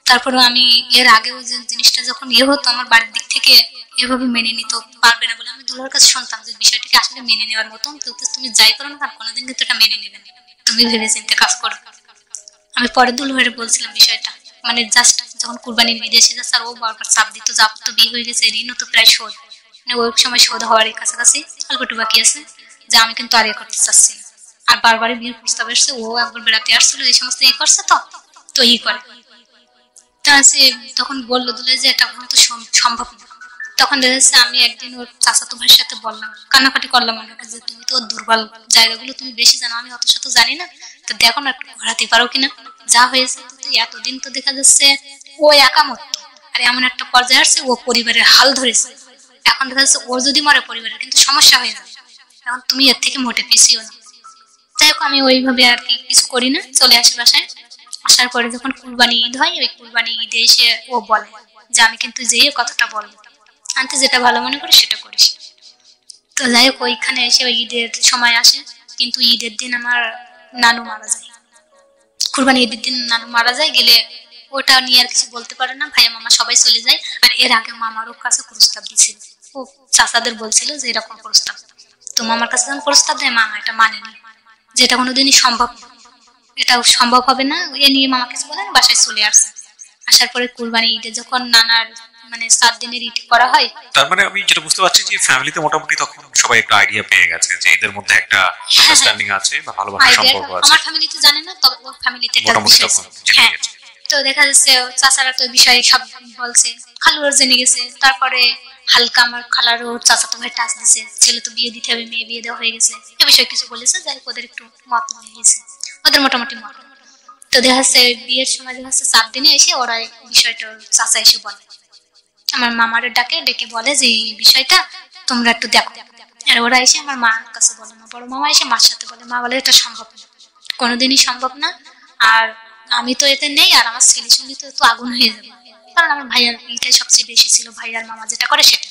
তারপরে আমি এর আগেও যে জিনিসটা যখন হতো আমার বাড়ির দিক থেকে এভাবে মেনে নিতে পারবে না বলে আমি দুলার কাছে শুনতাম যে বিষয়টাকে আসলে মেনে নেওয়ার মতন, তো তুমি যাই করো না কোনোদিন কিন্তু এটা মেনে নেবে না, তুমি ভেবে চিন্তে কাজ করো। আমি পরে দুলভাইরে বলছিলাম বিষয়টা, মানে জাস্ট যখন কুরবানির বিদেশে যাচ্ছে আর ও বারবার চাপ দিত, যা তো বিয়ে হয়ে গেছে, ঋণও তো প্রায় শোধ, মানে ওই সময় শোধ হওয়ার কাছাকাছি, অল্প একটু বাকি আছে, যে আমি কিন্তু আর করতে চাচ্ছি না। আর বারবারই বিয়ের প্রস্তাব এসছে, ও একবার বেড়াতে আসছিল, এই সমস্ত করছে, তো তো করে। তা সে তখন বললো দুলে যে এটা তো সম্ভব না। তখন দেখা যাচ্ছে আমি একদিন ওর চাচাতো ভাইয়ের সাথে বললাম, কান্নাকাটি করলাম ওনাকে যে তুমি তো দুর্বল জায়গাগুলো তুমি বেশি জানো, আমি অত শত জানি না, তো দেখো না একটু ঘোরাতে পারো কিনা, যা হয়েছে তো এতদিন তো দেখা যাচ্ছে ও একা মরতো, আর এমন একটা পর্যায়ে আসছে ও পরিবারের হাল ধরেছে, এখন দেখা যাচ্ছে ওর যদি মরে পরিবারের কিন্তু সমস্যা হয়ে যাবে, এখন তুমি এর থেকে মোটে পিছিও না। যাই হোক আমি ওইভাবে আর কি কিছু করি না, চলে আসি বাসায়। আসার পরে যখন কুরবানি ঈদ হয়, ওই কুরবানি ঈদে এসে ও বলে যে আমি কিন্তু যেই কথাটা বলবো, আনতে যেটা ভালো মনে করি সেটা করিস। তো যাই হোক ওইখানে এসে ওই ঈদের সময় আসে, কিন্তু ঈদের দিন আমার নানু মারা যায়, কুরবানি ঈদের দিন নানু মারা যায়, গেলে ওটা নিয়ে আর কিছু বলতে পারে না, ভাইয়া মামা সবাই চলে যায়। আর এর আগে মামারও কাছে প্রস্তাব দিয়েছিল, ও চাচাদের বলছিল যে এরকম প্রস্তাব, তো মামার কাছে যখন প্রস্তাব দেয় মামা এটা মানেনি, যেটা কোনোদিনই সম্ভব না, এটাও সম্ভব হবে না, এ নিয়ে মামা কিছু বলে না, বাসায় চলে আসছে। আসার পরে কুরবানি ঈদে যখন নানার মানে 7 দিনের ঈদ করা হয়, তার মানে আমি যেটা বুঝতে পারছি যে ফ্যামিলিতে মোটামুটি তখন সবাই একটা আইডিয়া পেয়ে গেছে যে এদের মধ্যে একটা আন্ডারস্ট্যান্ডিং আছে বা ভালোবাসার সম্পর্ক আছে। আমার ফ্যামিলিতে জানে না, তবে ওর ফ্যামিলিতে এটা বিষয় আছে। হ্যাঁ, তো দেখা যাচ্ছে চাচারা তো বিষয়ে সব বলছে, খালুর জেনে গেছে। তারপরে হালকা আমার খালার ওর চাচাতো ভাই টাচ দিছে, ছেলে তো বিয়ে দিতে হবে, মেয়ে বিয়ে দেওয়া হয়ে গেছে, এ বিষয়ে কিছু বলেছে, যাই ওদের একটু মত হয়ে গেছে, ওদের মোটামুটি মত। তো দেখা যাচ্ছে বিয়ের সময় দেখা যাচ্ছে 7 দিনে এসে ওরা বিষয়টা চাচা এসে বলে, আমার মামার ডেকে বলে যে এই বিষয়টা তোমরা একটু দেখো, আর ওরা এসে আমার মার কাছে বলে, মা বড় মামা এসে মার সাথে বলে, মা বলে এটা সম্ভব না, কোনোদিনই সম্ভব না, আর আমি তো এতে নেই, আর আমার ছেলে শুনলে তো একটু আগুন হয়ে যাবে, কারণ আমার ভাইয়ার এইটাই সবচেয়ে বেশি ছিল, ভাইয়ার মামা যেটা করে সেটা।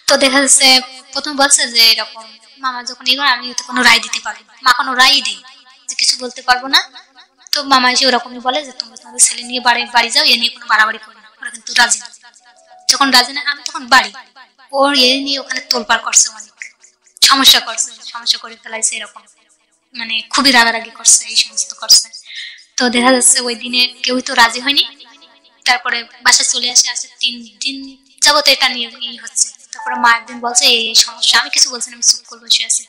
তো দেখা যাচ্ছে প্রথম বলছে যে এরকম মামা যখন এবার আমি তো কোনো রায় দিতে পারবো না, মা কোনো রায়ই দিই যে কিছু বলতে পারবো না। তো মামা এসে ওরকমই বলে যে তোমরা তোমাদের ছেলে নিয়ে বাড়ি যাও, এ নিয়ে কোনো বাড়াবাড়ি করো না। ওরা কিন্তু রাজি না। যখন রাজি না, আমি তখন বাড়ি, ওর এ নিয়ে ওখানে তোলপাড় করছে, অনেক সমস্যা করে ফেলাইছে, এরকম মানে খুবই রাগারাগি করছে, এই সমস্ত করছে। তো দেখা যাচ্ছে ওই দিনে কেউই তো রাজি হয়নি। তারপরে বাসায় চলে আসে 3 দিন যাবত এটা নিয়ে হচ্ছে। তারপরে মা একদিন বলছে এই সমস্যা, আমি কিছু বলছি না, আমি চুপ করে বসে আছি।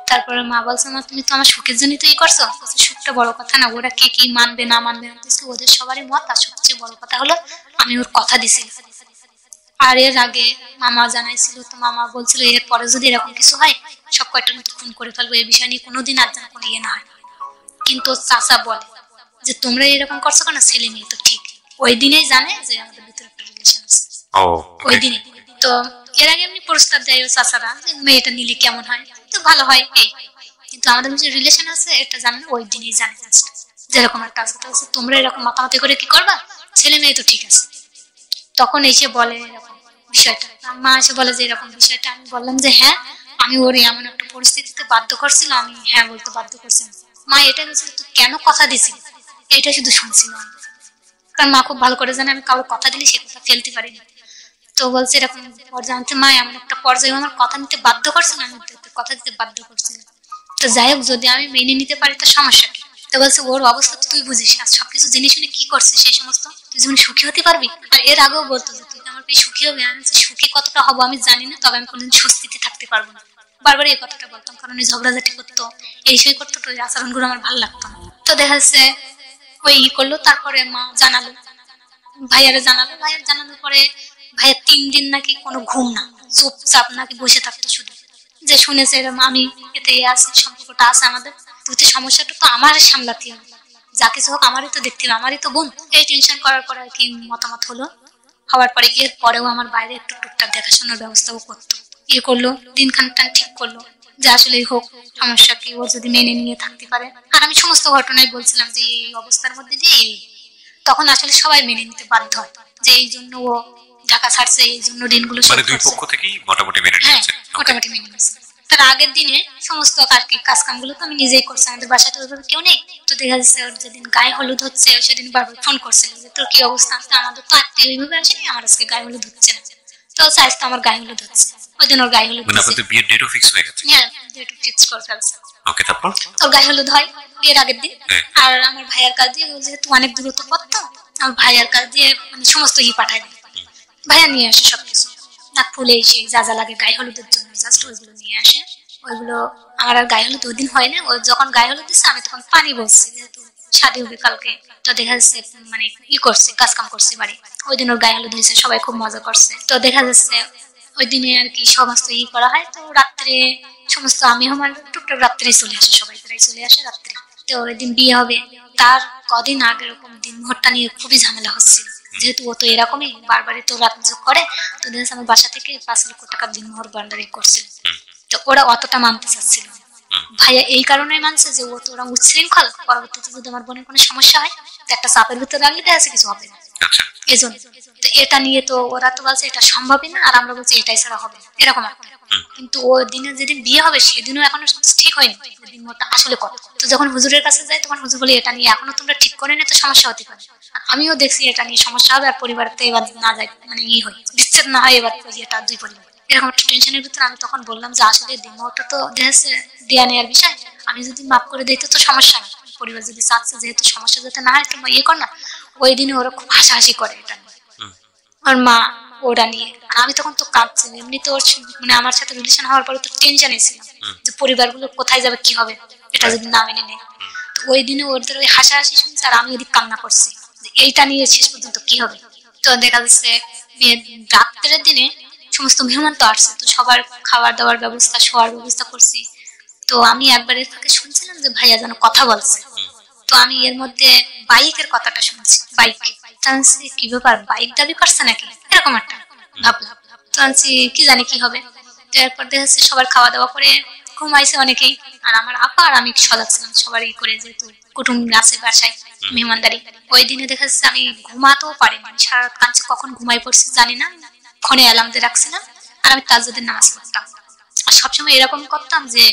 তারপরে মা বলছে, মা তুমি তো আমার সুখের জন্যই তো এই করছো, সুখটা বড় কথা না, ওরা কে কি মানবে না মানবে ওদের সবারই মত, আর সবচেয়ে বড় কথা হলো আমি ওর কথা দিছি। আর এর আগে মামা জানাইছিল, তো মামা বলছিল এর পরে যদি এরকম কিছু হয় সব কয়টা মতো খুন করে ফেলবো, এই বিষয় নিয়ে কোনোদিন আর যেন কোনো ইয়ে না হয়। কিন্তু চাচা বলে যে তোমরা এরকম করছো কেন, ছেলে মেয়ে তো ঠিক। ওই দিনেই জানে যে আমাদের ভিতরে একটা রিলেশন আছে, ওই দিনে। তো এর আগে এমনি প্রস্তাব দেয় ও চাচারা যে মেয়েটা নিলে কেমন হয়, তো ভালো হয় এই, কিন্তু আমাদের যে রিলেশন আছে এটা জানে ওই দিনেই জানে যেরকম একটা আছে। তোমরা এরকম মাতামাতি করে কি করবা, ছেলে মেয়ে তো ঠিক আছে। তখন এসে বলে এরকম বিষয়টা, মা এসে বলে যে এরকম বিষয়টা। আমি বললাম যে হ্যাঁ, আমি ওর এমন একটা পরিস্থিতিতে বাধ্য করছিল, আমি হ্যাঁ বলতে বাধ্য করছিলাম। মা এটা বলছিল তুই কেন কথা দিছিস, এটা শুধু শুনছিলাম, কারণ মা খুব ভালো করে জানে আমি কারোর কথা দিলে সে কথা ফেলতে পারি না। তো বলছে এরকম জানতে মা এমন একটা পর্যায়ে আমার কথা নিতে বাধ্য করছিল, আমি কথা দিতে বাধ্য করছিলাম। তো যাই হোক, যদি আমি মেনে নিতে পারি তো সমস্যা কি। তো বলছে ওর অবস্থা তো তুই বুঝিস, আর সবকিছু জেনে শুনে কি করছে সেই সমস্ত, তুই যেমন সুখী হতে পারবি। আর এর আগেও বলতো যে তুই আমার পেয়ে সুখী হবে, আমি সুখী কতটা হবো আমি জানি না, তবে আমি কোনোদিন স্বস্তিতে থাকতে পারবো না। বারবার এই কথাটা বলতাম, কারণ ওই ঝগড়াঝাটি করতো, এই সেই করতো, তো আচরণগুলো আমার ভালো লাগতো না। তো দেখা যাচ্ছে ওই ই করলো। তারপরে মা জানালো, ভাইয়ারে জানালো, ভাইয়ার জানানোর পরে ভাইয়া 3 দিন নাকি কোনো ঘুম না, চুপচাপ নাকি বসে থাকতো শুধু, যে শুনেছে এরকম আমি এতে আছে, সম্পর্কটা আছে আমাদের, তুই সমস্যাটা তো আমার সামলাতে হবে, যা কিছু হোক আমারই তো দেখতে হবে, আমারই তো বোন। এই টেনশন করার পরে আর কি মতামত হলো। হওয়ার পরে এর পরেও আমার বাইরে একটু টুকটাক দেখাশোনার ব্যবস্থাও করতো, ইয়ে করলো, দিনখানটা ঠিক করলো যে আসলে হোক, সমস্যা কি, ও যদি মেনে নিয়ে থাকতে পারে। আর আমি সমস্ত ঘটনায় বলছিলাম যে এই অবস্থার মধ্যে দিয়ে তখন আসলে সবাই মেনে নিতে বাধ্য হয় যে এই জন্য ও ঢাকা ছাড়ছে, এই জন্য ঋণগুলো মানে দুই পক্ষ থেকেই মোটামুটি মেনে নিয়েছে। মোটামুটি মেনে নিয়েছে। তার আগের দিনে সমস্ত আর কি কাজ কামগুলো তো আমি নিজেই করছি, আমাদের বাসায় তো ওইভাবে কেউ নেই। তো দেখা যাচ্ছে ওর যেদিন গায়ে হলুদ হচ্ছে সেদিন বারবার ফোন করছিল যে তোর কি অবস্থা, আমাদের তো আত্মীয় এইভাবে আসেনি, আমার আজকে গায়ে হলুদ হচ্ছে না। তো আজ তো আমার গায়ে হলুদ হচ্ছে, ওই দিন ওর গায়ে হলুদ, মানে আপনাদের বিয়ের ডেটও ফিক্স হয়ে গেছে? হ্যাঁ, ডেটও ফিক্স করে ফেলছে। ওকে, তারপর ওর গায়ে হলুদ হয় বিয়ের আগের দিন। আর আমার ভাইয়ার কাছ দিয়ে, যেহেতু অনেক দূরত্ব পড়তো, আমার ভাইয়ার কাছ দিয়ে মানে সমস্ত পাঠায় দেয়, ভাইয়া নিয়ে আসে সবকিছু, নাক ফুলে এসে যা যা লাগে গায়ে হলুদের জন্য জাস্ট ওইগুলো নিয়ে আসে। ওইগুলো আমার আর গায়ে হলুদ ওই দিন হয় না, ও যখন গায়ে হলুদ দিচ্ছে আমি তখন পানি বলছি, যেহেতু শাদী হবে কালকে। তো দেখা যাচ্ছে মানে করছে, কাজ কাম করছে বাড়ি, ওই দিন ওর গায়ে হলুদ হয়েছে, সবাই খুব মজা করছে। তো দেখা যাচ্ছে ওই দিনে আর কি সমস্ত করা হয়। তো রাত্রে সমস্ত আমি আমার টুকটাক রাত্রে চলে আসে, সবাই প্রায় চলে আসে রাত্রে। তো ওই দিন বিয়ে হবে, তার কদিন আগে এরকম দিন মুহূর্তটা নিয়ে খুবই ঝামেলা হচ্ছিল, যেহেতু ও তো এরকমই বারবারই তো রাত যোগ করে। তো দেখা আমার বাসা থেকে 5 লক্ষ টাকার দিন মোহর বান্ডারি করছিল। তো ওরা অতটা মানতে চাচ্ছিল ভাইয়া, এই কারণে মানছে যে ও তো ওরা উচ্ছৃঙ্খল, পরবর্তীতে যদি আমার বোনের কোনো সমস্যা হয় তো একটা চাপের ভিতরে রাখলে দেখা যাচ্ছে কিছু হবে না, এই জন্য। তো এটা নিয়ে তো ওরা তো বলছে এটা সম্ভবই না, আর আমরা বলছি এটাই ছাড়া হবে, এরকম একটা। কিন্তু ও দিনে যেদিন বিয়ে হবে সেদিনও এখনো ঠিক হয়নি দিন মোটটা আসলে কত। তো যখন হুজুরের কাছে যায় তখন হুজুর বলে এটা নিয়ে এখনো তোমরা ঠিক করে নি, তো সমস্যা হতে পারে। আমিও দেখছি এটা নিয়ে সমস্যা হবে, আর পরিবারতে এবার না যায় মানে হয় বিচ্ছেদ না হয়, এবার এটা 2 পরিবার এরকম একটা টেনশনের ভিতরে। আমি তখন বললাম যে আসলে দিনটা তো দেখছে দেয়া নেওয়ার বিষয়, আমি যদি মাফ করে দিই তো সমস্যা না, পরিবার যদি চাচ্ছে যেহেতু সমস্যা যাতে না হয় তোমরা কর না। ওই দিনে ওরা খুব হাসাহাসি করে এটা নিয়ে, ওর মা ওরা নিয়ে। আর আমি তখন তো কাঁদছি, এমনি তো মানে আমার সাথে রিলেশন হওয়ার পরে তো টেনশনে ছিলাম যে পরিবারগুলো কোথায় যাবে, কি হবে এটা যদি না মেনে নেয়। তো ওই দিনে ওদের ওই হাসাহাসি শুনছে আর আমি ওদিক কান্না করছি যে এইটা নিয়ে শেষ পর্যন্ত কি হবে। তো দেখা যাচ্ছে রাত্রের দিনে সমস্ত মেহমান তো আসছে, তো সবার খাবার দাবার ব্যবস্থা, শোয়ার ব্যবস্থা করছি। তো আমি একবার এর ফাঁকে শুনছিলাম যে ভাইয়া যেন কথা বলছে, তো আমি এর মধ্যে বাইকের কথাটা শুনছি, বাইক। কি ব্যাপার, বাইক দাবি করছে নাকি, এরকম একটা ভাবলাম। তো কি জানি কি হবে। তো এরপর দেখা যাচ্ছে সবার খাওয়া দাওয়া করে ঘুমাইছে অনেকেই, আর আমার আপা আর আমি সজাগ ছিলাম সবারই করে, যেহেতু কুটুম আছে বাসায় মেহমানদারি। ওই দিনে দেখা যাচ্ছে আমি ঘুমাতেও পারিনি, আমি সারা রাত কাঁদছি, কখন ঘুমাই পড়ছি জানি না, ফোনে অ্যালার্ম দিয়ে রাখছিলাম আর আমি তাজ্জুদের নামাজ পড়তাম। আর সবসময় এরকম করতাম যে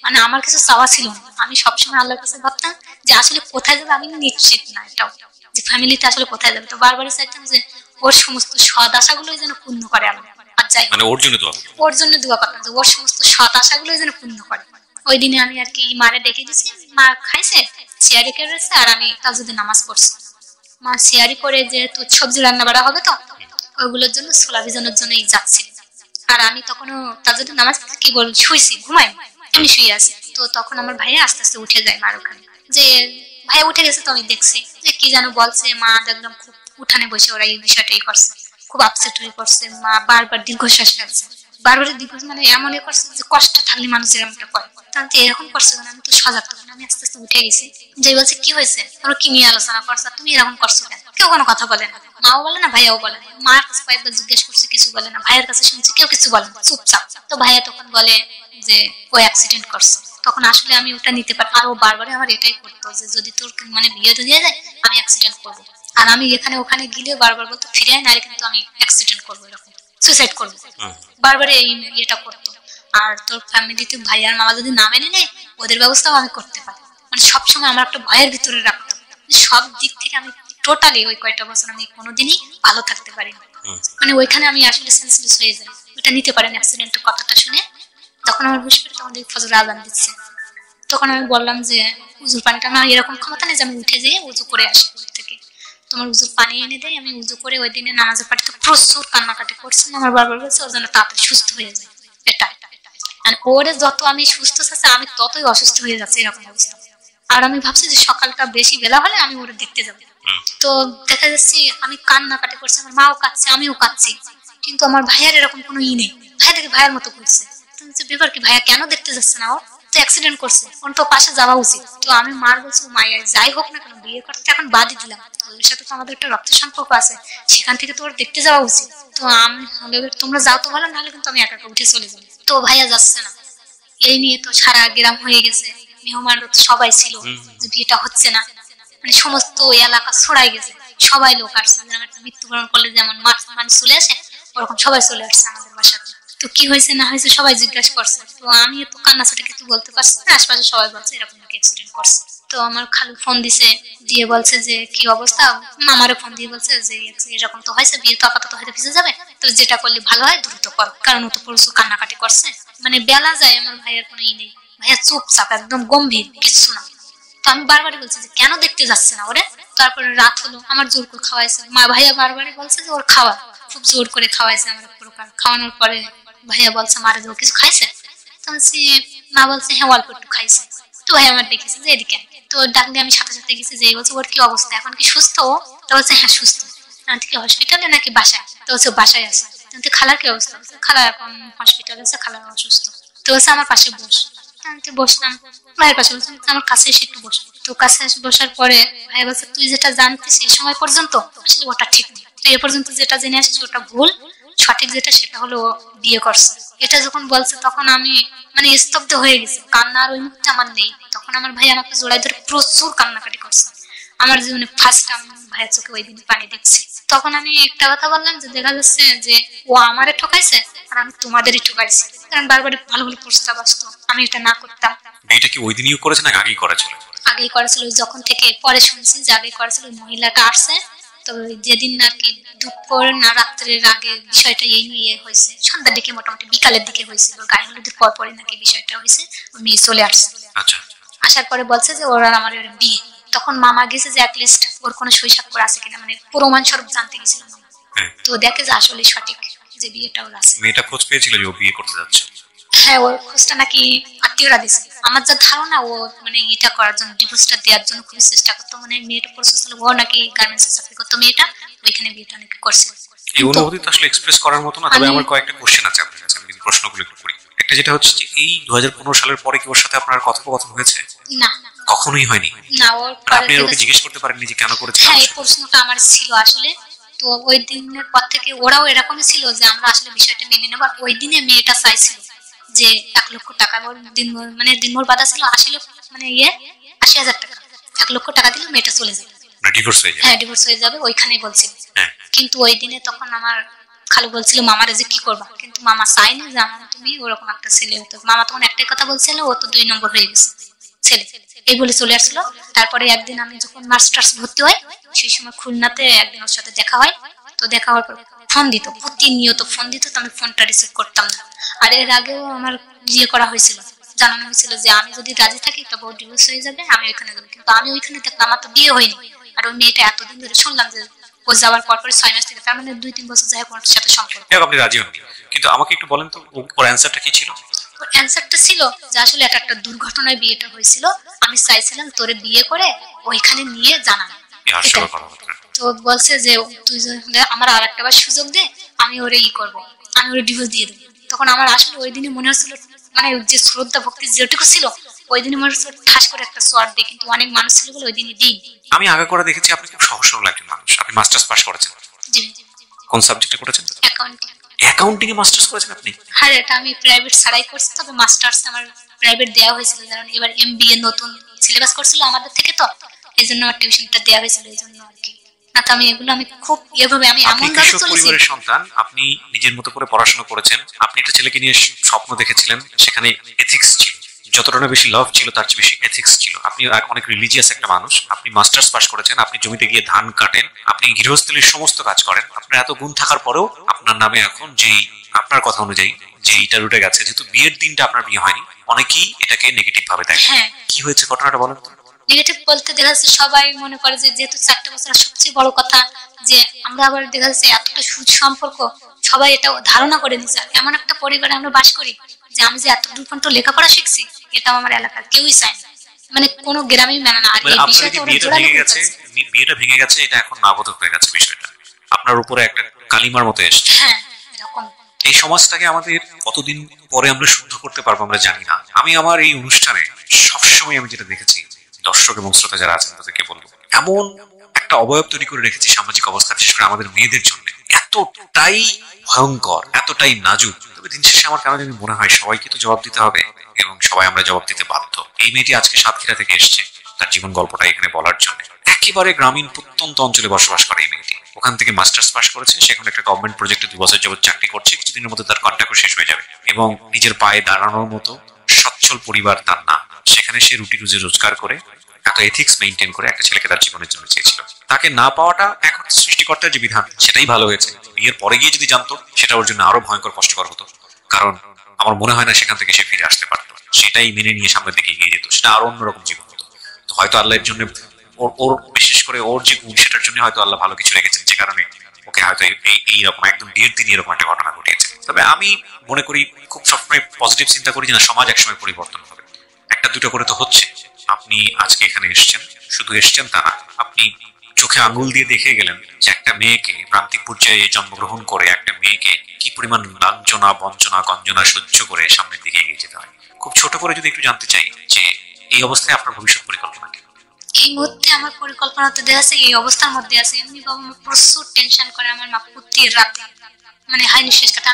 মানে আমার কিছু চাওয়া ছিল না, আমি সবসময় আল্লাহর কাছে ভাবতাম যে আসলে কোথায় যাবে আমি নিশ্চিত না এটাও, যে ফ্যামিলিতে আসলে কোথায় যাবে। তো বারবারই চাইতাম যে ওর সমস্ত সৎ আশাগুলোই যেন পূর্ণ করে আল্লাহ। আর যাই মানে ওর জন্য দোয়া করতাম যে ওর সমস্ত সৎ আশাগুলোই যেন পূর্ণ করে। ওই দিনে আমি আর কি মারে ডেকে দিয়েছি, মা খাইছে, সিয়ারি করে রয়েছে, আর আমি তাজ্জুদের নামাজ পড়ছি। মা সিয়ারি করে যেহেতু সবজি রান্না বাড়া হবে তো ওইগুলোর জন্য ছোলা ভিজানোর জন্যই যাচ্ছি। আর আমি তখনও তাজ্জুদের নামাজ পড়তে কি বল শুয়েছি, ঘুমাই এমনি শুয়ে আছি। তো তখন আমার ভাইয়া আস্তে আস্তে উঠে যায় মার ওখানে, যে ভাইয়া উঠে গেছে। তো আমি দেখছি যে কি যেন বলছে, মা দেখলাম খুব উঠানে বসে ওরা এই বিষয়টাই করছে, খুব আপসেট হয়ে পড়ছে। মা বারবার দীর্ঘশ্বাস ফেলছে, বারবার দীর্ঘ মানে এমন করছে যে কষ্ট থাকলে মানুষ এরকমটা করে, তাহলে এরকম করছে কেন? আমি তো সজাগ, তখন আমি আস্তে আস্তে উঠে গেছি। যে বলছে কি হয়েছে, তোমরা কি নিয়ে আলোচনা করছো, তুমি এরকম করছো কেন? কেউ কোনো কথা বলে না, মাও বলে না ভাইয়াও বলে না। মার কাছে কয়েকবার জিজ্ঞেস করছে, কিছু বলে না। ভাইয়ের কাছে শুনছি, কেউ কিছু বলে না, চুপচাপ। তো ভাইয়া তখন বলে যে ও অ্যাক্সিডেন্ট করছে। তখন আসলে আমি ওটা নিতে পারি, আর ও বারবারই আমার এটাই করতো যে যদি তোর মানে বিয়ে দিয়ে যায় আমি অ্যাক্সিডেন্ট করবো। আর আমি এখানে ওখানে গিলে বারবার বলতো ফিরে আয়, নারে কিন্তু আমি অ্যাক্সিডেন্ট করবো, এরকম সুইসাইড করবো, বারবার এই এটা করতো। আর তোর ফ্যামিলিতে ভাই আর মামা যদি না মেনে নেয় ওদের ব্যবস্থাও আমি করতে পারি, মানে সবসময় আমার একটা ভয়ের ভিতরে রাখতো। সব দিক থেকে আমি টোটালি ওই কয়টা বছর আমি কোনোদিনই ভালো থাকতে পারি, মানে ওইখানে আমি আসলে সেন্সলেস হয়ে যাই। ওইটা নিতে পারেন অ্যাক্সিডেন্টের কথাটা শুনে। তখন আমার হুশ ফিরে, তখন ফজর আজান দিচ্ছে। তখন আমি বললাম যে উজুর পানিটা আমার এরকম ক্ষমতা নেই যে আমি উঠে যেয়ে উজু করে আসি থেকে, তোমার উজুর পানি এনে দেয়, আমি উজু করে। ওই দিনে নামাজের পাঠিতে প্রচুর কান্নাকাটি করছি, আমার বারবার বলছে ওর জন্য তাড়াতাড়ি সুস্থ হয়ে যায়। এটা আর ওরে যত আমি সুস্থ থাকছি আমি ততই অসুস্থ হয়ে যাচ্ছে, এরকম অবস্থা। আর আমি ভাবছি যে সকালটা বেশি বেলা হলে আমি ওরে দেখতে যাবো। তো দেখা যাচ্ছে আমি কান্নাকাটি করছি, আমার মাও কাঁদছে, আমিও কাঁদছি, কিন্তু আমার ভাইয়ার এরকম কোনো ই নেই। ভাইয়া দেখে ভাইয়ের মতো করছে। ব্যাপার কি, ভাইয়া কেন দেখতে যাচ্ছে না? ও তো অ্যাক্সিডেন্ট করছে, ওর তো পাশে যাওয়া উচিত। তো আমি মার বলছি মায়া যাই হোক না কেন বিয়ে করতে এখন বাদই দিলাম, ওদের সাথে তো আমাদের একটা রক্তের সম্পর্ক আছে, সেখান থেকে তো ওর দেখতে যাওয়া উচিত। তো আমি তোমরা যাও তো ভালো, নাহলে কিন্তু আমি একা একা উঠে চলে যাবো। তো ভাইয়া যাচ্ছে না, এই নিয়ে তো সারা গ্রাম হয়ে গেছে, মেহমান সবাই ছিল যে বিয়েটা হচ্ছে না, মানে সমস্ত এলাকা ছড়াই গেছে, সবাই লোক আসছে। মৃত্যুবরণ করলে যেমন মানুষ চলে আসে ওরকম সবাই চলে আসছে আমাদের বাসাতে। তো কি হয়েছে না হয়েছে সবাই জিজ্ঞাসা করছে। তো আমি তো কান্না ছোটে কিছু বলতে পারছি না, আশপাশে সবাই বলছে এরকম নাকি অ্যাক্সিডেন্ট করছে। তো আমার খালু ফোন দিছে, দিয়ে বলছে যে কি অবস্থা। মামারে ফোন দিয়ে বলছে যে এরকম তো হয়েছে, বিয়ে তো আপাতত হয়তো ভিজে যাবে, তো যেটা করলে ভালো হয় দ্রুত করো, কারণ ও তো প্রচুর কান্নাকাটি করছে। মানে বেলা যায়, আমার ভাইয়ের কোনো ই নেই, ভাইয়া চুপচাপ একদম গম্ভীর, কিছু না। তো আমি বারবারই বলছি যে কেন দেখতে যাচ্ছে না ওরে। তারপরে রাত হলো, আমার জোর করে খাওয়াইছে মা। ভাইয়া বারবারই বলছে যে ওর খাওয়া, খুব জোর করে খাওয়াইছে আমার প্রকার। খাওয়ানোর পরে ভাইয়া বলছে মারে যে ও কিছু খাইছে। তো মা বলছে হ্যাঁ অল্প একটু খাইছে। তো ভাই আমার দেখেছে যে এদিকে, তো ডাকলে আমি সাথে সাথে গেছি, যে বলছে ওর কি অবস্থা, এখন কি সুস্থ? তো বলছে হ্যাঁ সুস্থ। কি হসপিটালে নাকি বাসায়? তো বলছে বাসায় আছে। তো খালার কি অবস্থা? খালা এখন হসপিটালে আছে, খালা অসুস্থ। তো বলছে আমার পাশে বস। আমি বসলাম, ভাইয়ের পাশে বসলাম, আমার কাছে এসে একটু বস। তো কাছে এসে বসার পরে ভাই বলছে তুই যেটা জানতিস এই সময় পর্যন্ত আসলে ওটা ঠিক নেই, তুই এ পর্যন্ত যেটা জেনে আসিস ওটা ভুল, সঠিক যেটা সেটা হলো বিয়ে করছে। এটা যখন বলছে তখন আমি মানে স্তব্ধ হয়ে গেছি, কান্নার ওই মুহূর্তে আমার নেই। তখন আমার ভাই আমাকে জোড়াই ধরে প্রচুর কান্নাকাটি করছে। আমার জীবনে ফার্স্ট টাইম ভাইয়ের চোখে ওই দিন পানি দেখছি। তখন আমি একটা কথা বললাম যে দেখা যাচ্ছে যে ও আমারে ঠকাইছে আর আমি তোমাদেরই ঠকাইছি, কারণ বারবার ভালো ভালো প্রস্তাব আসতো, আমি এটা না করতাম। এটা কি ওই দিনই করেছে না আগেই করেছিল? আগেই করেছিল, যখন থেকে পরে শুনছি যে আগেই করেছিল। মহিলাটা আসছে তো যেদিন নাকি দুপুর না রাত্রের আগে বিষয়টা এই নিয়ে হয়েছে, সন্ধ্যার দিকে মোটামুটি বিকালের দিকে হয়েছিল, গায়ে হলুদের পর পরে নাকি বিষয়টা হয়েছে। ওই মেয়ে চলে আসছে, আসার পরে বলছে যে ওরা আমার বিয়ে। তখন মামা গেছে যে অ্যাটলিস্ট ওর কোনো সই স্বাক্ষর আছে কিনা, মানে প্রমাণ স্বরূপ জানতে গেছিল মামা। তো দেখে যে আসলে সঠিক যে বিয়েটা ওর আছে। মেয়েটা খোঁজ পেয়েছিল যে ও বিয়ে করতে যাচ্ছে? হ্যাঁ, ওর খোঁজটা নাকি আত্মীয়রা দিছে। আমার যা ধারণা ও মানে এটা করার জন্য, ডিভোর্সটা দেওয়ার জন্য খুবই চেষ্টা করতো। মানে মেয়েটা প্রসেস হলো, ও নাকি গার্মেন্টসে চাকরি করতো মেয়েটা, ওইখানে বিয়েটা নাকি করছে। এই অনুভূতি তো আসলে এক্সপ্রেস করার মতো না। তবে আমার কয়েকটা কোশ্চেন আছে আপনার কাছে, আমি যদি প্রশ্নগুলো একটু করি। একটা যেটা হচ্ছে যে এই 2015 সালের পরে কি ওর সাথে আপনার কথোপকথন হয়েছে? না, কখনোই হয়নি। না, ওর আপনি ওকে জিজ্ঞেস করতে পারেননি যে কেন করেছে? হ্যাঁ, এই প্রশ্নটা আমার ছিল আসলে। তো ওই দিনের পর থেকে ওরাও এরকমই ছিল যে আমরা আসলে বিষয়টা মেনে নেব। ওই দিনে মেয়েটা চাইছিল যে 1,00,000 টাকা, মানে দিনভর বাধা ছিল 80 লক্ষ, মানে 80,000 টাকা, 1,00,000 টাকা দিলে মেয়েটা চলে যাবে, ডিভোর্স হয়ে যাবে। হ্যাঁ ডিভোর্স হয়ে যাবে, ওইখানেই বলছিল। কিন্তু ওই দিনে তখন আমার খালু বলছিল মামারে যে কি করবা, কিন্তু মামা চাইনি যে আমার তুমি ওরকম একটা ছেলে হতো। মামা তখন একটাই কথা বলছিল, ও তো 2 নম্বর হয়ে গেছে ছেলে, এই বলে চলে আসছিল। তারপরে একদিন আমি যখন মাস্টার্স ভর্তি হই, সেই সময় খুলনাতে একদিন ওর সাথে দেখা হয়। তো দেখা হওয়ার পর ফোন দিত, প্রতিনিয়ত ফোন দিত, তো আমি ফোনটা রিসিভ করতাম না। আর এর আগেও আমার করা হয়েছিল, জানানো হয়েছিল যে আমি যদি রাজি থাকি তবে ও ডিভোর্স হয়ে যাবে, আমি ওইখানে যাবো। কিন্তু আমি ওইখানে থাকলে আমার তো বিয়ে হয়নি। আর ওই মেয়েটা এতদিন ধরে শুনলাম যে ও যাওয়ার পর 6 মাস থেকে, তার মানে 2-3 বছর যাই হোক ওর সাথে সম্পর্ক। আপনি রাজি হননি, কিন্তু আমাকে একটু বলেন তো ওর অ্যান্সারটা কি ছিল? ওর অ্যান্সারটা ছিল যে আসলে এটা একটা দুর্ঘটনায় বিয়েটা হয়েছিল, আমি চাইছিলাম তোরে বিয়ে করে ওইখানে নিয়ে জানানো। তো বলছে যে তুই আমার আর একটা বার সুযোগ দে, আমি ওরে করবো, আমি ওরে ডিভোর্স দিয়ে দেবো। তখন আমার আসলে ওই দিনে মনে হচ্ছিল, মানে যে শ্রদ্ধা ভক্তি যেটুকু ছিল ওই দিনে মনে হচ্ছিল ঠাস করে একটা সোয়ার দিই, কিন্তু অনেক মানুষ ছিল বলে ওই দিনই দিই। আমি আগে করে দেখেছি আপনি খুব সহজ সরল একজন মানুষ। আপনি মাস্টার্স পাস করেছেন? জি। কোন সাবজেক্টে করেছেন? অ্যাকাউন্টিং। অ্যাকাউন্টিং এ মাস্টার্স করেছেন আপনি? হ্যাঁ, এটা আমি প্রাইভেট ছাড়াই করছি, তবে মাস্টার্স আমার প্রাইভেট দেওয়া হয়েছিল, কারণ এবার এমবিএ নতুন সিলেবাস করছিল আমাদের থেকে, তো এই জন্য আমার টিউশনটা দেওয়া হয়েছিল, এই জন্য আর কি। না তো আমি এগুলো আমি খুব এভাবে আমি এমন ভাবে চলেছি। পরিবারের সন্তান, আপনি নিজের মতো করে পড়াশোনা করেছেন, আপনি একটা ছেলেকে নিয়ে স্বপ্ন দেখেছিলেন, সেখানে এথিক্স ছিল, যতটা না বেশি লাভ ছিল তার চেয়ে বেশি এথিক্স ছিল। আপনি অনেক রিলিজিয়াস একটা মানুষ, আপনি মাস্টার্স পাস করেছেন, আপনি জমিতে গিয়ে ধান কাটেন, আপনি গৃহস্থলীর সমস্ত কাজ করেন। আপনার এত গুণ থাকার পরেও আপনার নামে এখন যেই আপনার কথা অনুযায়ী যে এইটা রুটে গেছে, যেহেতু বিয়ের দিনটা আপনার বিয়ে হয়নি, অনেকেই এটাকে নেগেটিভ ভাবে দেখে। কি হয়েছে ঘটনাটা বলেন তো। নেগেটিভ বলতে দেখা যাচ্ছে সবাই মনে করে যে যেহেতু 4টা বছর, সবচেয়ে বড় কথা যে আমরা আবার দেখা যাচ্ছে এতটা সুসম্পর্ক, সবাই এটা ধারণা করে নিচ্ছে। এমন একটা পরিবারে আমরা বাস করি যে আমি যে এতদূর পর্যন্ত লেখাপড়া শিখছি, এটা আমার এলাকার কেউই চায় না, মানে কোনো গ্রামেই মেনে না। আর এই বিষয়টা ওরা জোরালো করছে, বিয়েটা ভেঙে গেছে, এটা এখন নাবোধক হয়ে গেছে বিষয়টা, আপনার উপরে একটা কালিমার মতো এসেছে। হ্যাঁ, এরকম। এই সমাজটাকে আমাদের কতদিন পরে আমরা শুদ্ধ করতে পারবো আমরা জানি না। আমি আমার এই অনুষ্ঠানে সবসময় আমি যেটা দেখেছি, দর্শক এবং শ্রোতা যারা আছেন তাদেরকে বলবো, এমন একটা অবয়ব তৈরি করে রেখেছি সামাজিক অবস্থা, বিশেষ করে আমাদের মেয়েদের জন্য, এতটাই ভয়ঙ্কর, এতটাই নাজুক। তবে দিন শেষে আমার কেন জানি মনে হয় সবাইকে তো জবাব দিতে হবে, এবং সবাই আমরা জবাব দিতে বাধ্য। এই মেয়েটি আজকে সাতক্ষীরা থেকে এসছে তার জীবন গল্পটা এখানে বলার জন্য। একেবারে গ্রামীণ প্রত্যন্ত অঞ্চলে বসবাস করে এই মেয়েটি, ওখান থেকে মাস্টার্স পাস করেছে, সেখানে একটা গভর্নমেন্ট প্রজেক্টে 2 বছর যাবত চাকরি করছে। কিছুদিনের মধ্যে তার কন্ট্রাক্টও শেষ হয়ে যাবে, এবং নিজের পায়ে দাঁড়ানোর মতো সচ্ছল পরিবার তার না। সেখানে সে রুটি রুজি রোজগার করে একটা এথিক্স মেইনটেইন করে একটা ছেলেকে তার জীবনের জন্য চেয়েছিল। তাকে না পাওয়াটা এখন সৃষ্টিকর্তার যে বিধান, সেটাই ভালো হয়েছে। বিয়ের পরে গিয়ে যদি জানতো, সেটা ওর জন্য আরো ভয়ঙ্কর কষ্টকর হতো, কারণ আমার মনে হয় না সেখান থেকে সে ফিরে আসতে পারতো। সেটাই মেনে নিয়ে সামনের দিকে এগিয়ে যেত, সেটা আরো অন্যরকম জীবন হতো। তো হয়তো আল্লাহর জন্য ওর বিশেষ করে ওর যে গুণ, সেটার জন্য হয়তো আল্লাহ ভালো কিছু রেখেছেন, যে কারণে ওকে হয়তো এইরকম একদম বিয়ের দিন এরকম একটা ঘটনা ঘটিয়েছে। তবে আমি মনে করি, খুব সবসময় পজিটিভ চিন্তা করি যে না, সমাজ একসময় পরিবর্তন হবে, একটা দুটো করে তো হচ্ছে। আপনি আজকে এখানে এসছেন, শুধু এসছেন তা না, আপনি চোখে আঙ্গুল দিয়ে দেখে গেলেন যে একটা মেয়েকে প্রান্তিক পর্যায়ে জন্মগ্রহণ করে একটা মেয়েকে কি পরিমাণ লাঞ্ছনা, বঞ্চনা, গঞ্জনা সহ্য করে সামনের দিকে এগিয়ে যেতে হয়। খুব ছোট করে যদি একটু জানতে চাই যে এই অবস্থায় আপনার ভবিষ্যৎ পরিকল্পনা কি? এই মুহূর্তে আমার পরিকল্পনা তো দেখা আছে এই অবস্থার মধ্যে আছে। এমনি বাবা মা প্রচুর টেনশন করে, আমার মা প্রতি রাতে মানে হাই নিঃশ্বাস কাটে।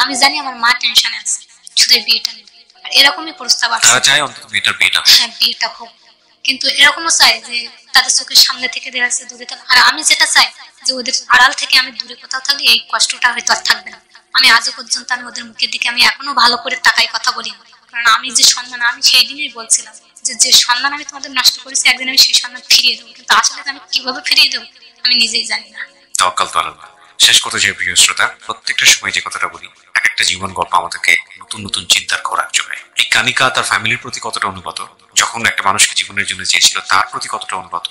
আমি জানি আমার মা টেনশনে আছে শুধু বিয়েটা নিয়ে। আর এরকমই প্রস্তাব আসছে, তারা চায় অন্তত মেয়েটার বিয়েটা, হ্যাঁ বিয়েটা হোক, কিন্তু এরকমও চাই যে তাদের চোখের সামনে থেকে দেখা যাচ্ছে দূরে থাক। আর আমি যেটা চাই যে ওদের আড়াল থেকে আমি দূরে কোথাও থাকলে এই কষ্টটা হয়তো আর থাকবে না। আমি আজও পর্যন্ত আমি ওদের মুখের দিকে আমি এখনো ভালো করে তাকাই, কথা বলি না, কারণ আমি যে সম্মান, আমি সেই দিনই বলছিলাম যে সম্মান আমি তোমাদের নষ্ট করেছি, একদিন আমি সেই সম্মান ফিরিয়ে দেবো, কিন্তু আসলে আমি কিভাবে ফিরিয়ে দেবো আমি নিজেই জানি না। তাওয়াক্কাল তো আল্লাহ। শেষ কথা, যে প্রিয় শ্রোতা, প্রত্যেকটা সময় যে কথাটা বলি, এক একটা জীবন গল্প আমাদেরকে নতুন নতুন চিন্তার খোরাক যোগায়। এই কানিকা তার ফ্যামিলির প্রতি কতটা অনুগত, যখন একটা মানুষকে জীবনের জন্য চেয়েছিল তার প্রতি কতটা অনুগত,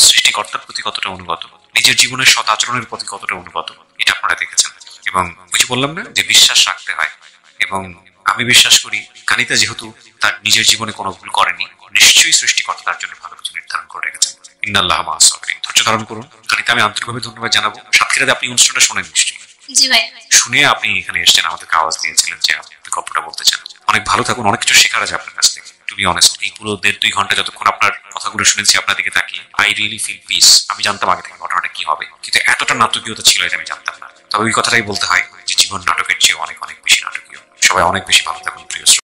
সৃষ্টিকর্তার প্রতি কতটা অনুগত, নিজের জীবনের সৎ আচরণের প্রতি কতটা অনুগত, এটা আপনারা দেখেছেন। এবং কিছু বললাম না যে বিশ্বাস রাখতে হয়, এবং আমি বিশ্বাস করি কানিতা যেহেতু তার নিজের জীবনে কোনো ভুল করেনি, নিশ্চয়ই সৃষ্টিকর্তা তার জন্য ভালো কিছু নির্ধারণ করে রেখেছেন। ইন্নাল্লাহ মা'আস সাবিরিন। ধৈর্য ধারণ করুন। কানিতা, আমি আন্তরিকভাবে ধন্যবাদ জানাবো। সাতক্ষীরাতে আপনি অনুষ্ঠানটা শোনেন নিশ্চয়ই? জি ভাই। শুনে আপনি এখানে এসেছেন, আমাদেরকে আওয়াজ দিয়েছিলেন যে আপনি গল্পটা বলতে চান। অনেক ভালো থাকুন, অনেক কিছু শেখার আছে আপনার কাছ থেকে। টু বি অনেস্ট, এই পুরো 1.5-2 ঘন্টা যতক্ষণ আপনার কথা কথাগুলো শুনেছি আপনার দিকে তাকিয়ে, আই রিয়েলি ফিল পিস। আমি জানতাম আগে থেকে ঘটনাটা কি হবে, কিন্তু এতটা নাটকীয়তা ছিল এটা আমি জানতাম না। তবে ওই কথাটাই বলতে হয় যে জীবন নাটকের চেয়ে অনেক অনেক বেশি নাটকীয়। সবাই অনেক বেশি ভালো থাকুন প্রিয় শ্রোতা।